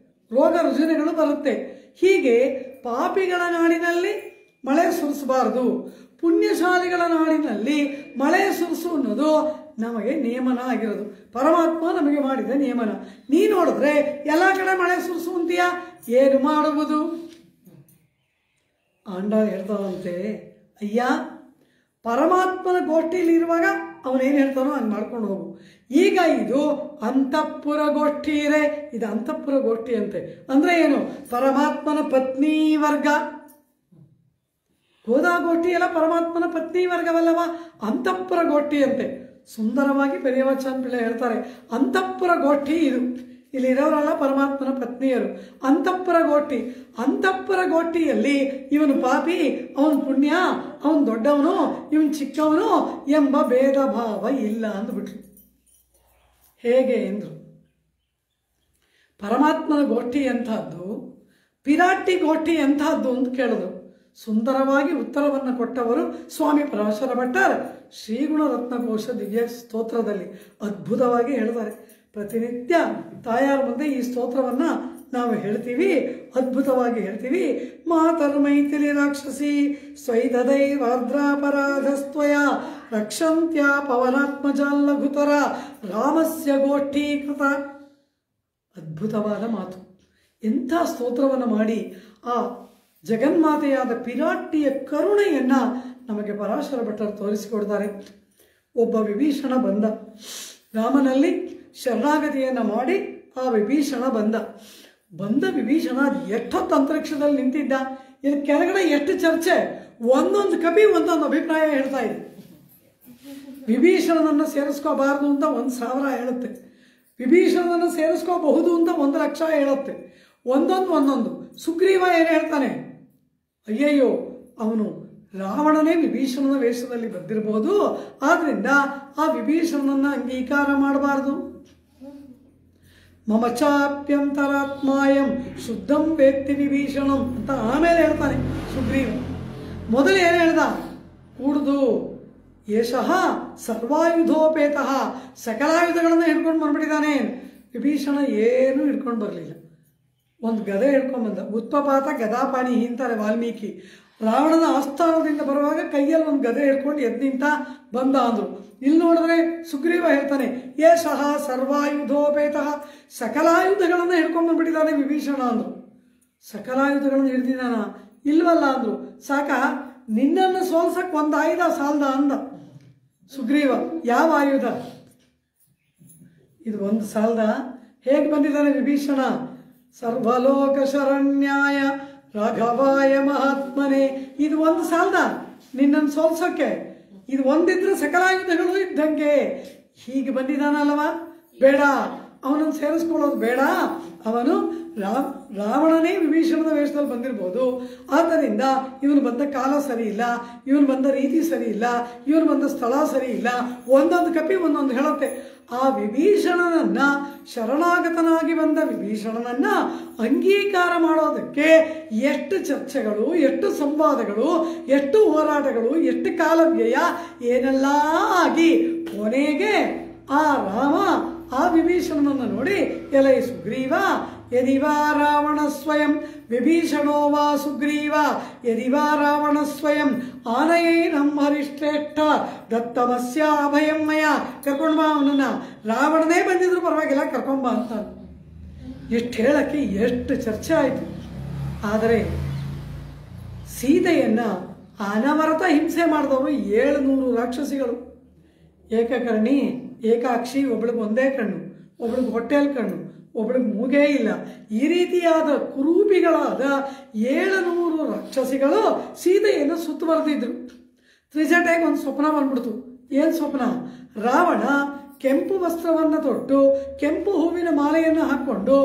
ರೋಗ ರುಜಿನಗಳು ಬರುತ್ತೆ. ಹೀಗೆ ಪಾಪಿಗಳ ನಾಡಿನಲ್ಲಿ ಮಳೆ ಸುರಿಸಬಾರದು, ಪುಣ್ಯಶಾಲಿಗಳ ನಾಡಿನಲ್ಲಿ ಮಳೆ ಸುರಿಸು ಅನ್ನೋದು ನಮಗೆ ನಿಯಮನ ಆಗಿರೋದು. ಪರಮಾತ್ಮ ನಮಗೆ ಮಾಡಿದ ನಿಯಮನ. ನೀ ನೋಡಿದ್ರೆ ಎಲ್ಲ ಕಡೆ ಮಳೆ ಸುರಿಸು ಅಂತೀಯ, ಏನು ಮಾಡುವುದು? ಆಂಡ ಹೇಳ್ತಾವಂತೆ, ಅಯ್ಯ ಪರಮಾತ್ಮನ ಗೋಷ್ಠಿಯಲ್ಲಿರುವಾಗ ಅವನೇನು ಹೇಳ್ತಾನೋ ಹಂಗೆ ಮಾಡ್ಕೊಂಡು ಹೋಗು. ಈಗ ಇದು ಅಂತಃಪುರ ಗೋಷ್ಠಿ ಇದೆ, ಇದು ಅಂತಃಪುರ ಗೋಷ್ಠಿ ಅಂತೆ. ಅಂದರೆ ಏನು? ಪರಮಾತ್ಮನ ಪತ್ನಿ ವರ್ಗ. ಗೋದಾಗೋಷ್ಠಿ ಎಲ್ಲ ಪರಮಾತ್ಮನ ಪತ್ನಿ ವರ್ಗವಲ್ಲವ, ಅಂತಃಪುರ ಗೋಷ್ಠಿ ಅಂತೆ. ಸುಂದರವಾಗಿ ಪೆರಿಯವಚನ ಪಿಳ್ಳೆ ಹೇಳ್ತಾರೆ, ಅಂತಃಪುರ ಗೋಷ್ಠಿ ಇದು. ಇಲ್ಲಿರೋರೆಲ್ಲ ಪರಮಾತ್ಮನ ಪತ್ನಿಯರು. ಅಂತಃಪುರ ಗೋಷ್ಠಿ, ಅಂತಃಪುರ ಗೋಷ್ಠಿಯಲ್ಲಿ ಇವನು ಪಾಪಿ, ಅವನು ಪುಣ್ಯ, ಅವನು ದೊಡ್ಡವನು, ಇವನು ಚಿಕ್ಕವನು ಎಂಬ ಭೇದ ಭಾವ ಇಲ್ಲ ಅಂದ್ಬಿಟ್ರು. ಹೇಗೆ ಎಂದರು? ಪರಮಾತ್ಮನ ಗೋಷ್ಠಿ ಎಂಥದ್ದು, ಪಿರಾಟಿ ಗೋಷ್ಠಿ ಎಂಥದ್ದು ಅಂತ ಕೇಳಿದ್ರು. ಸುಂದರವಾಗಿ ಉತ್ತರವನ್ನು ಕೊಟ್ಟವರು ಸ್ವಾಮಿ ಪರಾಶರ ಭಟ್ಟರ್ ಶ್ರೀಗುಣರತ್ನಕೋಶ ದಿವ್ಯ ಸ್ತೋತ್ರದಲ್ಲಿ ಅದ್ಭುತವಾಗಿ ಹೇಳ್ತಾರೆ. ಪ್ರತಿನಿತ್ಯ ತಾಯಾರ ಮುಂದೆ ಈ ಸ್ತೋತ್ರವನ್ನು ನಾವು ಹೇಳ್ತೀವಿ, ಅದ್ಭುತವಾಗಿ ಹೇಳ್ತೀವಿ. ಮಾತರ್ಮೈಥಿಲಿ ರಾಕ್ಷಸಿ ಸ್ವೈದೈ ವಾರ್ದ್ರಾಪರಾಧಸ್ತ್ವಯ ರಕ್ಷಂತ್ಯ ಪವನಾತ್ಮಜಾಲಘುತರ ರಾಮಸ್ಯ ಗೋಷ್ಠೀಕೃತ. ಅದ್ಭುತವಾದ ಮಾತು. ಎಂಥ ಸ್ತೋತ್ರವನ್ನು ಮಾಡಿ ಆ ಜಗನ್ಮಾತೆಯಾದ ಪಿರಾಟಿಯ ಕರುಣೆಯನ್ನು ನಮಗೆ ಪರಾಶರ ಭಟ್ಟರು ತೋರಿಸಿಕೊಡ್ತಾರೆ. ಒಬ್ಬ ವಿಭೀಷಣ ಬಂದ, ರಾಮನಲ್ಲಿ ಶರಣಾಗತಿಯನ್ನು ಮಾಡಿ ಆ ವಿಭೀಷಣ ಬಂದ ವಿಭೀಷಣ ಎಷ್ಟೊತ್ತು ಅಂತರಿಕ್ಷದಲ್ಲಿ ನಿಂತಿದ್ದ. ಇಲ್ಲಿ ಕೆಳಗಡೆ ಎಷ್ಟು ಚರ್ಚೆ, ಒಂದೊಂದು ಕವಿ ಒಂದೊಂದು ಅಭಿಪ್ರಾಯ ಹೇಳ್ತಾ ಇದೆ. ವಿಭೀಷಣನನ್ನು ಸೇರಿಸ್ಕೋಬಾರ್ದು ಅಂತ 1,000 ಹೇಳುತ್ತೆ, ವಿಭೀಷಣನನ್ನು ಸೇರಿಸ್ಕೋಬಹುದು ಅಂತ 1,00,000 ಹೇಳುತ್ತೆ. ಒಂದೊಂದು. ಸುಗ್ರೀವ ಏನು ಹೇಳ್ತಾನೆ? ಅಯ್ಯಯ್ಯೋ, ಅವನು ರಾವಣನೇ ವಿಭೀಷಣನ ವೇಷದಲ್ಲಿ ಬಂದಿರಬಹುದು, ಆದ್ರಿಂದ ಆ ವಿಭೀಷಣನನ್ನು ಅಂಗೀಕಾರ ಮಾಡಬಾರ್ದು. ಮಮ ಚಾಪ್ಯಂತರಾತ್ಮಾಯಂ ಶುದ್ಧಂ ವೇತ್ತಿ ವಿಭೀಷಣಂ ಅಂತ ಆಮೇಲೆ ಹೇಳ್ತಾನೆ ಸುಗ್ರೀವ. ಮೊದಲು ಏನು ಹೇಳ್ದ? ಕೂಡುದು ಯಶಃ ಸರ್ವಾಯುಧೋಪೇತಃ, ಸಕಲಾಯುಧಗಳನ್ನು ಹಿಡ್ಕೊಂಡು ಬಂದ್ಬಿಟ್ಟಿದ್ದಾನೆ. ವಿಭೀಷಣ ಏನೂ ಹಿಡ್ಕೊಂಡು ಬರಲಿಲ್ಲ, ಒಂದು ಗದೆ ಹಿಡ್ಕೊಂಡ್ಬಂದ. ಉತ್ಪಪಾತ ಗದಾಪಾಣಿ ಅಂತಾರೆ ವಾಲ್ಮೀಕಿ. ರಾವಣನ ಆಸ್ಥಾನದಿಂದ ಬರುವಾಗ ಕೈಯಲ್ಲಿ ಒಂದು ಗದೆ ಹಿಡ್ಕೊಂಡು ಎದ್ದಿಂತ ಬಂದ ಅಂದರು. ಇಲ್ಲಿ ನೋಡಿದ್ರೆ ಸುಗ್ರೀವ ಹೇಳ್ತಾನೆ ಯಶಃ ಸರ್ವಾಯುಧೋಪೇತಃ, ಸಕಲಾಯುಧಗಳನ್ನು ಹಿಡ್ಕೊಂಡು ಬಂದ್ಬಿಟ್ಟಿದ್ದಾನೆ ವಿಭೀಷಣ ಅಂದರು. ಸಕಲಾಯುಧಗಳನ್ನು ಹಿಡ್ದಿದ್ದಾನ? ಇಲ್ವಲ್ಲ ಅಂದರು. ಸಾಕ, ನಿನ್ನನ್ನು ಸೋಲ್ಸಕ್ಕೆ ಒಂದು ಆಯುಧ ಸಾಲ್ದ ಅಂದ ಸುಗ್ರೀವ. ಯಾವ ಆಯುಧ? ಇದು ಒಂದು ಸಾಲ್ದ? ಹೇಗೆ ಬಂದಿದ್ದಾನೆ ವಿಭೀಷಣ? ಸರ್ವಲೋಕ ಶರಣ್ಯಾಯ ರಾಘವಾಯ ಮಹಾತ್ಮನೆ. ಇದು ಒಂದು ಸಾಲ್ದ ನಿನ್ನನ್ನು ಸೋಲ್ಸೋಕ್ಕೆ? ಇದು ಒಂದಿದ್ರೆ ಸಕಲಾಯುಧಗಳು ಇದ್ದಂಗೆ. ಹೀಗೆ ಬಂದಿದ್ದಾನಲ್ವ? ಬೇಡ, ಅವನನ್ನು ಸೇರಿಸ್ಕೊಳ್ಳೋದು ಬೇಡ. ಅವನು ರಾವಣನೇ ವಿಭೀಷಣದ ವೇಷದಲ್ಲಿ ಬಂದಿರ್ಬೋದು. ಆದ್ದರಿಂದ ಇವನು ಬಂದ ಕಾಲ ಸರಿ ಇಲ್ಲ, ಇವನು ಬಂದ ರೀತಿ ಸರಿ ಇಲ್ಲ, ಇವನು ಬಂದ ಸ್ಥಳ ಸರಿ ಇಲ್ಲ. ಒಂದೊಂದು ಕಪಿ ಒಂದೊಂದು ಹೇಳುತ್ತೆ. ಆ ವಿಭೀಷಣನನ್ನ, ಶರಣಾಗತನಾಗಿ ಬಂದ ವಿಭೀಷಣನನ್ನ ಅಂಗೀಕಾರ ಮಾಡೋದಕ್ಕೆ ಎಷ್ಟು ಚರ್ಚೆಗಳು, ಎಷ್ಟು ಸಂವಾದಗಳು, ಎಷ್ಟು ಹೋರಾಟಗಳು, ಎಷ್ಟು ಕಾಲವ್ಯಯ, ಏನೆಲ್ಲ ಆಗಿ ಕೊನೆಗೆ ಆ ರಾಮ ಆ ವಿಭೀಷಣನನ್ನು ನೋಡಿ, ಎಲೈ ಸುಗ್ರೀವ ಯದಿವಾ ರಾವಣ ಸ್ವಯಂ ವಿಭೀಷಣೋ ವಾ ಸುಗ್ರೀವ ಯದಿವಾ ರಾವಣ ಸ್ವಯಂ ಆನಯೈ ನಮ್ಮ ಹರಿಶ್ರೇಷ್ಠ ದತ್ತಮಸ್ಯ ಅಭಯಂ ಮಯ. ಕರ್ಕೊಂಡು ಬಾ ಅವನನ್ನ, ರಾವಣನೇ ಬಂದಿದ್ರು ಪರವಾಗಿಲ್ಲ, ಕರ್ಕೊಂಬ ಅಂತ. ಎಷ್ಟು ಹೇಳಕ್ಕೆ ಎಷ್ಟು ಚರ್ಚೆ ಆಯಿತು. ಆದರೆ ಸೀತೆಯನ್ನು ಅನವರತ ಹಿಂಸೆ ಮಾಡಿದವರು 700 ರಾಕ್ಷಸಿಗಳು. ಏಕಕರ್ಣಿ, ಏಕಾಕ್ಷಿ, ಒಬ್ಳಿಗೆ ಒಂದೇ ಕಣ್ಣು, ಒಬ್ಳಿಗೆ ಹೊಟ್ಟೆಲ್ ಕಣ್ಣು, ಒಬ್ಳಿಗೆ ಮೂಗೇ ಇಲ್ಲ. ಈ ರೀತಿಯಾದ ಕುರೂಪಿಗಳಾದ 700 ರಾಕ್ಷಸಿಗಳು ಸೀತೆಯನ್ನು ಸುತ್ತುವರೆದಿದ್ರು. ತ್ರಿಜಟೆಗೆ ಒಂದು ಸ್ವಪ್ನ ಬಂದ್ಬಿಡ್ತು. ಏನು ಸ್ವಪ್ನ? ರಾವಣ ಕೆಂಪು ವಸ್ತ್ರವನ್ನು ತೊಟ್ಟು ಕೆಂಪು ಹೂವಿನ ಮಾಲೆಯನ್ನು ಹಾಕ್ಕೊಂಡು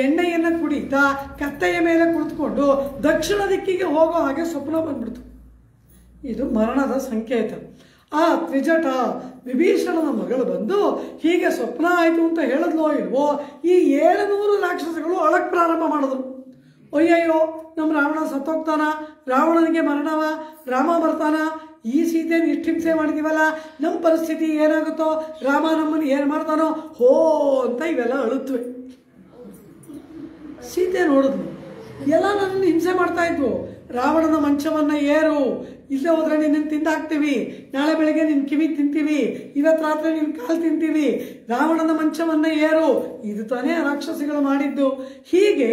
ಎಣ್ಣೆಯನ್ನು ಕುಡಿತಾ ಕತ್ತೆಯ ಮೇಲೆ ಕುಳಿತುಕೊಂಡು ದಕ್ಷಿಣ ದಿಕ್ಕಿಗೆ ಹೋಗೋ ಹಾಗೆ ಸ್ವಪ್ನ ಬಂದ್ಬಿಡ್ತು. ಇದು ಮರಣದ ಸಂಕೇತ. ಆ ತ್ರಿಜಟ ವಿಭೀಷಣನ ಮಗಳು ಬಂದು ಹೀಗೆ ಸ್ವಪ್ನ ಆಯಿತು ಅಂತ ಹೇಳಿದ್ಲೋ ಇಲ್ವೋ, ಈ 700 ರಾಕ್ಷಸಗಳು ಅಳಕ್ಕೆ ಪ್ರಾರಂಭ ಮಾಡಿದ್ರು. ಅಯ್ಯಯ್ಯೋ, ನಮ್ಮ ರಾವಣ ಸತ್ತೋಗ್ತಾನ, ರಾವಣನಿಗೆ ಮರಣವ, ರಾಮ ಬರ್ತಾನ, ಈ ಸೀತೆಯನ್ನು ಇಷ್ಟು ಹಿಂಸೆ ಮಾಡಿದೀವಲ್ಲ, ನಮ್ಮ ಪರಿಸ್ಥಿತಿ ಏನಾಗುತ್ತೋ, ರಾಮ ನಮ್ಮನ್ನು ಏನು ಮಾಡ್ತಾನೋ, ಹೋ ಅಂತ ಇವೆಲ್ಲ ಅಳುತ್ತವೆ. ಸೀತೆ ನೋಡಿದ್ಲು, ಎಲ್ಲ ನನ್ನನ್ನು ಹಿಂಸೆ ಮಾಡ್ತಾ ಇದ್ವು. ರಾವಣನ ಮಂಚವನ್ನು ಏರು, ಇಲ್ಲೇ ಹೋದ್ರೆ ನಿನ್ನನ್ನು ತಿಂದಾಕ್ತೀವಿ, ನಾಳೆ ಬೆಳಗ್ಗೆ ನಿನ್ನ ಕಿವಿ ತಿಂತೀವಿ, ಇವತ್ತು ರಾತ್ರಿ ನಿನ್ನ ಕಾಲು ತಿಂತೀವಿ, ರಾವಣನ ಮಂಚವನ್ನು ಏರು, ಇದು ತಾನೇ ರಾಕ್ಷಸಿಗಳು ಮಾಡಿದ್ದು. ಹೀಗೆ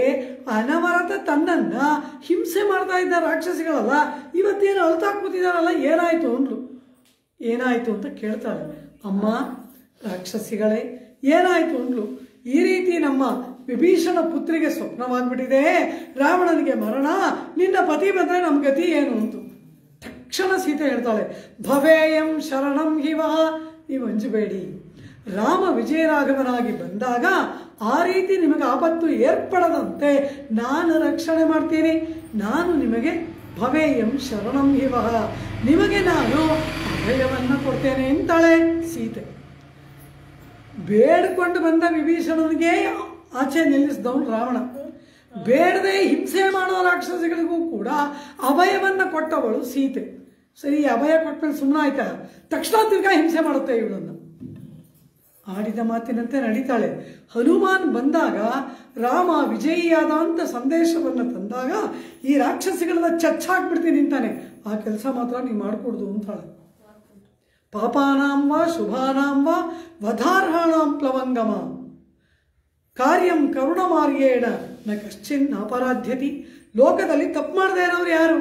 ಅನವರತ ತನ್ನನ್ನು ಹಿಂಸೆ ಮಾಡ್ತಾ ಇದ್ದ ರಾಕ್ಷಸಿಗಳಲ್ಲ ಇವತ್ತೇನು ಅಳ್ತಾ ಕೂತಿದಾರಲ್ಲ, ಏನಾಯಿತು ಅಂದ್ಲು. ಏನಾಯಿತು ಅಂತ ಕೇಳ್ತಾಳೆ. ಅಮ್ಮ ರಾಕ್ಷಸಿಗಳೇ ಏನಾಯಿತು ಅಂದ್ಲು. ಈ ರೀತಿ ನಮ್ಮ ವಿಭೀಷಣ ಪುತ್ರಿಗೆ ಸ್ವಪ್ನವಾಗ್ಬಿಟ್ಟಿದೆ, ರಾವಣನಿಗೆ ಮರಣ, ನಿನ್ನ ಪತಿ ಬಂದರೆ ನಮ್ಮ ಗತಿ ಏನು ಅಂತು. ತಕ್ಷಣ ಸೀತೆ ಹೇಳ್ತಾಳೆ, ಭವೇಯಂ ಶರಣಂ ಹಿವ, ನೀವು ಅಂಜಬೇಡಿ, ರಾಮ ವಿಜಯರಾಘವನಾಗಿ ಬಂದಾಗ ಆ ರೀತಿ ನಿಮಗೆ ಆಪತ್ತು ಏರ್ಪಡದಂತೆ ನಾನು ರಕ್ಷಣೆ ಮಾಡ್ತೀನಿ, ನಾನು ನಿಮಗೆ ಭವೇಯಂ ಶರಣಂ ಹಿವ, ನಿಮಗೆ ನಾನು ಅಭಯವನ್ನು ಕೊಡ್ತೇನೆ ಅಂತಾಳೆ ಸೀತೆ. ಬೇಡ್ಕೊಂಡು ಬಂದ ವಿಭೀಷಣನಿಗೆ ಆಚೆ ನಿಲ್ಲಿಸಿದವನು ರಾವಣ. ಬೇಡದೆ ಹಿಂಸೆ ಮಾಡೋ ರಾಕ್ಷಸಿಗಳಿಗೂ ಕೂಡ ಅಭಯವನ್ನು ಕೊಟ್ಟವಳು ಸೀತೆ. ಸರಿ, ಅಭಯ ಕೊಟ್ಟಮೇಲೆ ಸುಮ್ಮನೆ ಆಯ್ತಾ? ತಕ್ಷಣ ತಿರ್ಗಾ ಹಿಂಸೆ ಮಾಡುತ್ತೆ ಇವಳನ್ನು. ಆಡಿದ ಮಾತಿನಂತೆ ನಡೀತಾಳೆ. ಹನುಮಾನ್ ಬಂದಾಗ, ರಾಮ ವಿಜಯಿಯಾದ ಅಂತ ಸಂದೇಶವನ್ನು ತಂದಾಗ ಈ ರಾಕ್ಷಸಿಗಳನ್ನ ಚಚ್ಚಾಕ್ಬಿಡ್ತೀನಿ ಅಂತಾನೆ, ಆ ಕೆಲಸ ಮಾತ್ರ ನೀವು ಮಾಡಿಕೊಡ್ದು ಅಂತಾಳೆ. ಪಾಪಾನಾಂ ವಾ ಶುಭಾನಾಂ ವಾ ವಧಾರ್ಹಾಣಾಂ ಪ್ಲವಂಗಮ ಕಾರ್ಯಂ ಕರುಣಮಾರ್ಯೇಣ ನ ಕಶ್ಚಿನ್ ಅಪರಾಧ್ಯತಿ. ಲೋಕದಲ್ಲಿ ತಪ್ಪು ಮಾಡದೇ ಇರೋರು ಯಾರು?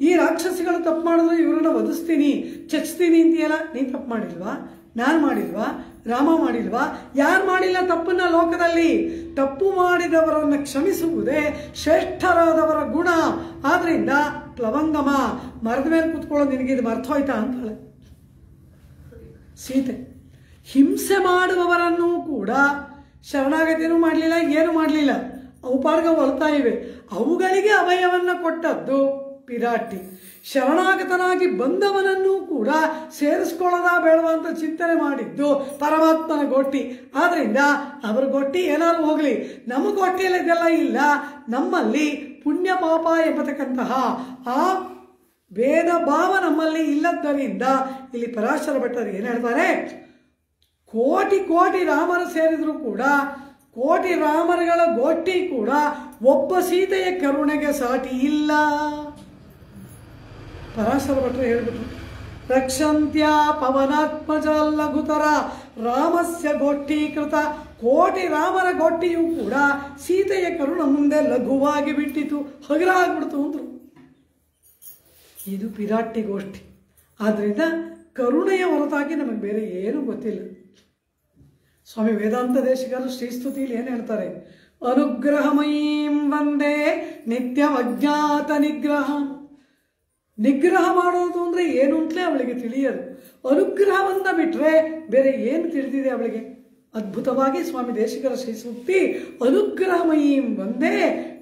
ಈ ರಾಕ್ಷಸಿಗಳು ತಪ್ಪು ಮಾಡಿದ್ರು ಇವ್ರನ್ನ ವಧಿಸ್ತೀನಿ, ಚಚ್ತೀನಿ ಅಂತೀಯಲ್ಲ, ನೀನು ತಪ್ಪು ಮಾಡಿಲ್ವಾ? ನಾನು ಮಾಡಿಲ್ವಾ? ರಾಮ ಮಾಡಿಲ್ವಾ? ಯಾರು ಮಾಡಿಲ್ಲ ತಪ್ಪನ್ನ ಲೋಕದಲ್ಲಿ? ತಪ್ಪು ಮಾಡಿದವರನ್ನು ಕ್ಷಮಿಸುವುದೇ ಶ್ರೇಷ್ಠರಾದವರ ಗುಣ. ಆದ್ರಿಂದ ಪ್ಲವಂಗಮ, ಮರದ ಮೇಲೆ ಕೂತ್ಕೊಳ್ಳೋ ನಿನಗಿದು ಮರ್ಥ ಹೋಯ್ತಾ ಅಂತಾಳೆ ಸೀತೆ. ಹಿಂಸೆ ಮಾಡುವವರನ್ನೂ ಕೂಡ ಶರಣಾಗತಿನೂ ಮಾಡಲಿಲ್ಲ, ಏನು ಮಾಡಲಿಲ್ಲ, ಔಪಾರ್ಗ ಹೊಳ್ತಾ ಇವೆ. ಅವುಗಳಿಗೆ ಅಭಯವನ್ನು ಕೊಟ್ಟದ್ದು ಪಿರಾಟಿ. ಶರಣಾಗತನಾಗಿ ಬಂದವನನ್ನೂ ಕೂಡ ಸೇರಿಸ್ಕೊಳ್ಳೋದ ಬೇಡವಾ ಅಂತ ಚಿಂತನೆ ಮಾಡಿದ್ದು ಪರಮಾತ್ಮನ ಗೊಟ್ಟಿ. ಆದ್ದರಿಂದ ಅವರ ಗೊಟ್ಟಿ ಏನಾದ್ರು ಹೋಗಲಿ, ನಮ್ಮ ಗೊಟ್ಟಿಯಲ್ಲಿ ಇದೆಲ್ಲ ಇಲ್ಲ. ನಮ್ಮಲ್ಲಿ ಪುಣ್ಯ ಪಾಪ ಎಂಬತಕ್ಕಂತಹ ಆ ಭೇದ ಭಾವ ನಮ್ಮಲ್ಲಿ ಇಲ್ಲದ್ದರಿಂದ ಇಲ್ಲಿ ಪರಾಶರ ಭಟ್ಟರು ಏನು ಹೇಳ್ತಾರೆ, ಕೋಟಿ ಕೋಟಿ ರಾಮರು ಸೇರಿದ್ರು ಕೂಡ, ಕೋಟಿ ರಾಮರುಗಳ ಗೋಷ್ಠಿ ಕೂಡ ಒಬ್ಬ ಸೀತೆಯ ಕರುಣೆಗೆ ಸಾಟಿ ಇಲ್ಲ. ಪರಾಶರ ಭಟ್ಟರು ಹೇಳ್ಬಿಟ್ರು, ರಕ್ಷಂತ್ಯ ಪವನಾತ್ಮಜ ಲಘುತರ ರಾಮಸ್ಯ ಗೋಷ್ಠೀಕೃತ. ಕೋಟಿ ರಾಮರ ಗೋಷ್ಠಿಯೂ ಕೂಡ ಸೀತೆಯ ಕರುಣ ಮುಂದೆ ಲಘುವಾಗಿ ಬಿಟ್ಟಿತು, ಹಗುರ ಆಗ್ಬಿಡ್ತು ಅಂದ್ರು. ಇದು ಪಿರಾಟಿ ಗೋಷ್ಠಿ. ಆದ್ದರಿಂದ ಕರುಣೆಯ ಹೊರತಾಗಿ ನಮಗೆ ಬೇರೆ ಏನೂ ಗೊತ್ತಿಲ್ಲ. ಸ್ವಾಮಿ ವೇದಾಂತ ದೇಶಿಕರು ಶ್ರೀಸ್ತುತಿಯಲ್ಲಿ ಏನು ಹೇಳ್ತಾರೆ, ಅನುಗ್ರಹಮಯೀಂ ವಂದೇ ನಿತ್ಯಂ ಅಜ್ಞಾತ ನಿಗ್ರಹ. ನಿಗ್ರಹ ಮಾಡೋದು ಅಂದರೆ ಏನು ಅಂತಲೇ ಅವಳಿಗೆ ತಿಳಿಯದು. ಅನುಗ್ರಹವನ್ನು ಬಿಟ್ಟರೆ ಬೇರೆ ಏನು ತಿಳಿದಿದೆ ಅವಳಿಗೆ? ಅದ್ಭುತವಾಗಿ ಸ್ವಾಮಿ ದೇಶಿಕರ ಶ್ರೀಸೂಕ್ತಿ, ಅನುಗ್ರಹಮಯೀಂ ವಂದೇ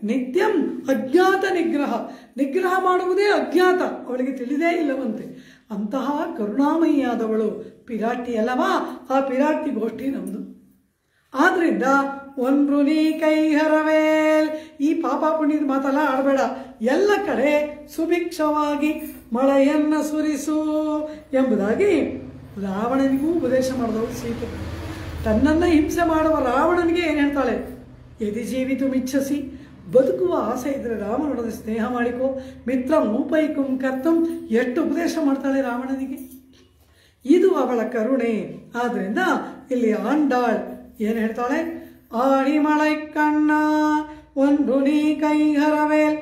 ನಿತ್ಯಂ ಅಜ್ಞಾತ ನಿಗ್ರಹ. ನಿಗ್ರಹ ಮಾಡುವುದೇ ಅಜ್ಞಾತ, ಅವಳಿಗೆ ತಿಳಿದೇ ಇಲ್ಲವಂತೆ. ಅಂತಹ ಕರುಣಾಮಯಿಯಾದವಳು ಪಿರಾಟಿ ಅಲ್ಲವಾ? ಆ ಪಿರಾಟಿ ಗೋಷ್ಠಿ ನಮ್ಮದು. ಆದ್ರಿಂದ ಒಂದು ನೀ ಕೈ ಹರವೇಲ್, ಈ ಪಾಪ ಪುಣ್ಯದ ಮಾತೆಲ್ಲ ಆಡಬೇಡ, ಎಲ್ಲ ಕಡೆ ಸುಭಿಕ್ಷವಾಗಿ ಮಳೆಯನ್ನು ಸುರಿಸು ಎಂಬುದಾಗಿ ರಾವಣನಿಗೂ ಉಪದೇಶ ಮಾಡಿದವಳು ಸೀತೆ. ತನ್ನನ್ನು ಹಿಂಸೆ ಮಾಡುವ ರಾವಣನಿಗೆ ಏನು ಹೇಳ್ತಾಳೆ, ಯದಿ ಜೀವಿತು ಮಿಚ್ಛಸಿ, ಬದುಕುವ ಆಸೆ ಇದ್ದರೆ ರಾಮನೊಡನೆ ಸ್ನೇಹ ಮಾಡಿಕೋ, ಮಿತ್ರ ಮೂಪೈಕುಂ ಕರ್ತಂ, ಎಷ್ಟು ಉಪದೇಶ ಮಾಡ್ತಾಳೆ ರಾವಣನಿಗೆ. ಇದು ಅವಳ ಕರುಣೆ. ಆದ್ದರಿಂದ ಇಲ್ಲಿ ಆಂಡಾಳ್ ಏನು ಹೇಳ್ತಾಳೆ, ಆಡಿ ಮಳೈ ಕಣ್ಣ ಒಂದು ನೀ ಕೈ ಹರವೇಲ್.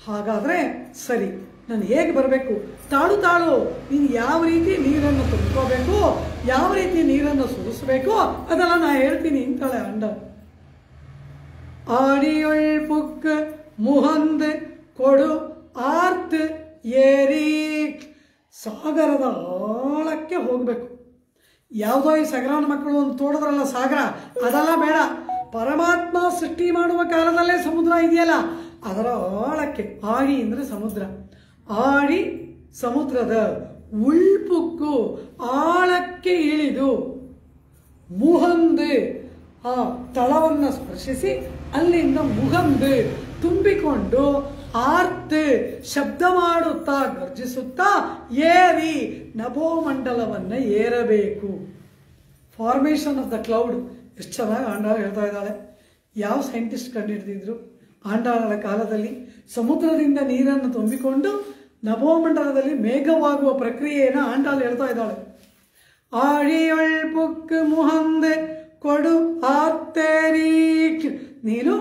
ಹಾಗಾದರೆ ಸರಿ, ನಾನು ಹೇಗೆ ಬರಬೇಕು, ತಾಳು ತಾಳು, ನೀನು ಯಾವ ರೀತಿ ನೀರನ್ನು ತುಂಬ್ಕೋಬೇಕು, ಯಾವ ರೀತಿ ನೀರನ್ನು ಸುರಿಸಬೇಕು ಅದೆಲ್ಲ ನಾ ಹೇಳ್ತೀನಿ ಅಂತಾಳೆ ಅಂಡ. ಆಡಿಯೊಳ್ ಪುಕ್ ಮುಹಂದ್ ಕೊಡು ಆರ್ತ್ ಏರಿ. ಸಾಗರದ ಆಳಕ್ಕೆ ಹೋಗಬೇಕು. ಯಾವುದೋ ಈ ಸಗರನ ಮಕ್ಕಳು ಒಂದು ತೋಡಿದ್ರಲ್ಲ ಸಾಗರ, ಅದೆಲ್ಲ ಬೇಡ. ಪರಮಾತ್ಮ ಸೃಷ್ಟಿ ಮಾಡುವ ಕಾಲದಲ್ಲೇ ಸಮುದ್ರ ಇದೆಯಲ್ಲ ಅದರ ಆಳಕ್ಕೆ. ಆಡಿ ಅಂದರೆ ಸಮುದ್ರ. ಆಡಿ ಸಮುದ್ರದ ಉಳ್ಪುಕ್ಕು ಆಳಕ್ಕೆ ಇಳಿದು ಮುಹಂದ್ ಆ ತಳವನ್ನು ಸ್ಪರ್ಶಿಸಿ ಅಲ್ಲಿಂದ ಮುಹಂದ್ ತುಂಬಿಕೊಂಡು ಆರ್ತ್ ಶಬ್ದ ಮಾಡುತ್ತಾ ಗರ್ಜಿಸುತ್ತಾ ಏರಿ ನಭೋಮಂಡಲವನ್ನು ಏರಬೇಕು. ಫಾರ್ಮೇಷನ್ ಆಫ್ ದ ಕ್ಲೌಡ್ ಎಷ್ಟು ಚೆನ್ನಾಗಿ ಆಂಡಾಳ ಹೇಳ್ತಾ ಇದ್ದಾಳೆ. ಯಾವ ಸೈಂಟಿಸ್ಟ್ ಕಂಡುಹಿಡಿದಿದ್ರು? ಆಂಡಾಳರ ಕಾಲದಲ್ಲಿ ಸಮುದ್ರದಿಂದ ನೀರನ್ನು ತುಂಬಿಕೊಂಡು ನಭೋಮಂಡಲದಲ್ಲಿ ಮೇಘವಾಗುವ ಪ್ರಕ್ರಿಯೆಯನ್ನು ಆಂಡಾಳ ಹೇಳ್ತಾ ಇದ್ದಾಳೆ. ಆಡಿಯೊಳ್ ಪುಕ್ ಮುಹಂದ್ ಕೊಡು ಆರ್ತೇರಿ. ನೀನು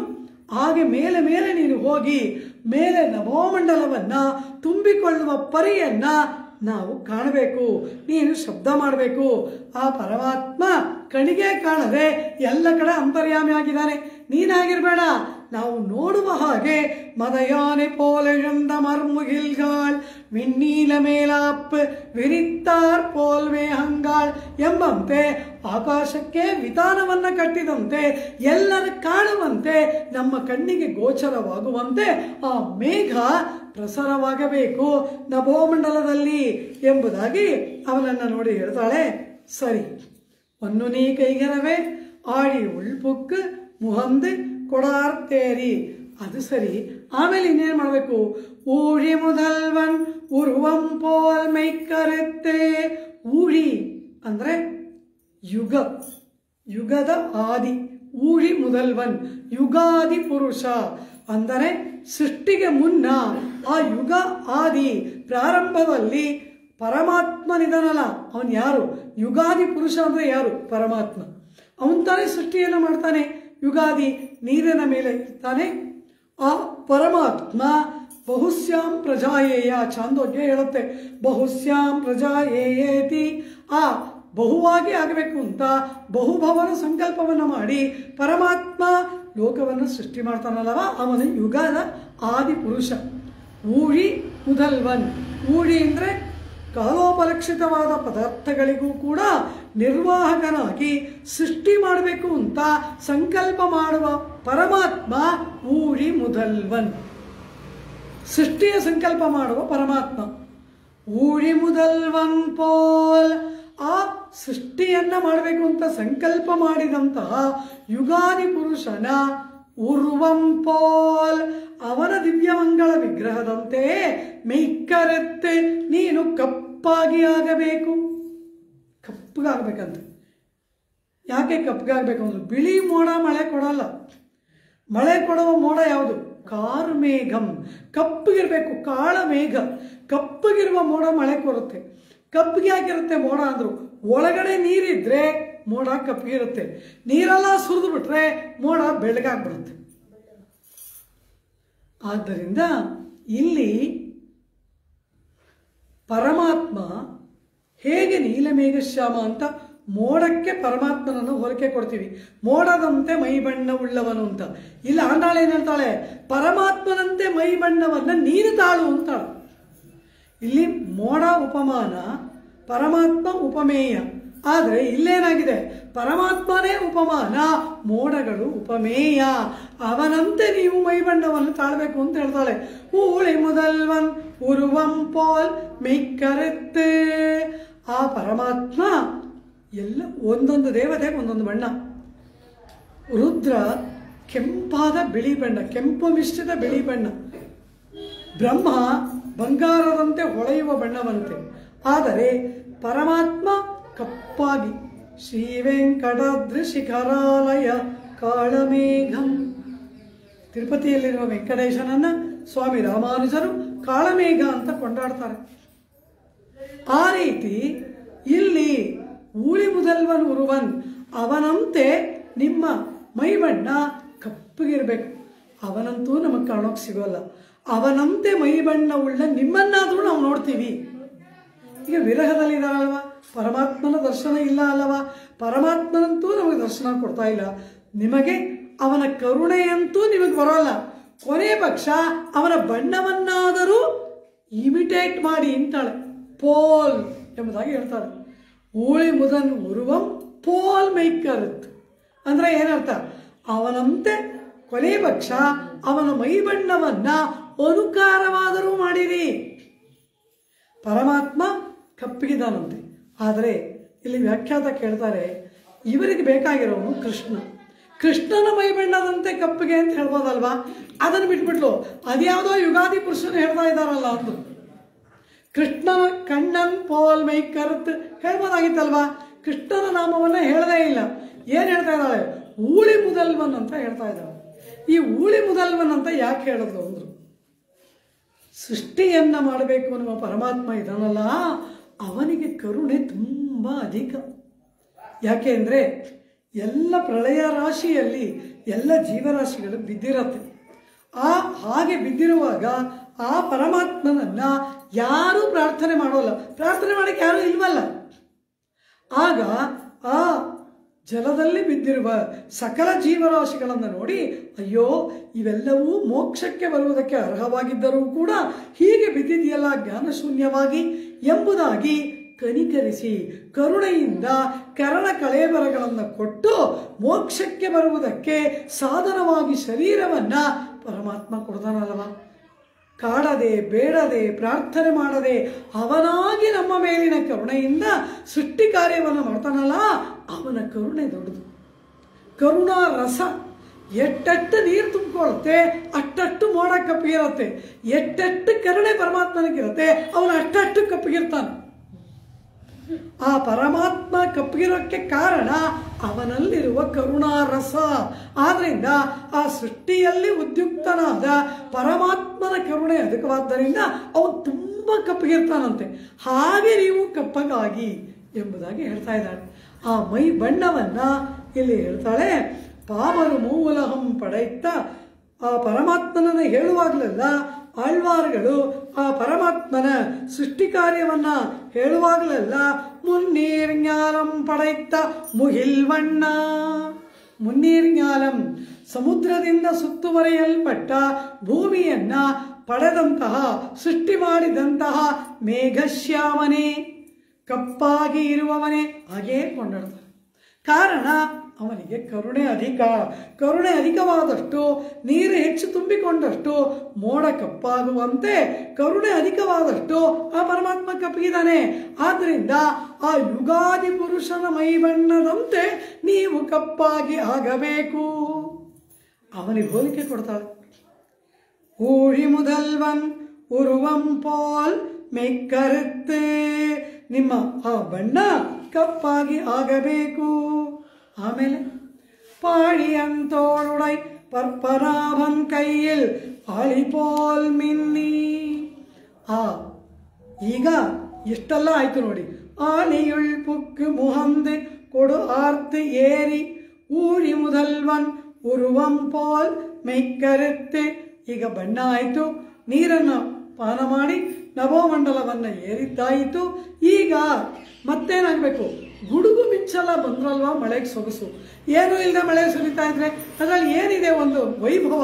ಹಾಗೆ ಮೇಲೆ ಮೇಲೆ ನೀನು ಹೋಗಿ ಮೇಲೆ ನಭೋಮಂಡಲವನ್ನು ತುಂಬಿಕೊಳ್ಳುವ ಪರಿಯನ್ನ ನಾವು ಕಾಣಬೇಕು. ನೀನು ಶಬ್ದ ಮಾಡಬೇಕು. ಆ ಪರಮಾತ್ಮ ಕಣಿಗೆ ಕಾಣದೆ ಎಲ್ಲ ಕಡೆ ಅಂತರ್ಯಾಮಿಯಾಗಿದ್ದಾನೆ. ನೀನಾಗಿರಬೇಡ, ನಾವು ನೋಡುವ ಹಾಗೆ ಮದಯಾನೆ ಪೋಲೆಂದ ಮರ್ಮುಗಿಲ್ಗಾಳ್ ವಿಣ್ಣೀಲ ಮೇಲಾಪ್ ವಿರಿತ್ತಾರ್ ಪೋಲ್ವೆ ಹಂಗಾಳ್ ಎಂಬಂತೆ ಆಕಾಶಕ್ಕೆ ವಿತಾನವನ್ನು ಕಟ್ಟಿದಂತೆ ಎಲ್ಲರ ಕಾಣುವಂತೆ ನಮ್ಮ ಕಣ್ಣಿಗೆ ಗೋಚರವಾಗುವಂತೆ ಆ ಮೇಘ ಪ್ರಸರವಾಗಬೇಕು ನಭೋಮಂಡಲದಲ್ಲಿ ಎಂಬುದಾಗಿ ಅವನನ್ನು ನೋಡಿ ಹೇಳ್ತಾಳೆ. ಸರಿ, ಒನ್ನು ನೀ ಕೈಗೆರವೆ ಆಡಿ ಉಳ್ಪುಕ್ ಮುಹಂದ್ ಕೊಡಾರ್ತೇರಿ. ಅದು ಸರಿ. ಆಮೇಲೆ ಇನ್ನೇನು ಮಾಡಬೇಕು? ಊಳಿ ಮುದಲ್ವನ್ ಉರುವಂ ಪೋಲ್ ಮೈಕರುತ್ತೆ. ಊಳಿ ಅಂದರೆ ಯುಗ, ಯುಗದ ಆದಿ. ಊಳಿ ಮುದಲ್ವನ್ ಯುಗಾದಿ ಪುರುಷ ಅಂದರೆ ಸೃಷ್ಟಿಗೆ ಮುನ್ನ ಆ ಯುಗ ಆದಿ ಪ್ರಾರಂಭದಲ್ಲಿ ಪರಮಾತ್ಮನಿದನಲ್ಲ, ಅವನು ಯಾರು? ಯುಗಾದಿ ಪುರುಷ ಅಂದರೆ ಯಾರು? ಪರಮಾತ್ಮ. ಅವನು ತಾನೇ ಸೃಷ್ಟಿಯನ್ನು ಮಾಡ್ತಾನೆ. ಯುಗಾದಿ ನೀರಿನ ಮೇಲೆ ಇರ್ತಾನೆ. ಆ ಪರಮಾತ್ಮ ಬಹುಶ್ಯಾಂ ಪ್ರಜಾಯೇಯ, ಚಾಂದೋಗ್ಯ ಹೇಳುತ್ತೆ, ಬಹುಶ್ಯಾಂ ಪ್ರಜಾಯೇಯೇತಿ. ಆ ಬಹುವಾಗಿ ಆಗಬೇಕು ಅಂತ ಬಹುಭವನ ಸಂಕಲ್ಪವನ್ನು ಮಾಡಿ ಪರಮಾತ್ಮ ಲೋಕವನ್ನು ಸೃಷ್ಟಿ ಮಾಡ್ತಾನಲ್ಲವ, ಅವನು ಯುಗದ ಆದಿ ಪುರುಷ. ಊಳಿ ಮುದಲ್ವನ್. ಊಳಿ ಅಂದರೆ ಕಾಲೋಪಲಕ್ಷಿತವಾದ ಪದಾರ್ಥಗಳಿಗೂ ಕೂಡ ನಿರ್ವಾಹಕನಾಗಿ ಸೃಷ್ಟಿ ಮಾಡಬೇಕು ಅಂತ ಸಂಕಲ್ಪ ಮಾಡುವ ಪರಮಾತ್ಮ ಊಳಿ ಮುದಲ್ವನ್. ಸೃಷ್ಟಿಯ ಸಂಕಲ್ಪ ಮಾಡುವ ಪರಮಾತ್ಮ ಊಳಿ ಮುದಲ್ವನ್ ಪೋಲ್. ಆ ಸೃಷ್ಟಿಯನ್ನ ಮಾಡಬೇಕು ಅಂತ ಸಂಕಲ್ಪ ಮಾಡಿದಂತಹ ಯುಗಾದಿ ಪುರುಷನ ಉರ್ವಂ ಪೋಲ್ ಅವನ ದಿವ್ಯಮಂಗಳ ವಿಗ್ರಹದಂತೆ ಮೈಕರೆತ್ತೆ ನೀನು ಕಪ್ಪಾಗಿ ಆಗಬೇಕು. ಕಪ್ಪಗಾಗಬೇಕಂತ. ಯಾಕೆ ಕಪ್ಪಗಾಗಬೇಕು ಅಂದ್ರೆ ಬಿಳಿ ಮೋಡ ಮಳೆ ಕೊಡಲ್ಲ. ಮಳೆ ಕೊಡುವ ಮೋಡ ಯಾವುದು? ಕಾರು ಮೇಘಂ. ಕಪ್ಪಗಿರಬೇಕು, ಕಾಳ ಮೇಘ. ಕಪ್ಪಗಿರುವ ಮೋಡ ಮಳೆ ಕೊಡುತ್ತೆ. ಕಪ್ಪಗೆ ಆಗಿರುತ್ತೆ ಮೋಡ ಅಂದ್ರು. ಒಳಗಡೆ ನೀರಿದ್ರೆ ಮೋಡ ಕಪ್ಪಗಿರುತ್ತೆ, ನೀರೆಲ್ಲ ಸುರಿದು ಬಿಟ್ರೆ ಮೋಡ ಬೆಳಗಾಗ್ಬಿಡುತ್ತೆ. ಆದ್ದರಿಂದ ಇಲ್ಲಿ ಪರಮಾತ್ಮ ಹೇಗೆ ನೀಲಮೇಘಶ್ಯಾಮ ಅಂತ ಮೋಡಕ್ಕೆ ಪರಮಾತ್ಮನನ್ನು ಹೋಲಿಕೆ ಕೊಡ್ತೀವಿ, ಮೋಡದಂತೆ ಮೈ ಬಣ್ಣ ಉಳ್ಳವನು ಅಂತ. ಇಲ್ಲಿ ಆಂಡಾಳೆ ಏನು ಹೇಳ್ತಾಳೆ? ಪರಮಾತ್ಮನಂತೆ ಮೈ ಬಣ್ಣವನ್ನು ನೀನು ತಾಳು ಅಂತಾಳು. ಇಲ್ಲಿ ಮೋಡ ಉಪಮಾನ, ಪರಮಾತ್ಮ ಉಪಮೇಯ. ಆದರೆ ಇಲ್ಲೇನಾಗಿದೆ? ಪರಮಾತ್ಮನೇ ಉಪಮಾನ, ಮೋಡಗಳು ಉಪಮೇಯ. ಅವನಂತೆ ನೀವು ಮೈಬಣ್ಣವನ್ನು ತಾಳ್ಬೇಕು ಅಂತ ಹೇಳ್ತಾಳೆ. ಊಳಿ ಮುದಲ್ವನ್ ಉರುವಂ ಪೋಲ್ ಮೆಯ್ಕರೆತ್ತೆ. ಆ ಪರಮಾತ್ಮ ಎಲ್ಲ ಒಂದೊಂದು ದೇವತೆಗೆ ಒಂದೊಂದು ಬಣ್ಣ. ರುದ್ರ ಕೆಂಪಾದ ಬಿಳಿ ಬಣ್ಣ, ಕೆಂಪು ಮಿಶ್ರಿತ ಬಿಳಿ ಬಣ್ಣ. ಬ್ರಹ್ಮ ಬಂಗಾರದಂತೆ ಹೊಳೆಯುವ ಬಣ್ಣವಂತೆ. ಆದರೆ ಪರಮಾತ್ಮ ಕಪ್ಪಾಗಿ ಶ್ರೀ ವೆಂಕಟಾದ್ರಿ ಶಿಖರಾಲಯ ಕಾಳಮೇಘಂ. ತಿರುಪತಿಯಲ್ಲಿರುವ ವೆಂಕಟೇಶನನ್ನ ಸ್ವಾಮಿ ರಾಮಾನುಜರು ಕಾಳಮೇಘ ಅಂತ ಕೊಂಡಾಡ್ತಾರೆ. ಆ ರೀತಿ ಇಲ್ಲಿ ಊಳಿ ಮುದಲ್ವನ್ ಉರುವನ್ ಅವನಂತೆ ನಿಮ್ಮ ಮೈಬಣ್ಣ ಕಪ್ಪಗಿರಬೇಕು. ಅವನಂತೂ ನಮಗೆ ಕಾಣೋಕೆ ಸಿಗೋಲ್ಲ. ಅವನಂತೆ ಮೈ ಬಣ್ಣವುಳ್ಳ ನಿಮ್ಮನ್ನಾದರೂ ನಾವು ನೋಡ್ತೀವಿ. ಈಗ ವಿರಹದಲ್ಲಿದ್ದಾರಲ್ವ, ಪರಮಾತ್ಮನ ದರ್ಶನ ಇಲ್ಲ ಅಲ್ಲವಾ, ಪರಮಾತ್ಮನಂತೂ ನಮಗೆ ದರ್ಶನ ಕೊಡ್ತಾ ಇಲ್ಲ, ನಿಮಗೆ ಅವನ ಕರುಣೆಯಂತೂ ನಿಮಗೆ ಬರೋಲ್ಲ, ಕೊನೆ ಪಕ್ಷ ಅವನ ಬಣ್ಣವನ್ನಾದರೂ ಇಮಿಟೇಟ್ ಮಾಡಿ ಅಂತಾಳೆ. ಪೋಲ್ ಎಂಬುದಾಗಿ ಹೇಳ್ತಾಳೆ. ಊಳಿ ಮುದನ್ ಉರುವಂ ಪೋಲ್ ಮೈಕರುತ್ ಅಂದರೆ ಏನರ್ಥ? ಅವನಂತೆ ಕೊನೆ ಪಕ್ಷ ಅವನ ಮೈ ಬಣ್ಣವನ್ನ ಅನುಕಾರವಾದರೂ ಮಾಡಿರಿ. ಪರಮಾತ್ಮ ಕಪ್ಪಿಗಿದ್ದಾನಂತೆ. ಆದರೆ ಇಲ್ಲಿ ವ್ಯಾಖ್ಯಾತ ಕೇಳ್ತಾರೆ, ಇವರಿಗೆ ಬೇಕಾಗಿರೋನು ಕೃಷ್ಣ. ಕೃಷ್ಣನ ಮೈ ಬಣ್ಣದಂತೆ ಕಪ್ಪಿಗೆ ಅಂತ ಹೇಳ್ಬೋದಲ್ವಾ? ಅದನ್ನು ಬಿಟ್ಬಿಟ್ಲು ಅದ್ಯಾವುದೋ ಯುಗಾದಿ ಪುರುಷನ ಹೇಳ್ತಾ ಇದ್ದಾರಲ್ಲ ಅಂದು. ಕೃಷ್ಣನ ಕಣ್ಣನ್ ಪೋಲ್ ಮೈ ಕರುತ್ ಹೇಳ್ಬೋದಾಗಿತ್ತಲ್ವಾ? ಕೃಷ್ಣನ ನಾಮವನ್ನ ಹೇಳದೇ ಇಲ್ಲ. ಏನು ಹೇಳ್ತಾ ಇದ್ದಾಳೆ? ಊಳಿ ಮುದಲ್ವನ್ ಅಂತ ಹೇಳ್ತಾ ಇದ್ದಾಳೆ. ಈ ಊಳಿ ಮುದಲ್ವನ್ ಅಂತ ಯಾಕೆ ಹೇಳಿದ್ರು ಅಂದ್ರು, ಸೃಷ್ಟಿಯನ್ನ ಮಾಡಬೇಕು ಅನ್ನುವ ಪರಮಾತ್ಮ ಇದಾನಲ್ಲ, ಅವನಿಗೆ ಕರುಣೆ ತುಂಬ ಅಧಿಕ. ಯಾಕೆ ಅಂದರೆ ಎಲ್ಲ ಪ್ರಳಯ ರಾಶಿಯಲ್ಲಿ ಎಲ್ಲ ಜೀವರಾಶಿಗಳು ಬಿದ್ದಿರತ್ತೆ. ಹಾಗೆ ಬಿದ್ದಿರುವಾಗ ಆ ಪರಮಾತ್ಮನನ್ನ ಯಾರೂ ಪ್ರಾರ್ಥನೆ ಮಾಡೋಲ್ಲ, ಪ್ರಾರ್ಥನೆ ಮಾಡಕ್ಕೆ ಯಾರೂ ಇಲ್ವಲ್ಲ. ಆಗ ಆ ಜಲದಲ್ಲಿ ಬಿದ್ದಿರುವ ಸಕಲ ಜೀವರಾಶಿಗಳನ್ನು ನೋಡಿ, ಅಯ್ಯೋ ಇವೆಲ್ಲವೂ ಮೋಕ್ಷಕ್ಕೆ ಬರುವುದಕ್ಕೆ ಅರ್ಹವಾಗಿದ್ದರೂ ಕೂಡ ಹೀಗೆ ಬಿದ್ದಿದೆಯಲ್ಲ ಜ್ಞಾನಶೂನ್ಯವಾಗಿ ಎಂಬುದಾಗಿ ಕನಿಕರಿಸಿ ಕರುಣೆಯಿಂದ ಕರಣ ಕಳೇಬರಗಳನ್ನು ಕೊಟ್ಟು ಮೋಕ್ಷಕ್ಕೆ ಬರುವುದಕ್ಕೆ ಸಾಧನವಾಗಿ ಶರೀರವನ್ನ ಪರಮಾತ್ಮ ಕೊಡ್ತಾನಲ್ವ. ಕಾಡದೆ ಬೇಡದೆ ಪ್ರಾರ್ಥನೆ ಮಾಡದೆ ಅವನಾಗಿ ನಮ್ಮ ಮೇಲಿನ ಕರುಣೆಯಿಂದ ಸೃಷ್ಟಿ ಕಾರ್ಯವನ್ನು ಮಾಡ್ತಾನಲ್ಲ, ಅವನ ಕರುಣೆ ದೊಡ್ಡದು. ಕರುಣಾ ರಸ ಎಟ್ಟೆಟ್ಟು ನೀರು ತುಂಬಿಕೊಳ್ಳುತ್ತೆ ಅಟ್ಟಟ್ಟು ಮೋಡ ಕಪ್ಪಿಗಿರುತ್ತೆ, ಎಟ್ಟೆಟ್ಟು ಕರುಣೆ ಪರಮಾತ್ಮನಿಗಿರುತ್ತೆ ಅವನು ಅಟ್ಟಟ್ಟು ಕಪ್ಪಿಗಿರ್ತಾನೆ. ಆ ಪರಮಾತ್ಮ ಕಪ್ಪಿಗಿರೋಕ್ಕೆ ಕಾರಣ ಅವನಲ್ಲಿರುವ ಕರುಣಾರಸ. ಆದ್ರಿಂದ ಆ ಸೃಷ್ಟಿಯಲ್ಲಿ ಉದ್ಯುಕ್ತನಾದ ಪರಮಾತ್ಮನ ಕರುಣೆ ಅಧಿಕವಾದ್ದರಿಂದ ಅವನು ತುಂಬ ಕಪ್ಪಿಗಿರ್ತಾನಂತೆ. ಹಾಗೆ ನೀವು ಕಪ್ಪಗಾಗಿ ಎಂಬುದಾಗಿ ಹೇಳ್ತಾ ಇದ್ದಾಳೆ. ಆ ಮೈ ಬಣ್ಣವನ್ನ ಇಲ್ಲಿ ಹೇಳ್ತಾಳೆ. ಪಾಮರು ಮೂಲಹಂ ಪಡೆಯುತ್ತ ಆ ಪರಮಾತ್ಮನನ್ನು ಹೇಳುವಾಗಲೆಲ್ಲ ಆಳ್ವಾರ್ಗಳು ಆ ಪರಮಾತ್ಮನ ಸೃಷ್ಟಿ ಕಾರ್ಯವನ್ನ ಹೇಳುವಾಗಲೆಲ್ಲ ಮುನ್ನೀರ್ ಜ್ಞಾನಂ ಪಡೆಯುತ್ತ ಮುಗಿಲ್ವಣ್ಣ. ಮುನ್ನೀರ್ ಜ್ಞಾನಂ ಸಮುದ್ರದಿಂದ ಸುತ್ತುವರಿಯಲ್ಪಟ್ಟ ಭೂಮಿಯನ್ನ ಪಡೆದಂತಹ ಸೃಷ್ಟಿ ಮಾಡಿದಂತಹ ಮೇಘಶ್ಯಾಮನೇ, ಕಪ್ಪಾಗಿ ಇರುವವನೇ ಹಾಗೇ ಕೊಂಡಾಡ್ತಾನೆ. ಕಾರಣ ಅವನಿಗೆ ಕರುಣೆ ಅಧಿಕ. ಕರುಣೆ ಅಧಿಕವಾದಷ್ಟು ನೀರು ಹೆಚ್ಚು ತುಂಬಿಕೊಂಡಷ್ಟು ಮೋಡ ಕಪ್ಪಾಗುವಂತೆ ಕರುಣೆ ಅಧಿಕವಾದಷ್ಟು ಆ ಪರಮಾತ್ಮ ಕಪ್ಪಿದ್ದಾನೆ. ಆದ್ದರಿಂದ ಆ ಯುಗಾದಿ ಪುರುಷನ ಮೈಬಣ್ಣದಂತೆ ನೀವು ಕಪ್ಪಾಗಿ ಆಗಬೇಕು. ಅವನಿಗೆ ಹೋಲಿಕೆ ಕೊಡ್ತಾಳೆ. ಊಳಿ ಮುದಲ್ವನ್ ಉರುವಂ ಪೋಲ್ ಮೆಕ್ಕರುತ್ತೆ, ನಿಮ್ಮ ಆ ಬಣ್ಣ ಕಪ್ಪಾಗಿ ಆಗಬೇಕು. ಆಮೇಲೆ ಪಾಳಿಯಂತೋಳುಡೈ ಪರ್ಪರಾಭನ್ ಕೈಯಲ್ಲಿ ಆಳಿಪೋಲ್ ಮಿನ್ನಿ. ಈಗ ಎಷ್ಟೆಲ್ಲ ಆಯ್ತು ನೋಡಿ. ಆಳಿಯುಳ್ ಪುಕ್ ಮುಹಂದೆ ಕೊಡು ಆರ್ತಿ ಏರಿ ಊಳಿ ಮುದಲ್ವನ್ ಉರುವಂ ಪೋಲ್ ಮೆಕ್ಕರುತ್ತೆ. ಈಗ ಬಣ್ಣ ಆಯಿತು, ನೀರನ್ನು ಪಾನ ಮಾಡಿ ನಭೋಮಂಡಲವನ್ನು ಏರಿದ್ದಾಯಿತು. ಈಗ ಮತ್ತೇನಾಗಬೇಕು? ಗುಡುಗು ಮಿಂಚಲ ಬಂದ್ರಲ್ವ ಮಳೆಗೆ ಸೊಗಸು. ಏನೂ ಇಲ್ಲದೆ ಮಳೆ ಸುರಿತಾ ಇದ್ರೆ ಅದರಲ್ಲಿ ಏನಿದೆ? ಒಂದು ವೈಭವ.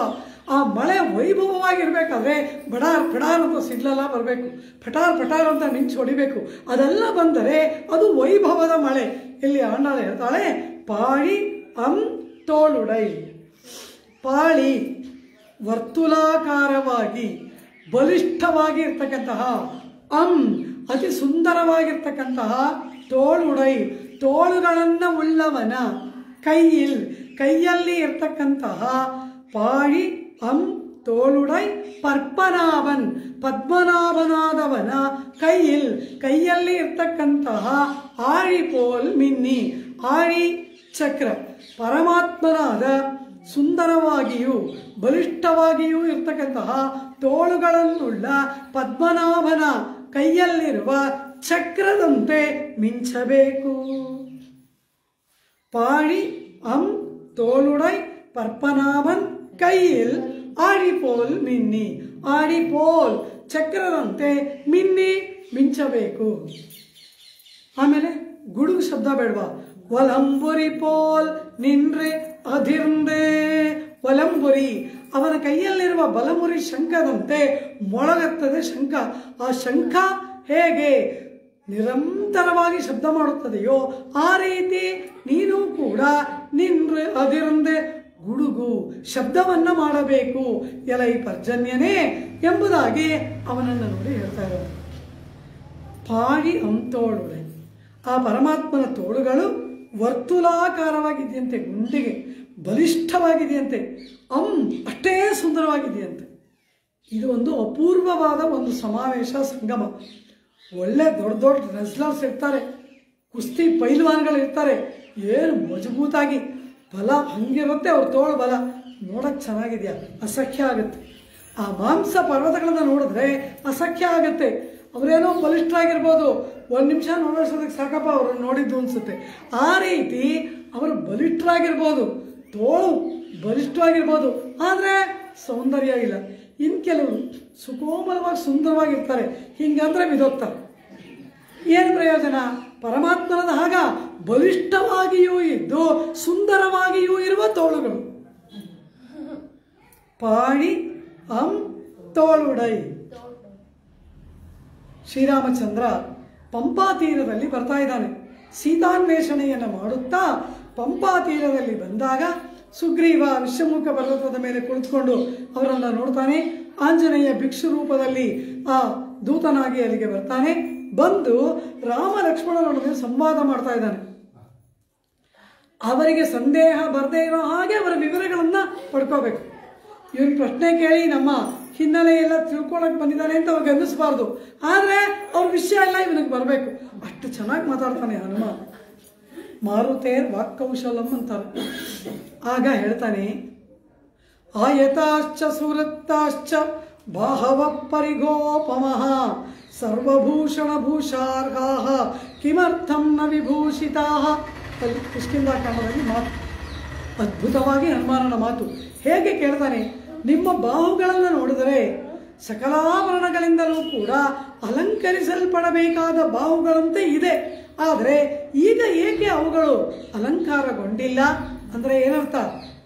ಆ ಮಳೆ ವೈಭವವಾಗಿರ್ಬೇಕಾದ್ರೆ ಬಡಾರ್ ಪಡಾರ್ ಅಂತ ಸಿಡ್ಲೆಲ್ಲ ಬರಬೇಕು, ಪಟಾರ್ ಪಟಾರ್ ಅಂತ ಮಿಂಚು ಹೊಡಿಬೇಕು. ಅದೆಲ್ಲ ಬಂದರೆ ಅದು ವೈಭವದ ಮಳೆ. ಇಲ್ಲಿ ಆಂಡಾಳೆ ಹೇಳ್ತಾಳೆ, ಪಾಳಿ ತೋಳುಡೈ. ಪಾಳಿ ವರ್ತುಲಾಕಾರವಾಗಿ ಬಲಿಷ್ಠವಾಗಿ ಇರ್ತಕ್ಕಂತಹ, ಅತಿ ಸುಂದರವಾಗಿರ್ತಕ್ಕಂತಹ ತೋಳುಡೈ, ತೋಳುಗಳನ್ನು ಉಳ್ಳವನ, ಕೈಯಲ್ಲಿ ಇರ್ತಕ್ಕಂತಹ ಪಾಳಿ ತೋಳುಡೈ ಪರ್ಪನಾಭನ್, ಪದ್ಮನಾಭನಾದವನ ಕೈಯಲ್ಲಿ ಇರ್ತಕ್ಕಂತಹ ಆಳಿಪೋಲ್ ಮಿನ್ನಿ, ಆಳಿ ಚಕ್ರ, ಪರಮಾತ್ಮನಾದ ಸುಂದರವಾಗಿಯೂ ಬಲಿಷ್ಠವಾಗಿಯೂ ಇರ್ತಕ್ಕಂತಹ ತೋಳುಗಳನ್ನುಳ್ಳ ಪದ್ಮನಾಭನ ಕೈಯಲ್ಲಿರುವ ಚಕ್ರದಂತೆ ಮಿಂಚಬೇಕು. ಪಾಳಿ ತೋಳುಡೈ ಪರ್ಪನಾಭನ್ ಕೈயில் ಆಡಿಪೋಲ್ ಮಿನ್ನಿ, ಆಡಿಪೋಲ್ ಚಕ್ರದಂತೆ ಮಿನ್ನಿ ಮಿಂಚಬೇಕು. ಆಮೇಲೆ ಗುಡುಗು ಶಬ್ದ ಬೇಡವಾ? ಒಲಂಬುರಿ ಪೋಲ್ ನಿನ್ರೆ ಅಧಿರ್ಂದೆ, ಒಲಂಬುರಿ ಅವನ ಕೈಯಲ್ಲಿರುವ ಬಲಮುರಿ ಶಂಖದಂತೆ ಮೊಳಗುತ್ತದೆ ಶಂಖ. ಆ ಶಂಖ ಹೇಗೆ ನಿರಂತರವಾಗಿ ಶಬ್ದ ಮಾಡುತ್ತದೆಯೋ ಆ ರೀತಿ ನೀನು ಕೂಡ ನಿನ್ರೆ ಅಧಿರ್ಂದೆ ಗುಡುಗು ಶಬ್ದವನ್ನ ಮಾಡಬೇಕು ಎಲೈ ಪರ್ಜನ್ಯನೇ ಎಂಬುದಾಗಿ ಅವನನ್ನು ನೋಡಿ ಹೇಳ್ತಾ ಇರೋದು. ಪಾಡಿ ಅಂತೋಳುಳೆ, ಆ ಪರಮಾತ್ಮನ ತೋಳುಗಳು ವರ್ತುಲಾಕಾರವಾಗಿದೆಯಂತೆ, ಗುಂಡಿಗೆ ಬಲಿಷ್ಠವಾಗಿದೆಯಂತೆ. ಅಷ್ಟೇ ಸುಂದರವಾಗಿದೆಯಂತೆ. ಇದು ಒಂದು ಅಪೂರ್ವವಾದ ಒಂದು ಸಮಾವೇಶ, ಸಂಗಮ. ಒಳ್ಳೆ ದೊಡ್ಡ ದೊಡ್ಡ ರೆಸ್ಲರ್ಸ್ ಇರ್ತಾರೆ, ಕುಸ್ತಿ ಪೈಲ್ವಾನ್ಗಳು ಇರ್ತಾರೆ, ಏನು ಮಜಬೂತಾಗಿ ಬಲ ಹಂಗಿರುತ್ತೆ ಅವ್ರ ತೋಳು ಬಲ. ನೋಡಕ್ಕೆ ಚೆನ್ನಾಗಿದೆಯಾ? ಅಸಖ್ಯ ಆಗುತ್ತೆ. ಆ ಮಾಂಸ ಪರ್ವತಗಳನ್ನು ನೋಡಿದ್ರೆ ಅಸಖ್ಯ ಆಗುತ್ತೆ. ಅವರೇನೋ ಬಲಿಷ್ಠರಾಗಿರ್ಬೋದು, ಒಂದು ನಿಮಿಷ ನೋಡೋಷ್ಟೊತ್ತಿಗೆ ಸಾಕಪ್ಪ ಅವ್ರನ್ನ ನೋಡಿದ್ದು ಅನಿಸುತ್ತೆ. ಆ ರೀತಿ ಅವರು ಬಲಿಷ್ಠರಾಗಿರ್ಬೋದು, ತೋಳು ಬಲಿಷ್ಠವಾಗಿರ್ಬೋದು, ಆದರೆ ಸೌಂದರ್ಯ ಇಲ್ಲ. ಇನ್ನು ಕೆಲವರು ಸುಕೋಮಲವಾಗಿ ಸುಂದರವಾಗಿರ್ತಾರೆ, ಹಿಂಗಂದ್ರೆ ಬಿದೋಗ್ತಾರೆ. ಏನು ಪ್ರಯೋಜನ? ಪರಮಾತ್ಮನದ ಹಾಗ ಬಲಿಷ್ಠವಾಗಿಯೂ ಇದ್ದು ಸುಂದರವಾಗಿಯೂ ಇರುವ ತೋಳುಗಳು. ಪಾಡಿ ತೋಳುಡೈ. ಶ್ರೀರಾಮಚಂದ್ರ ಪಂಪಾ ತೀರದಲ್ಲಿ ಬರ್ತಾ ಇದ್ದಾನೆ. ಸೀತಾನ್ವೇಷಣೆಯನ್ನು ಮಾಡುತ್ತಾ ಪಂಪಾ ತೀರದಲ್ಲಿ ಬಂದಾಗ ಸುಗ್ರೀವ ವಿಶ್ವಮುಖ ಪರ್ವತದ ಮೇಲೆ ಕುಳಿತುಕೊಂಡು ಅವರನ್ನು ನೋಡ್ತಾನೆ. ಆಂಜನೇಯ ಭಿಕ್ಷು ರೂಪದಲ್ಲಿ ಆ ದೂತನಾಗಿ ಅಲ್ಲಿಗೆ ಬರ್ತಾನೆ. ಬಂದು ರಾಮ ಲಕ್ಷ್ಮಣರೊಡನೆ ಸಂವಾದ ಮಾಡ್ತಾ ಇದ್ದಾನೆ. ಅವರಿಗೆ ಸಂದೇಹ ಬರದೇ ಇರೋ ಹಾಗೆ ಅವರ ವಿವರಗಳನ್ನು ಪಡ್ಕೋಬೇಕು. ಇವನ್ ಪ್ರಶ್ನೆ ಕೇಳಿ ನಮ್ಮ ಹಿನ್ನೆಲೆ ಎಲ್ಲ ತಿಳ್ಕೊಳಕ್ಕೆ ಬಂದಿದ್ದಾನೆ ಅಂತ ಅವ್ರಿಗೆ ಅನ್ನಿಸ್ಬಾರ್ದು. ಆದರೆ ಅವ್ರ ವಿಷಯ ಎಲ್ಲ ಇವನಿಗೆ ಬರಬೇಕು. ಅಷ್ಟು ಚೆನ್ನಾಗಿ ಮಾತಾಡ್ತಾನೆ ಹನುಮ. ಮಾರುತೇರ್ ವಾಕ್ಕೌಶಲಂ ಅಂತಾರೆ. ಆಗ ಹೇಳ್ತಾನೆ, ಆಯತಾಶ್ಚ ಸುವೃತ್ತಾಶ್ಚ ಬಾಹವ ಪರಿಗೋಪಮಃ ಸರ್ವಭೂಷಣ ಭೂಷಾರ್ಹಾಃ ಕಿಮರ್ಥಂ ನ ವಿಭೂಷಿತಾಃ. ಅಲ್ಲಿ ಕಿಷ್ಕಿಂಧಾಕಾಂಡದಲ್ಲಿ ಮಾತು, ಅದ್ಭುತವಾಗಿ ಹನುಮಾನನ ಮಾತು. ಹೇಗೆ ಕೇಳ್ತಾನೆ, ನಿಮ್ಮ ಬಾಹುಗಳನ್ನು ನೋಡಿದರೆ ಸಕಲಾಭರಣಗಳಿಂದಲೂ ಕೂಡ ಅಲಂಕರಿಸಲ್ಪಡಬೇಕಾದ ಬಾಹುಗಳಂತೆ ಇದೆ. ಆದರೆ ಈಗ ಏಕೆ ಅವುಗಳು ಅಲಂಕಾರಗೊಂಡಿಲ್ಲ ಅಂದರೆ ಏನರ್ಥ?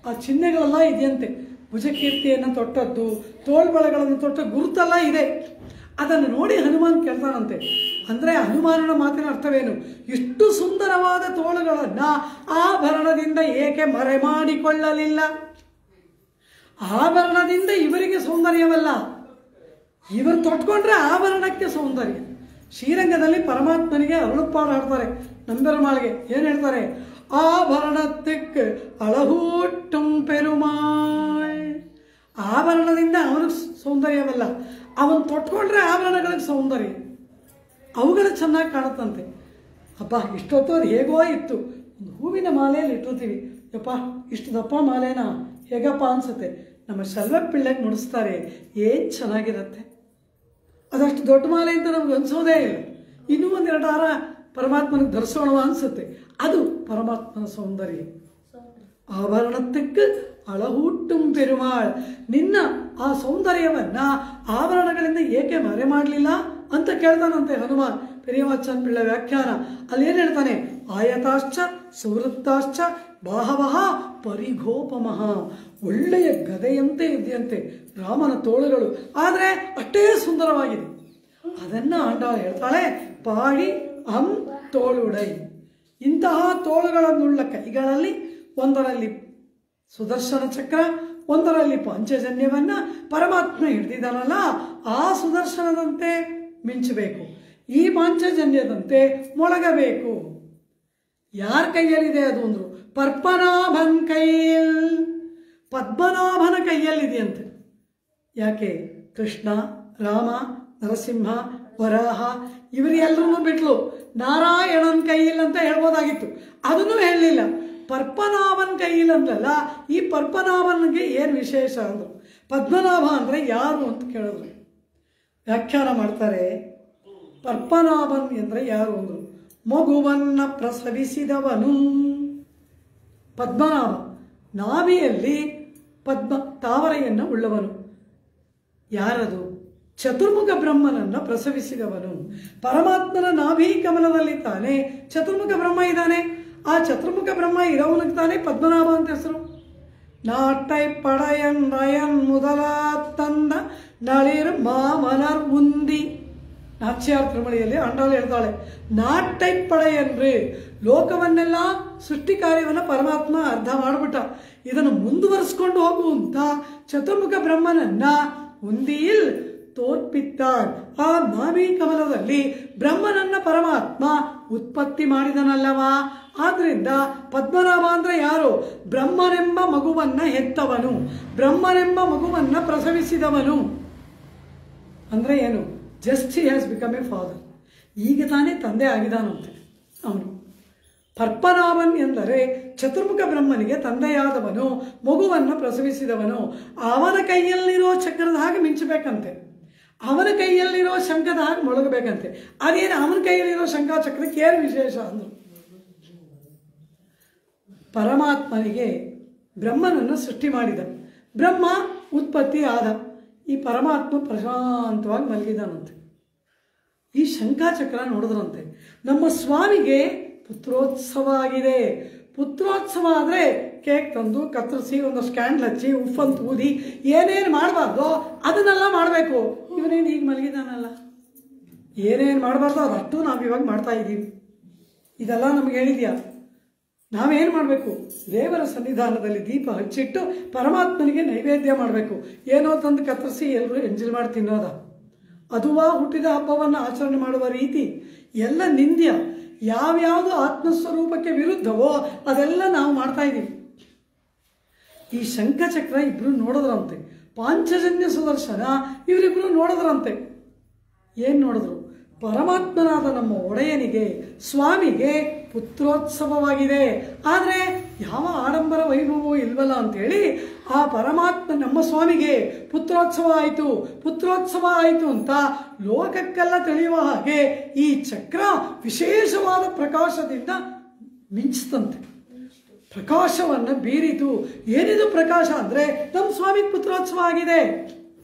ಆ ಚಿಹ್ನೆಗಳೆಲ್ಲ ಇದೆಯಂತೆ. ಭುಜಕೀರ್ತಿಯನ್ನು ತೊಟ್ಟದ್ದು, ತೋಳ್ಬಳೆಗಳನ್ನು ತೊಟ್ಟ ಗುರುತೆಲ್ಲ ಇದೆ. ಅದನ್ನು ನೋಡಿ ಹನುಮಾನ್ ಕೇಳ್ತಾನಂತೆ. ಅಂದರೆ ಹನುಮಾನನ ಮಾತಿನ ಅರ್ಥವೇನು? ಇಷ್ಟು ಸುಂದರವಾದ ತೋಳುಗಳನ್ನು ಆಭರಣದಿಂದ ಏಕೆ ಮರೆ ಮಾಡಿಕೊಳ್ಳಲಿಲ್ಲ? ಆಭರಣದಿಂದ ಇವರಿಗೆ ಸೌಂದರ್ಯವಲ್ಲ, ಇವರು ತೊಟ್ಕೊಂಡ್ರೆ ಆಭರಣಕ್ಕೆ ಸೌಂದರ್ಯ. ಶ್ರೀರಂಗದಲ್ಲಿ ಪರಮಾತ್ಮನಿಗೆ ಅರುಳುಪಾಡು ಹಾಡ್ತಾರೆ. ನಂಬೆರಮಾಳಿಗೆ ಏನು ಹೇಳ್ತಾರೆ? ಆಭರಣಕ್ಕೆ ಅಳಹೂಟ್ಟಂ ಪೆರುಮಾಳ್. ಆಭರಣದಿಂದ ಅವನಿಗೆ ಸೌಂದರ್ಯವಲ್ಲ, ಅವನು ತೊಟ್ಕೊಂಡ್ರೆ ಆಭರಣಗಳಿಗೆ ಸೌಂದರ್ಯ, ಅವುಗಳು ಚೆನ್ನಾಗಿ ಕಾಣುತ್ತಂತೆ. ಅಪ್ಪ ಇಷ್ಟೊತ್ತು ಅದು ಹೇಗೋ ಇತ್ತು, ಒಂದು ಹೂವಿನ ಮಾಲೆಯಲ್ಲಿ ಇಟ್ಟಿರ್ತೀವಿ, ಯಪ್ಪ ಇಷ್ಟು ದಪ್ಪ ಮಾಲೆನಾ ಹೇಗಪ್ಪ ಅನಿಸುತ್ತೆ. ನಮ್ಮ ಶಲ್ವಪಿಳ್ಳೆಗೆ ನುಡಿಸ್ತಾರೆ, ಏನು ಚೆನ್ನಾಗಿರುತ್ತೆ. ಅದಷ್ಟು ದೊಡ್ಡ ಮಾಲೆ ಅಂತ ನಮ್ಗೆ ಅನಿಸೋದೇ ಇಲ್ಲ. ಇನ್ನೂ ಒಂದೆರಡು ಹಾರ ಪರಮಾತ್ಮನಿಗೆ ಧರಿಸೋಣ ಅನಿಸುತ್ತೆ. ಅದು ಪರಮಾತ್ಮನ ಸೌಂದರ್ಯ. ಆಭರಣಕ್ಕೆ ಅಳಹೂಟ್ಟುಂ ಪೆರುಮಾಳ್. ನಿನ್ನ ಆ ಸೌಂದರ್ಯವನ್ನ ಆಭರಣಗಳಿಂದ ಏಕೆ ಮರೆ ಮಾಡಲಿಲ್ಲ ಅಂತ ಕೇಳ್ತಾನಂತೆ ಹನುಮಾನ್. ಪೆರಿಯವಾಚನ್ ಪಿಳ್ಳೆ ವ್ಯಾಖ್ಯಾನ ಅಲ್ಲಿ ಏನು ಹೇಳ್ತಾನೆ? ಆಯತಾಶ್ಚ ಸುವೃತ್ತಾಶ್ಚ ಬಾಹವಃ ಪರಿಗೋಪಮಃ. ಒಳ್ಳೆಯ ಗದೆಯಂತೆ ಇದೆಯಂತೆ ರಾಮನ ತೋಳುಗಳು, ಆದರೆ ಅಷ್ಟೇ ಸುಂದರವಾಗಿದೆ. ಅದನ್ನ ಆಂಡಾಳ ಹೇಳ್ತಾಳೆ, ಪಾಡಿ ತೋಳುಡೈ. ಇಂತಹ ತೋಳುಗಳನ್ನುಳ್ಳ ಕೈಗಳಲ್ಲಿ ಒಂದರಲ್ಲಿ ಸುದರ್ಶನ ಚಕ್ರ, ಒಂದರಲ್ಲಿ ಪಾಂಚಜನ್ಯವನ್ನ ಪರಮಾತ್ಮ ಹಿಡಿದಿದ್ದಾನಲ್ಲ, ಆ ಸುದರ್ಶನದಂತೆ ಮಿಂಚಬೇಕು, ಈ ಪಾಂಚಜನ್ಯದಂತೆ ಮೊಳಗಬೇಕು. ಯಾರ ಕೈಯಲ್ಲಿದೆ ಅದು ಅಂದ್ರು? ಪದ್ಮನಾಭನ್ ಕೈಯಲ್ಲಿ, ಪದ್ಮನಾಭನ ಕೈಯಲ್ಲಿದೆಯಂತೆ. ಯಾಕೆ? ಕೃಷ್ಣ, ರಾಮ, ನರಸಿಂಹ, ವರಾಹ ಇವರೆಲ್ಲರೂ ಬಿಟ್ಲು. ನಾರಾಯಣನ್ ಕೈಯಲ್ಲಿ ಅಂತ ಹೇಳ್ಬೋದಾಗಿತ್ತು, ಅದನ್ನು ಹೇಳಲಿಲ್ಲ. ಪದ್ಮನಾಭನ್ ಕೈಯಲ್ಲಿ ಅಂದ್ರಲ್ಲ, ಈ ಪದ್ಮನಾಭನಿಗೆ ಏನು ವಿಶೇಷ ಅಂದರು. ಪದ್ಮನಾಭ ಅಂದರೆ ಯಾರು ಅಂತ ಕೇಳಿದ್ರು. ವ್ಯಾಖ್ಯಾನ ಮಾಡ್ತಾರೆ, ಪದ್ಮನಾಭನ್ ಎಂದರೆ ಯಾರು ಅಂದರು? ಮಗುವನ್ನ ಪ್ರಸವಿಸಿದವನು. ಪದ್ಮನಾಭ ನಾಭಿಯಲ್ಲಿ ಪದ್ಮ ತಾವರೆಯನ್ನು ಉಳ್ಳವನು. ಯಾರದು? ಚತುರ್ಮುಖ ಬ್ರಹ್ಮನನ್ನು ಪ್ರಸವಿಸಿದವನು. ಪರಮಾತ್ಮನ ನಾಭಿ ಕಮಲದಲ್ಲಿ ತಾನೇ ಚತುರ್ಮುಖ ಬ್ರಹ್ಮ ಇದ್ದಾನೆ. ಆ ಚತುರ್ಮುಖ ಬ್ರಹ್ಮ ಇರೋವನಿಗೆ ತಾನೇ ಪದ್ಮನಾಭ ಅಂತ ಹೆಸರು. ನಾಟೈ ಪಡೆಯನ್ ನಯನ್ ಮೊದಲ ತಂದ ನಳಿರ್ ಮಾಮಲರ್ ಉಂದಿ. ನಾಚ್ಯಾರ್ ತಿರುಮಳಿಯಲ್ಲಿ ಆಂಡಾಳು ಹೇಳ್ತಾಳೆ, ನಾಟೈ ಪಡೆಯನ್ರಿ, ಲೋಕವನ್ನೆಲ್ಲ ಸೃಷ್ಟಿ ಕಾರ್ಯವನ್ನು ಪರಮಾತ್ಮ ಅರ್ಧ ಮಾಡಿಬಿಟ್ಟ, ಇದನ್ನು ಮುಂದುವರಿಸ್ಕೊಂಡು ಹೋಗುವಂತ ಚತುರ್ಮುಖ ಬ್ರಹ್ಮನನ್ನ ಉಂದಿಯಿಲ್ ತೋರ್ಪಿತ್ತಾರ್. ಆ ನಾಭಿ ಕಮಲದಲ್ಲಿ ಬ್ರಹ್ಮನನ್ನ ಪರಮಾತ್ಮ ಉತ್ಪತ್ತಿ ಮಾಡಿದನಲ್ಲವಾ. ಆದ್ರಿಂದ ಪದ್ಮನಾಭ ಅಂದ್ರೆ ಯಾರು? ಬ್ರಹ್ಮನೆಂಬ ಮಗುವನ್ನ ಹೆತ್ತವನು, ಬ್ರಹ್ಮನೆಂಬ ಮಗುವನ್ನ ಪ್ರಸವಿಸಿದವನು. ಅಂದ್ರೆ ಏನು? Just he has become A father. ಈಗ ತಾನೇ ತಂದೆ ಆಗಿದಾನಂತೆ ಅವನು. ಪದ್ಮನಾಭನ್ ಎಂದರೆ ಚತುರ್ಮುಖ ಬ್ರಹ್ಮನಿಗೆ ತಂದೆಯಾದವನು, ಮಗುವನ್ನು ಪ್ರಸವಿಸಿದವನು. ಅವನ ಕೈಯಲ್ಲಿರೋ ಚಕ್ರದ ಹಾಗೆ ಮಿಂಚಬೇಕಂತೆ, ಅವನ ಕೈಯಲ್ಲಿರೋ ಶಂಖದ ಹಾಗೆ ಮೊಳಗಬೇಕಂತೆ. ಅದೇನು ಅವನ ಕೈಯಲ್ಲಿರೋ ಶಂಖ ಚಕ್ರಕ್ಕೆ ಏನು ವಿಶೇಷ ಅಂದರು? ಪರಮಾತ್ಮನಿಗೆ ಬ್ರಹ್ಮನನ್ನು ಸೃಷ್ಟಿ ಮಾಡಿದ, ಬ್ರಹ್ಮ ಉತ್ಪತ್ತಿ ಆದ. ಈ ಪರಮಾತ್ಮ ಪ್ರಶಾಂತವಾಗಿ ಮಲಗಿದಾನಂತೆ. ಈ ಶಂಖಚಕ್ರ ನೋಡಿದ್ರಂತೆ. ನಮ್ಮ ಸ್ವಾಮಿಗೆ ಪುತ್ರೋತ್ಸವ ಆಗಿದೆ. ಪುತ್ರೋತ್ಸವ ಆದರೆ ಕೇಕ್ ತಂದು ಕತ್ತರಿಸಿ ಒಂದಷ್ಟು ಕ್ಯಾಂಡಲ್ ಹಚ್ಚಿ ಉಪ್ಪಂತ ಊದಿ ಏನೇನು ಮಾಡಬಾರ್ದು ಅದನ್ನೆಲ್ಲ ಮಾಡಬೇಕು. ಇವನೇನು ಈಗ ಮಲಗಿದಾನಲ್ಲ, ಏನೇನು ಮಾಡಬಾರ್ದು ಅದಷ್ಟು ನಾವು ಇವಾಗ ಮಾಡ್ತಾ ಇದ್ದೀವಿ. ಇದೆಲ್ಲ ನಮ್ಗೆ ಹೇಳಿದ್ಯಾ? ನಾವೇನು ಮಾಡಬೇಕು? ದೇವರ ಸನ್ನಿಧಾನದಲ್ಲಿ ದೀಪ ಹಚ್ಚಿಟ್ಟು ಪರಮಾತ್ಮನಿಗೆ ನೈವೇದ್ಯ ಮಾಡಬೇಕು. ಏನೋ ತಂದು ಕತ್ತರಿಸಿ ಎಲ್ಲರೂ ಎಂಜಾಯ್ ಮಾಡಿ ತಿನ್ನೋದ? ಅದುವಾ ಹುಟ್ಟಿದ ಹಬ್ಬವನ್ನು ಆಚರಣೆ ಮಾಡುವ ರೀತಿ ಎಲ್ಲ ನಿಂದ್ಯ. ಯಾವ್ಯಾವುದು ಆತ್ಮಸ್ವರೂಪಕ್ಕೆ ವಿರುದ್ಧವೋ ಅದೆಲ್ಲ ನಾವು ಮಾಡ್ತಾ ಇದ್ದೀವಿ. ಈ ಶಂಖಚಕ್ರ ಇಬ್ರು ನೋಡಿದ್ರಂತೆ. ಪಾಂಚಜನ್ಯ ಸುದರ್ಶನ ಇವರಿಬ್ರು ನೋಡಿದ್ರಂತೆ. ಏನು ನೋಡಿದ್ರು? ಪರಮಾತ್ಮನಾದ ನಮ್ಮ ಒಡೆಯನಿಗೆ ಸ್ವಾಮಿಗೆ ಪುತ್ರೋತ್ಸವವಾಗಿದೆ. ಆದರೆ ಯಾವ ಆಡಂಬರ ವೈಭವವೂ ಇಲ್ವಲ್ಲ ಅಂಥೇಳಿ ಆ ಪರಮಾತ್ಮ ನಮ್ಮ ಸ್ವಾಮಿಗೆ ಪುತ್ರೋತ್ಸವ ಆಯಿತು, ಪುತ್ರೋತ್ಸವ ಆಯಿತು ಅಂತ ಲೋಕಕ್ಕೆಲ್ಲ ತಿಳಿಯುವ ಹಾಗೆ ಈ ಚಕ್ರ ವಿಶೇಷವಾದ ಪ್ರಕಾಶದಿಂದ ಮಿಂಚಿತಂತೆ. ಪ್ರಕಾಶವನ್ನು ಬೀರಿತು. ಏನಿದು ಪ್ರಕಾಶ ಅಂದರೆ ನಮ್ಮ ಸ್ವಾಮಿಗೆ ಪುತ್ರೋತ್ಸವ ಆಗಿದೆ.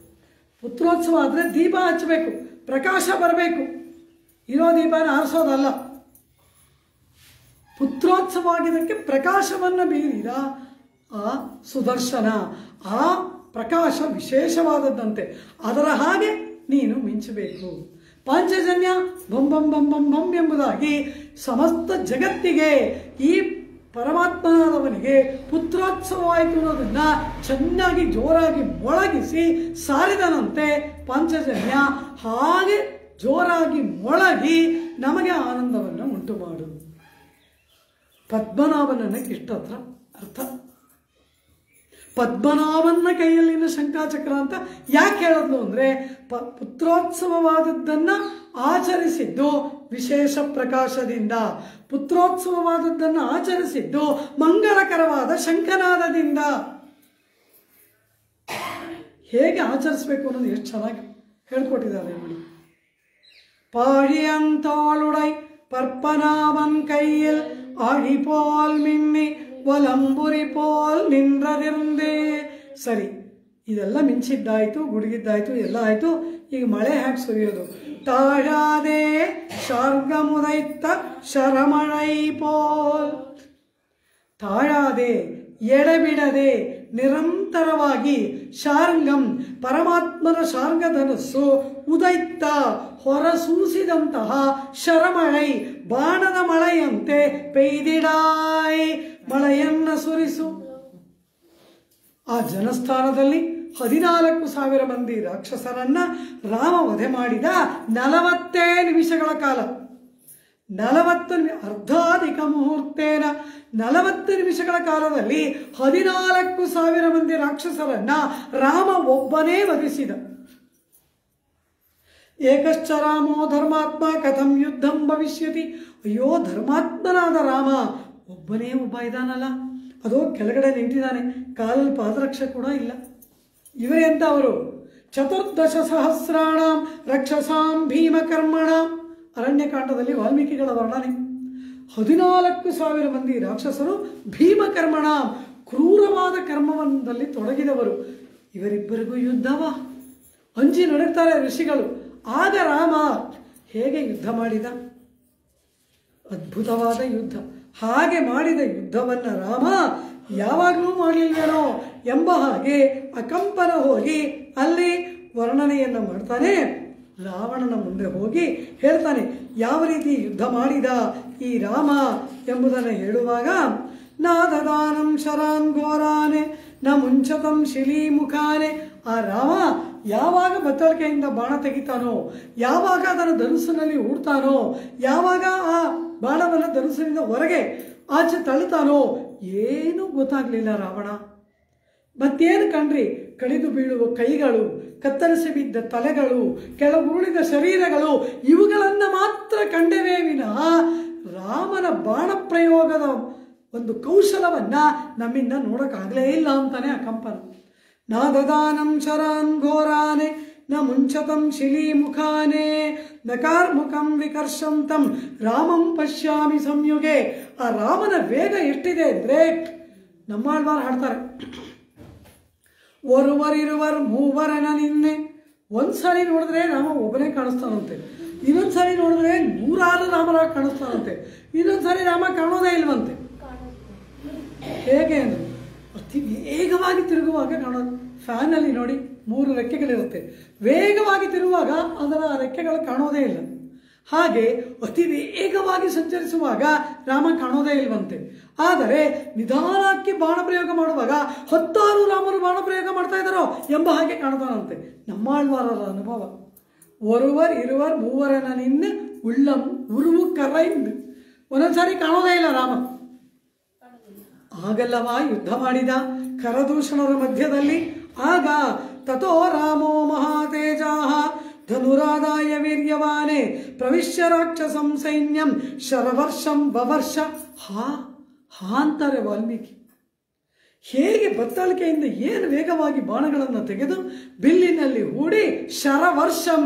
ಪುತ್ರೋತ್ಸವ ಆದರೆ ದೀಪ ಹಚ್ಚಬೇಕು, ಪ್ರಕಾಶ ಬರಬೇಕು. ಇರೋ ದೀಪನ ಆರಿಸೋದಲ್ಲ. ಪುತ್ರೋತ್ಸವ ಆಗಿದ್ದಕ್ಕೆ ಪ್ರಕಾಶವನ್ನು ಬೀರಿದ ಆ ಸುದರ್ಶನ, ಆ ಪ್ರಕಾಶ ವಿಶೇಷವಾದದ್ದಂತೆ. ಅದರ ಹಾಗೆ ನೀನು ಮಿಂಚಬೇಕು. ಪಾಂಚಜನ್ಯ ಬಂ ಬಂ ಬಂ ಬಂ ಬಂ ಎಂಬುದಾಗಿ ಸಮಸ್ತ ಜಗತ್ತಿಗೆ ಈ ಪರಮಾತ್ಮನಾದವನಿಗೆ ಪುತ್ರೋತ್ಸವವಾಯಿತು ಅನ್ನೋದನ್ನ ಚೆನ್ನಾಗಿ ಜೋರಾಗಿ ಮೊಳಗಿಸಿ ಸಾರಿದನಂತೆ ಪಾಂಚಜನ್ಯ. ಹಾಗೆ ಜೋರಾಗಿ ಮೊಳಗಿ ನಮಗೆ ಆನಂದವನ್ನು ಉಂಟು ಮಾಡು. ಪದ್ಮನಾಭನನ್ನ ಇಷ್ಟತ್ರ ಅರ್ಥ. ಪದ್ಮನಾಭನ ಕೈಯಲ್ಲಿನ ಶಂಖಚಕ್ರ ಅಂತ ಯಾಕೆ ಹೇಳಿದ್ಲು ಅಂದರೆ ಪುತ್ರೋತ್ಸವವಾದದ್ದನ್ನು ಆಚರಿಸಿದ್ದು ವಿಶೇಷ ಪ್ರಕಾಶದಿಂದ, ಪುತ್ರೋತ್ಸವವಾದದ್ದನ್ನು ಆಚರಿಸಿದ್ದು ಮಂಗಳಕರವಾದ ಶಂಖನಾದದಿಂದ. ಹೇಗೆ ಆಚರಿಸಬೇಕು ಅನ್ನೋದು ಎಷ್ಟು ಚೆನ್ನಾಗಿ ಹೇಳ್ಕೊಟ್ಟಿದ್ದಾರೆ ನೋಡಿ. பாழியந்தோளுடை பற்பனாவன் கையில் ஆழிபோல் மின்னி ಒಲಂಬುರಿ ಪೋಲ್ ನಿಂದ್ರದಿರುಂದೇ. ಸರಿ, ಇದೆಲ್ಲ ಮಿಂಚಿದ್ದಾಯ್ತು, ಗುಡುಗಿದ್ದಾಯ್ತು, ಎಲ್ಲ ಆಯಿತು. ಈಗ ಮಳೆ ಹ್ಯಾಕ್ ಸುರಿಯೋದು? ತಾಳಾದೆ ಶಾರ್ಗಮುದೈತ್ತ ಶರಮಳೈ ಪೋಲ್. ತಾಳಾದೆ ಎಡೆಬಿಡದೆ ನಿರಂತರವಾಗಿ ಶಾರ್ಗಂ ಪರಮಾತ್ಮನ ಶಾರ್ಗಧನಸ್ಸು ಉದೈತ್ತ ಹೊರಸೂಸಿದಂತಹ ಶರಮಳೈ ಬಾಣದ ಮಳೆಯಂತೆ ಪೈದಿಡಾಯ್ ಮಳೆಯನ್ನ ಸುರಿಸು. ಆ ಜನಸ್ಥಾನದಲ್ಲಿ 14,000 ಮಂದಿ ರಾಕ್ಷಸರನ್ನ ರಾಮ ವಧೆ ಮಾಡಿದ 40 ನಿಮಿಷಗಳ ಕಾಲ, 40 ಅರ್ಧಾಧಿಕ ಮುಹೂರ್ತೇನ 40 ನಿಮಿಷಗಳ ಕಾಲದಲ್ಲಿ 14,000 ಮಂದಿ ರಾಕ್ಷಸರನ್ನ ರಾಮ ಒಬ್ಬನೇ ವಧಿಸಿದ. ಏಕಶ್ಚ ರಾಮೋ ಧರ್ಮಾತ್ಮ ಕಥಂ ಯುದ್ಧಂ ಭವಿಷ್ಯತಿ. ಅಯ್ಯೋ, ಧರ್ಮಾತ್ಮನಾದ ರಾಮ ಒಬ್ಬನೇ ಒಬ್ಬ ಇದ್ದಾನಲ್ಲ, ಅದು ಕೆಳಗಡೆ ನಿಂತಿದ್ದಾನೆ, ಕಾಲಲ್ಲಿ ಪಾದರಕ್ಷೆ ಕೂಡ ಇಲ್ಲ. ಇವರೇ ಅಂತ ಅವರು 14 ಸಹಸ್ರಾಣಾಂ ರಕ್ಷಸಾಂ ಭೀಮಕರ್ಮಣ. ಅರಣ್ಯಕಾಂಡದಲ್ಲಿ ವಾಲ್ಮೀಕಿಗಳ ವರ್ಣನೆ. 14,000 ಮಂದಿ ರಾಕ್ಷಸರು ಭೀಮಕರ್ಮಣ ಕ್ರೂರವಾದ ಕರ್ಮವನ್ನಲ್ಲಿ ತೊಡಗಿದವರು. ಇವರಿಬ್ಬರಿಗೂ ಯುದ್ಧವ? ಅಂಜಿ ನಡುತ್ತಾರೆ ಋಷಿಗಳು. ಆಗ ರಾಮ ಹೇಗೆ ಯುದ್ಧ ಮಾಡಿದ? ಅದ್ಭುತವಾದ ಯುದ್ಧ. ಹಾಗೆ ಮಾಡಿದ ಯುದ್ಧವನ್ನು ರಾಮ ಯಾವಾಗಲೂ ಮಾಡಲಿಲ್ವೇನೋ ಎಂಬ ಹಾಗೆ ಅಕಂಪನ ಹೋಗಿ ಅಲ್ಲಿ ವರ್ಣನೆಯನ್ನು ಮಾಡ್ತಾನೆ. ರಾವಣನ ಮುಂದೆ ಹೋಗಿ ಹೇಳ್ತಾನೆ ಯಾವ ರೀತಿ ಯುದ್ಧ ಮಾಡಿದ ಈ ರಾಮ ಎಂಬುದನ್ನು ಹೇಳುವಾಗ, ನಾದದಾನಂ ಶರಾನ್ ಘೋರಾನೆ ನ ಮುಂಚತಂ ಶಿಲೀಮುಖಾನೆ. ಆ ರಾಮ ಯಾವಾಗ ಬತ್ತಳಿಕೆಯಿಂದ ಬಾಣ ತೆಗಿತಾನೋ, ಯಾವಾಗ ಅದನ್ನು ಧನುಸ್ಸಿನಲ್ಲಿ ಹೂಡ್ತಾನೋ, ಯಾವಾಗ ಆ ಬಾಣವನ್ನು ಧನುಸ್ಸಿನಿಂದ ಹೊರಗೆ ಆಚೆ ತಳ್ಳುತ್ತಾನೋ ಏನೂ ಗೊತ್ತಾಗಲಿಲ್ಲ ರಾವಣ. ಮತ್ತೇನು ಕಂಡ್ರಿ? ಕಡಿದು ಬೀಳುವ ಕೈಗಳು, ಕತ್ತರಿಸಿ ಬಿದ್ದ ತಲೆಗಳು, ಕೆಳಗುರುಳಿದ ಶರೀರಗಳು, ಇವುಗಳನ್ನು ಮಾತ್ರ ಕಂಡವೇ ವಿನಃ ರಾಮನ ಬಾಣ ಪ್ರಯೋಗದ ಒಂದು ಕೌಶಲವನ್ನ ನಮ್ಮಿಂದ ನೋಡೋಕ್ಕಾಗಲೇ ಇಲ್ಲ ಅಂತಾನೆ ಅಕಂಪನ. ನಾದದಾನಂ ಶರಾನ್ ಘೋರಾನೆ ನ ಮುಂಚತಂ ಶಿಲೀಮುಖಾನೆ ನಕಾರ್ಮುಖಂ ವಿಕರ್ಷಂತಂ ರಾಮಂ ಪಶ್ಯಾಮಿ ಸಂಯುಗೆ. ಆ ರಾಮನ ವೇಗ ಎಷ್ಟಿದೆ ಅಂದರೆ ನಮ್ಮಾಳ್ವಾರ್ ಹಾಡ್ತಾರೆ, ಒರುವರಿರುವರ್ ಮೂವರನ ನಿನ್ನೆ. ಒಂದ್ಸರಿ ನೋಡಿದ್ರೆ ರಾಮ ಒಬ್ಬನೇ ಕಾಣಿಸ್ತಾನಂತೆ, ಇನ್ನೊಂದ್ಸರಿ ನೋಡಿದ್ರೆ 100 ರಾಮರಾಗ ಕಾಣಿಸ್ತಾನಂತೆ, ಇನ್ನೊಂದ್ಸರಿ ರಾಮ ಕಾಣೋದೇ ಇಲ್ವಂತೆ. ಹೇಗೆ ಅಂದರೆ ಅತಿ ವೇಗವಾಗಿ ತಿರುಗುವಾಗ ಕಾಣೋದು. ಫ್ಯಾನಲ್ಲಿ ನೋಡಿ 3 ರೆಕ್ಕೆಗಳಿರುತ್ತೆ, ವೇಗವಾಗಿ ತಿರುಗುವಾಗ ಅದರ ರೆಕ್ಕೆಗಳು ಕಾಣೋದೇ ಇಲ್ಲ. ಹಾಗೆ ಅತಿ ವೇಗವಾಗಿ ಸಂಚರಿಸುವಾಗ ರಾಮ ಕಾಣೋದೇ ಇಲ್ವಂತೆ. ಆದರೆ ನಿಧಾನಕ್ಕೆ ಬಾಣ ಪ್ರಯೋಗ ಮಾಡುವಾಗ 10 ರಾಮರು ಬಾಣ ಪ್ರಯೋಗ ಮಾಡ್ತಾ ಇದ್ದಾರೋ ಎಂಬ ಹಾಗೆ ಕಾಣ್ತಾನಂತೆ. ನಮ್ಮಾಳ್ವಾರರ ಅನುಭವ. ಒರುವರ್ ಇರುವರ್ ಮೂವರನ ನಿನ್ನ ಉಳ್ಳಂ ಉರುವು ಕರೈಂದು. ಒಂದೊಂದ್ಸಾರಿ ಕಾಣೋದೇ ಇಲ್ಲ ರಾಮ. ಆಗಲ್ಲವಾ ಯುದ್ಧ ಮಾಡಿದ ಕರದೂಷಣರ ಮಧ್ಯದಲ್ಲಿ. ಆಗ ತಥೋ ರಾಮೋ ಮಹಾತೇಜಾಹ ಧನುರಾದಾಯ ವೀರ್ಯವಾನೆ ಪ್ರವಿಶ್ಯ ರಾಕ್ಷಸಂ ಸೈನ್ಯಂ ಶರವರ್ಷಂ ವವರ್ಷ. ಅಂತಾರೆ ವಾಲ್ಮೀಕಿ. ಹೇಗೆ ಬತ್ತಳಿಕೆಯಿಂದ ಏನು ವೇಗವಾಗಿ ಬಾಣಗಳನ್ನು ತೆಗೆದು ಬಿಲ್ಲಿನಲ್ಲಿ ಹೂಡಿ ಶರವರ್ಷಂ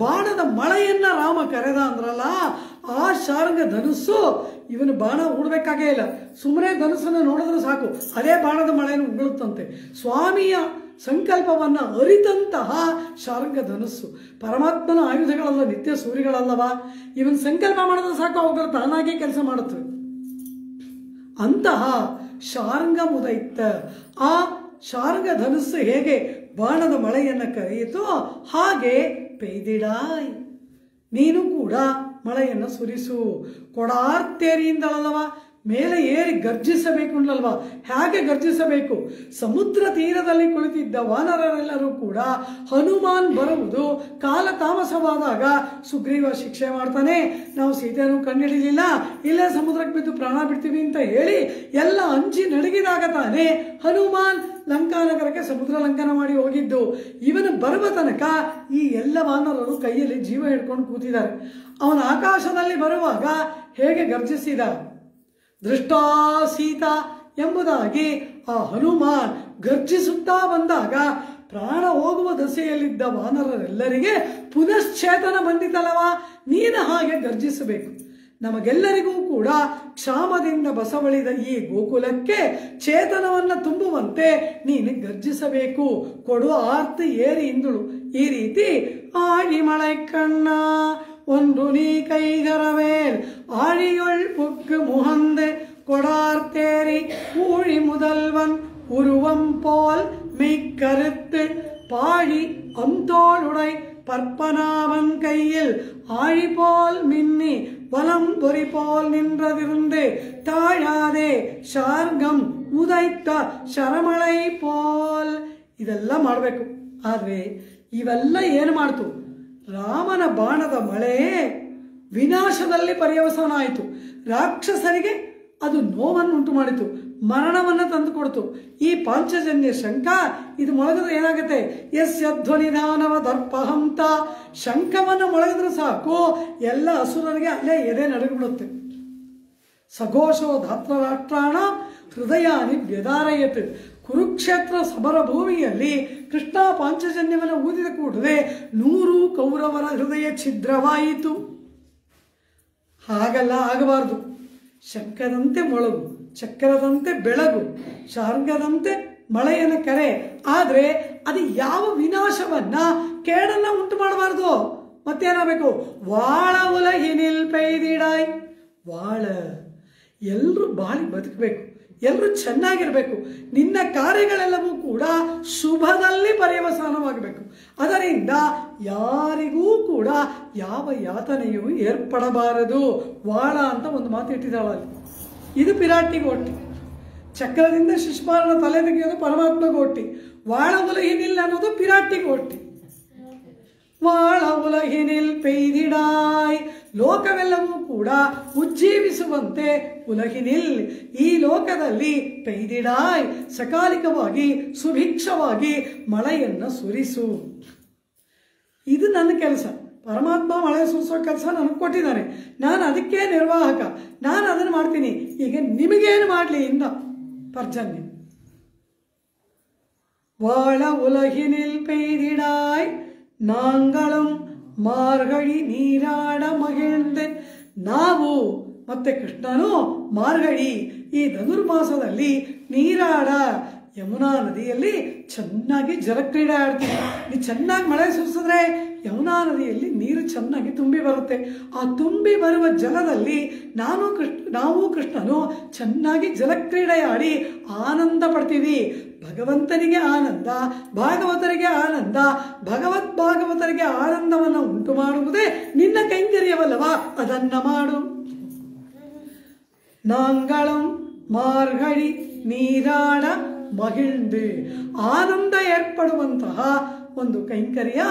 ಬಾಣದ ಮಳೆಯನ್ನ ರಾಮ ಕರೆದ ಅಂದ್ರಲ್ಲ, ಆ ಶಾರ್ಂಗ ಧನುಸ್ಸು ಇವನು ಬಾಣ ಹೂಡಬೇಕಾಗೇ ಇಲ್ಲ, ಸುಮ್ಮನೆ ಧನುಸ್ಸನ್ನು ನೋಡಿದ್ರೆ ಸಾಕು ಅದೇ ಬಾಣದ ಮಳೆಯನ್ನು ಉಗುಳುತ್ತಂತೆ. ಸ್ವಾಮಿಯ ಸಂಕಲ್ಪವನ್ನ ಅರಿತಂತಹ ಶಾರ್ಂಗ ಧನುಸ್ಸು. ಪರಮಾತ್ಮನ ಆಯುಧಗಳಲ್ಲ, ನಿತ್ಯ ಸೂರ್ಯಗಳಲ್ಲವಾ, ಇವನ್ ಸಂಕಲ್ಪ ಮಾಡಿದ್ರೆ ಸಾಕು ಅವುಗಳು ತಾನಾಗೆ ಕೆಲಸ ಮಾಡುತ್ತವೆ. ಅಂತಹ ಶಾರ್ಂಗ ಮುದೈತ. ಆ ಶಾರ್ಂಗ ಧನುಸ್ಸು ಹೇಗೆ ಬಾಣದ ಮಳೆಯನ್ನು ಕರೆಯಿತೋ ಹಾಗೆ ಪೈದಿಡಾಯ್ ನೀನು ಕೂಡ ಮಳೆಯನ್ನು ಸುರಿಸು. ಕೊಡಾರ್ತೇರಿಯಿಂದಲಲ್ವ ಮೇಲೆ ಏರಿ ಗರ್ಜಿಸಬೇಕು ಅಲ್ವಾ? ಹೇಗೆ ಗರ್ಜಿಸಬೇಕು? ಸಮುದ್ರ ತೀರದಲ್ಲಿ ಕುಳಿತಿದ್ದ ವಾನರರೆಲ್ಲರೂ ಕೂಡ ಹನುಮಾನ್ ಬರುವುದು ಕಾಲ ತಾಮಸವಾದಾಗ ಸುಗ್ರೀವ ಶಿಕ್ಷೆ ಮಾಡ್ತಾನೆ, ನಾವು ಸೀತೆಯನ್ನು ಕಂಡುಹಿಡಿಲಿಲ್ಲ, ಇಲ್ಲೇ ಸಮುದ್ರಕ್ಕೆ ಬಿದ್ದು ಪ್ರಾಣ ಬಿಡ್ತೀವಿ ಅಂತ ಹೇಳಿ ಎಲ್ಲ ಅಂಜಿ ನಡಗಿದಾಗ ತಾನೇ ಹನುಮಾನ್ ಲಂಕಾನಗರಕ್ಕೆ ಸಮುದ್ರ ಲಂಕನ ಮಾಡಿ ಹೋಗಿದ್ದು. ಇವನು ಬರುವ ತನಕ ಈ ಎಲ್ಲ ವಾನರರು ಕೈಯಲ್ಲಿ ಜೀವ ಹಿಡ್ಕೊಂಡು ಕೂತಿದ್ದಾರೆ. ಅವನ ಆಕಾಶದಲ್ಲಿ ಬರುವಾಗ ಹೇಗೆ ಗರ್ಜಿಸಿದ? ದೃಷ್ಟಾ ಸೀತಾ ಎಂಬುದಾಗಿ ಆ ಹನುಮಾನ್ ಗರ್ಜಿಸುತ್ತಾ ಬಂದಾಗ ಪ್ರಾಣ ಹೋಗುವ ದಸೆಯಲ್ಲಿದ್ದ ವಾನರರೆಲ್ಲರಿಗೆ ಪುನಶ್ಚೇತನ ಬಂದಿತಲ್ಲವಾ? ನೀನು ಹಾಗೆ ಗರ್ಜಿಸಬೇಕು. ನಮಗೆಲ್ಲರಿಗೂ ಕೂಡ ಕ್ಷಾಮದಿಂದ ಬಸವಳಿದ ಈ ಗೋಕುಲಕ್ಕೆ ಚೇತನವನ್ನು ತುಂಬುವಂತೆ ನೀನು ಗರ್ಜಿಸಬೇಕು. ಕೊಡು ಆರ್ತಿ ಏರಿ ಇಂದುಳು. ಈ ರೀತಿ ಆಡಿ ಮಳೆ ಕಣ್ಣ ಒಂದು ನೀ ಕೈಗರವೇಲ್ ஆழியுள் புக்கு முகந்து கொடார்த்தேரி ஊழி முதல்வன் உருவம் போல் மெய்க்கருத்து பாழி அந்தோளுடை பற்பனாவன் கையில் ஆழி போல் மின்னி வலம் பொறி போல் நின்றதிருந்து தாழாதே ಶಾರ್ಗಂ ಉದೈತ ಶರಮಳೈ ಪೋಲ್. ಇದೆಲ್ಲ ಮಾಡಬೇಕು. ಆದರೆ ಇವೆಲ್ಲ ಏನು ಮಾಡ್ತು? ರಾಮನ ಬಾಣದ ಮಳೆ ವಿನಾಶದಲ್ಲಿ ಪರ್ಯವಸಾನ ಆಯಿತು. ರಾಕ್ಷಸರಿಗೆ ಅದು ನೋವನ್ನು ಉಂಟು ಮಾಡಿತು, ಮರಣವನ್ನು ತಂದುಕೊಡ್ತು. ಈ ಪಾಂಚಜನ್ಯ ಶಂಖ ಇದು ಮೊಳಗಿದ್ರೆ ಏನಾಗುತ್ತೆ? ಯಸ್ಯಧ್ವನಿಧಾನವ ದರ್ಪಹಂತ. ಶಂಖವನ್ನು ಮೊಳಗಿದ್ರೆ ಸಾಕು ಎಲ್ಲ ಅಸುರರಿಗೆ ಅಲ್ಲೇ ಎದೆ ನಡುಗಿಬಿಡುತ್ತೆ. ಸಘೋಷೋ ಧಾತ್ರರಾಷ್ಟ್ರಾಣ ಹೃದಯಾನಿ ವ್ಯದಾರಯತ್. ಕುರುಕ್ಷೇತ್ರ ಸಮರ ಭೂಮಿಯಲ್ಲಿ ಕೃಷ್ಣ ಪಾಂಚಜನ್ಯವನ್ನು ಊದಿದ ಕೂಡಲೇ 100 ಕೌರವರ ಹೃದಯ ಛಿದ್ರವಾಯಿತು. ಹಾಗಲ್ಲ ಆಗಬಾರದು. ಶಂಕರಂತೆ ಮೊಳಗು, ಚಕ್ರದಂತೆ ಬೆಳಗು, ಶಾರ್ಗದಂತೆ ಮಳೆಯನ್ನು ಕರೆ. ಆದರೆ ಅದು ಯಾವ ವಿನಾಶವನ್ನ, ಕೇಡನ್ನ ಉಂಟು ಮಾಡಬಾರ್ದು. ಮತ್ತೇನಾಗಬೇಕು? ವಾಳ ಉಲಹಿನಿಲ್ ಪೈದಿಡಾಯ್. ವಾಳ, ಎಲ್ಲರೂ ಬಾಳಿ ಬದುಕಬೇಕು, ಎಲ್ಲರೂ ಚೆನ್ನಾಗಿರಬೇಕು. ನಿನ್ನ ಕಾರ್ಯಗಳೆಲ್ಲವೂ ಕೂಡ ಶುಭದಲ್ಲಿ ಪರ್ಯವಸಾನವಾಗಬೇಕು. ಅದರಿಂದ ಯಾರಿಗೂ ಕೂಡ ಯಾವ ಯಾತನೆಯೂ ಏರ್ಪಡಬಾರದು. ವಾಳ ಅಂತ ಒಂದು ಮಾತು ಇಟ್ಟಿದ್ದಾಳಲ್ಲಿ. ಇದು ಪಿರಾಟಿಗೋಟಿ. ಚಕ್ರದಿಂದ ಶಿಶುಪಾಲನ ತಲೆ ತೆಗೆಯೋದು ಪರಮಾತ್ಮಗೋಟಿ. ವಾಳ ಉಲಹಿನಿಲ್ ಅನ್ನೋದು ಪಿರಾಟಿಗೋಟಿ. ವಾಳ ಉಲಹಿನಿಲ್ ಪೈದಿಡಾಯ್, ಲೋಕವೆಲ್ಲವೂ ಕೂಡ ಉಜ್ಜೀವಿಸುವಂತೆ ಉಲಹಿನಿಲ್, ಈ ಲೋಕದಲ್ಲಿ ಪೈದಿಡಾಯ್, ಸಕಾಲಿಕವಾಗಿ ಸುಭಿಕ್ಷವಾಗಿ ಮಳೆಯನ್ನು ಸುರಿಸು. ಇದು ನನ್ನ ಕೆಲಸ. ಪರಮಾತ್ಮ ಮಳೆ ಸುರಿಸೋ ಕೆಲಸ ನನಗೆ ಕೊಟ್ಟಿದ್ದಾನೆ. ನಾನು ಅದಕ್ಕೆ ನಿರ್ವಾಹಕ, ನಾನು ಅದನ್ನು ಮಾಡ್ತೀನಿ. ಈಗ ನಿಮಗೇನು ಮಾಡಲಿ ಇಂದ ಪರ್ಜನ್ಯ. ವಾಳ ಉಲಹಿನಿಲ್ ಪೈದಿಡಾಯ್ நாங்களும் ಮಾರ್ಗಳಿ ನೀರಾಡ ಮಗಿಳ್ದೆ. ನಾವು ಮತ್ತೆ ಕೃಷ್ಣನು ಮಾರ್ಗಳಿ, ಈ ಧನುರ್ಮಾಸದಲ್ಲಿ ನೀರಾಡ, ಯಮುನಾ ನದಿಯಲ್ಲಿ ಚೆನ್ನಾಗಿ ಜಲಕ್ರೀಡೆ ಆಡ್ತೀವಿ. ನೀ ಚೆನ್ನಾಗಿ ಮಳೆ ಸುರಿಸಿದ್ರೆ ಯಮುನಾ ನದಿಯಲ್ಲಿ ನೀರು ಚೆನ್ನಾಗಿ ತುಂಬಿ ಬರುತ್ತೆ. ಆ ತುಂಬಿ ಬರುವ ಜಲದಲ್ಲಿ ನಾವು ಕೃಷ್ಣನು ಚೆನ್ನಾಗಿ ಜಲಕ್ರೀಡೆ ಆಡಿ ಆನಂದ ಪಡ್ತೀವಿ. ಭಗವಂತನಿಗೆ ಆನಂದ, ಭಾಗವತರಿಗೆ ಆನಂದ, ಭಾಗವತರಿಗೆ ಆನಂದವನ್ನು ಉಂಟು ಮಾಡುವುದೇ ನಿನ್ನ ಕೈಂಕರ್ಯವಲ್ಲವ, ಅದನ್ನ ಮಾಡು. ನಾಂಗಳಂ ಮಾರ್ಗಳಿ ನೀರಾಡ ಮಹಿಳ್ದು, ಆನಂದ ಏರ್ಪಡುವಂತಹ ಒಂದು ಕೈಂಕರ್ಯ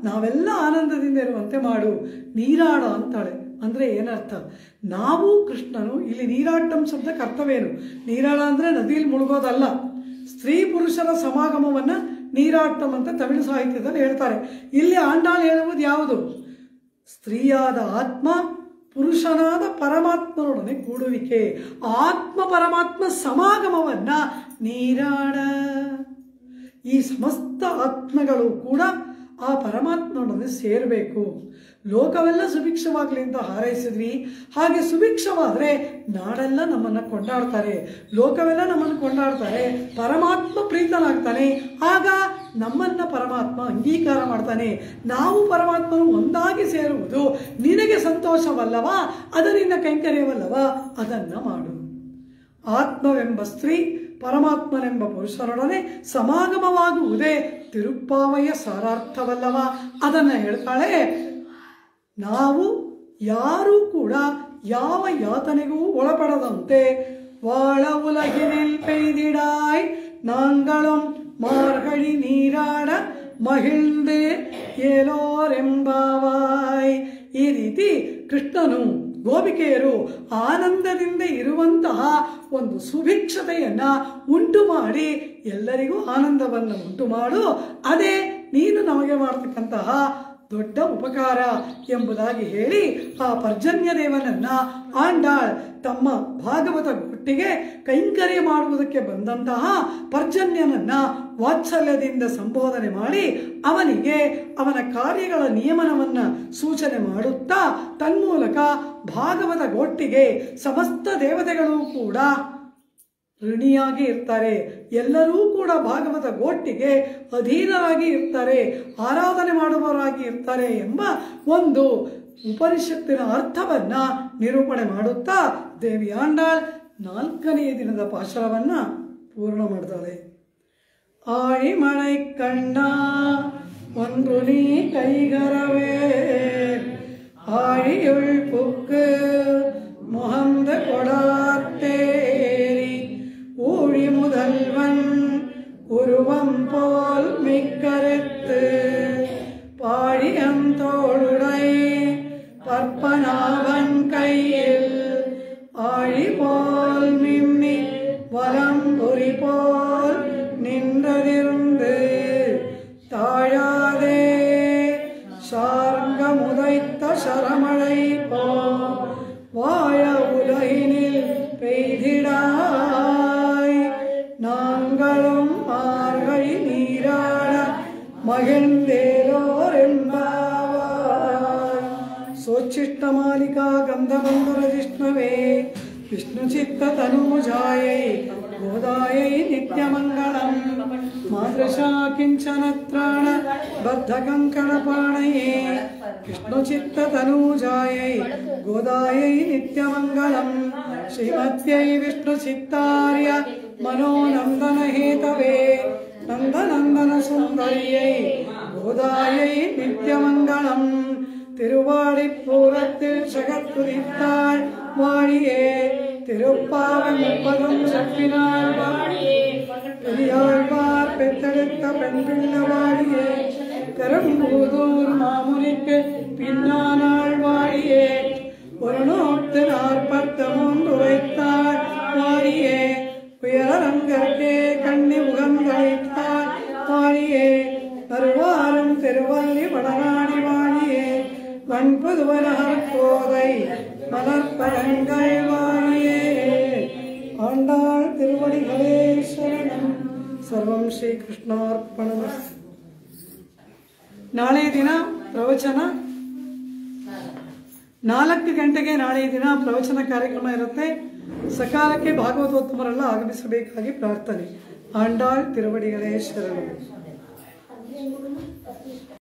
ನಾವೆಲ್ಲ ಆನಂದದಿಂದ ಇರುವಂತೆ ಮಾಡು. ನೀರಾಡ ಅಂತಾಳೆ ಅಂದರೆ ಏನರ್ಥ? ನಾವು ಕೃಷ್ಣನು, ಇಲ್ಲಿ ನೀರಾಟಂ ಶಬ್ದಕ್ಕೆ ಅರ್ಥವೇನು? ನೀರಾಡ ಅಂದರೆ ನದಿಯಲ್ಲಿ ಮುಳುಗೋದಲ್ಲ. ಸ್ತ್ರೀ ಪುರುಷರ ಸಮಾಗಮವನ್ನು ನೀರಾಟಂ ಅಂತ ತಮಿಳು ಸಾಹಿತ್ಯದಲ್ಲಿ ಹೇಳ್ತಾರೆ. ಇಲ್ಲಿ ಆಂಡಾಳ್ ಹೇಳುವುದು ಯಾವುದು? ಸ್ತ್ರೀಯಾದ ಆತ್ಮ ಪುರುಷನಾದ ಪರಮಾತ್ಮನೊಡನೆ ಕೂಡುವಿಕೆ, ಆತ್ಮ ಪರಮಾತ್ಮ ಸಮಾಗಮವನ್ನ ನೀರಾಡ. ಈ ಸಮಸ್ತ ಆತ್ಮಗಳು ಕೂಡ ಆ ಪರಮಾತ್ಮನೊಡನೆ ಸೇರಬೇಕು. ಲೋಕವೆಲ್ಲ ಸುಭಿಕ್ಷವಾಗಲಿ ಅಂತ ಹಾರೈಸಿದ್ವಿ. ಹಾಗೆ ಸುಭಿಕ್ಷವಾದರೆ ನಾಡೆಲ್ಲ ನಮ್ಮನ್ನು ಕೊಂಡಾಡ್ತಾರೆ, ಲೋಕವೆಲ್ಲ ನಮ್ಮನ್ನು ಕೊಂಡಾಡ್ತಾರೆ, ಪರಮಾತ್ಮ ಪ್ರೀತನಾಗ್ತಾನೆ. ಆಗ ನಮ್ಮನ್ನು ಪರಮಾತ್ಮ ಅಂಗೀಕಾರ ಮಾಡ್ತಾನೆ. ನಾವು ಪರಮಾತ್ಮನು ಒಂದಾಗಿ ಸೇರುವುದು ನಿನಗೆ ಸಂತೋಷವಲ್ಲವಾ? ಅದು ನಿನ್ನ ಕೈಂಕರ್ಯವಲ್ಲವಾ? ಅದನ್ನು ಮಾಡು. ಆತ್ಮವೆಂಬ ಸ್ತ್ರೀ ಪರಮಾತ್ಮನೆಂಬ ಪುರುಷನೊಡನೆ ಸಮಾಗಮವಾಗುವುದೇ ತಿರುಪ್ಪಾವಯ್ಯ ಸಾರಾರ್ಥವಲ್ಲವ? ಅದನ್ನು ಹೇಳ್ತಾಳೆ. ನಾವು ಯಾರೂ ಕೂಡ ಯಾವ ಯಾತನೆಗೂ ಒಳಪಡದಂತೆ ವಾಳ ಉಲಗಿನಿಲ್ ಪೈದಿಡಾಯ್ ನಾಂಗಳಂ ಮಾರ್ಗಳಿ ನೀರಾಡ ಮಹಿಳ್ದೆ ಏಲೋರೆಂಬಾವಾಯ್. ಈ ರೀತಿ ಕೃಷ್ಣನು ಗೋಪಿಕೆಯರು ಆನಂದದಿಂದ ಇರುವಂತಹ ಒಂದು ಸುಭಿಕ್ಷತೆಯನ್ನು ಉಂಟು ಮಾಡಿ ಎಲ್ಲರಿಗೂ ಆನಂದವನ್ನು ಉಂಟು ಮಾಡು. ಅದೇ ನೀನು ನಮಗೆ ಮಾಡತಕ್ಕಂತಹ ದೊಡ್ಡ ಉಪಕಾರ ಎಂಬುದಾಗಿ ಹೇಳಿ ಆ ಪರ್ಜನ್ಯ ದೇವನನ್ನ ಆಂಡಾಳ್ ತಮ್ಮ ಭಾಗವತ ಗುಟ್ಟಿಗೆ ಕೈಂಕರ್ಯ ಮಾಡುವುದಕ್ಕೆ ಬಂದಂತಹ ಪರ್ಜನ್ಯನನ್ನ ವಾತ್ಸಲ್ಯದಿಂದ ಸಂಬೋಧನೆ ಮಾಡಿ ಅವನಿಗೆ ಅವನ ಕಾರ್ಯಗಳ ನಿಯಮನವನ್ನು ಸೂಚನೆ ಮಾಡುತ್ತಾ ತನ್ಮೂಲಕ ಭಾಗವತ ಗೋಷ್ಠಿಗೆ ಸಮಸ್ತ ದೇವತೆಗಳು ಕೂಡ ಋಣಿಯಾಗಿ ಇರ್ತಾರೆ. ಎಲ್ಲರೂ ಕೂಡ ಭಾಗವತ ಗೋಷ್ಠಿಗೆ ಅಧೀನರಾಗಿ ಇರ್ತಾರೆ, ಆರಾಧನೆ ಮಾಡುವವರಾಗಿ ಇರ್ತಾರೆ ಎಂಬ ಒಂದು ಉಪನಿಷತ್ತಿನ ಅರ್ಥವನ್ನ ನಿರೂಪಣೆ ಮಾಡುತ್ತಾ ದೇವಿ ಆಂಡಾಳ್ 4ನೇ ದಿನದ ಪಾಶರವನ್ನ ಪೂರ್ಣ ಮಾಡ್ತಾಳೆ. ஆழி மழை கண்ணா ஒன்று நீ கைகரவே ஆழியுள் புக்கு முகந்த கொடாத்தேரி ஊழி முதல்வன் உருவம் போல் மிக்கருத்து பாழியந்தோளுடை பற்பனாவன் கையில் ஆழி போல் மிம்மி வலம்புரி போல் நின்றதிருந்து தாழாதே சார்கமுதைத்த சரமழை போ வாழ உலகினில் பெய்திடாய் நாங்களும் மார்கழி நீராட மகிழ்ந்தேரோரெம்பாவாய். சோச்சிஷ்டமாலிகா கந்தபந்தர ஜிஷ்ணவே विष्णुचित्ततनूजायै गोदायै नित्यमङ्गलम् मादृशा किञ्चनत्राण बद्धकङ्कणपाणये विष्णुचित्ततनूजायै गोदायै नित्यमङ्गलम् श्रीमत्यै विष्णुचित्तार्य मनोनन्दनहेतवे नन्दनन्दनसुन्दर्यै गोदायै नित्यमङ्गलम् திருவாடிப்பூரத்தில் ஜகத்துதித்தாள் வாழியே திருப்பாவை முப்பதும் செப்பினாள் வாழியே பெரியாழ்வார் பெற்றெடுத்த பெண் பிள்ளை வாழியே பெரும்பூதூர் மாமுனிக்கு பின்னானாள் வாழியே ஒரு 143 வைத்தாள் வாழியே உயரங்கற்கே கண்ணி உகந்தளித்தாள் வாழியே வருவாரும் திருவள்ளி வடநாடி வாழியே வன்புதுவனகர் கோதை மலர்பழங்கள் வாழியே ஆண்டாள் திருவடிகளே சரணம். ಸರ್ವಂ ಶ್ರೀ ಕೃಷ್ಣಾರ್ಪಣಮಸ್ತು. ನಾಳೆ ದಿನ ಪ್ರವಚನ 4 ಗಂಟೆಗೆ ನಾಳೆ ದಿನ ಪ್ರವಚನ ಕಾರ್ಯಕ್ರಮ ಇರುತ್ತೆ. ಸಕಾಲಕ್ಕೆ ಭಾಗವತೋತ್ತಮರೆಲ್ಲ ಆಗಮಿಸಬೇಕಾಗಿ ಪ್ರಾರ್ಥನೆ. ಆಂಡಾಳ್ ತಿರುವಡಿಗಳೇ ಶರಣು.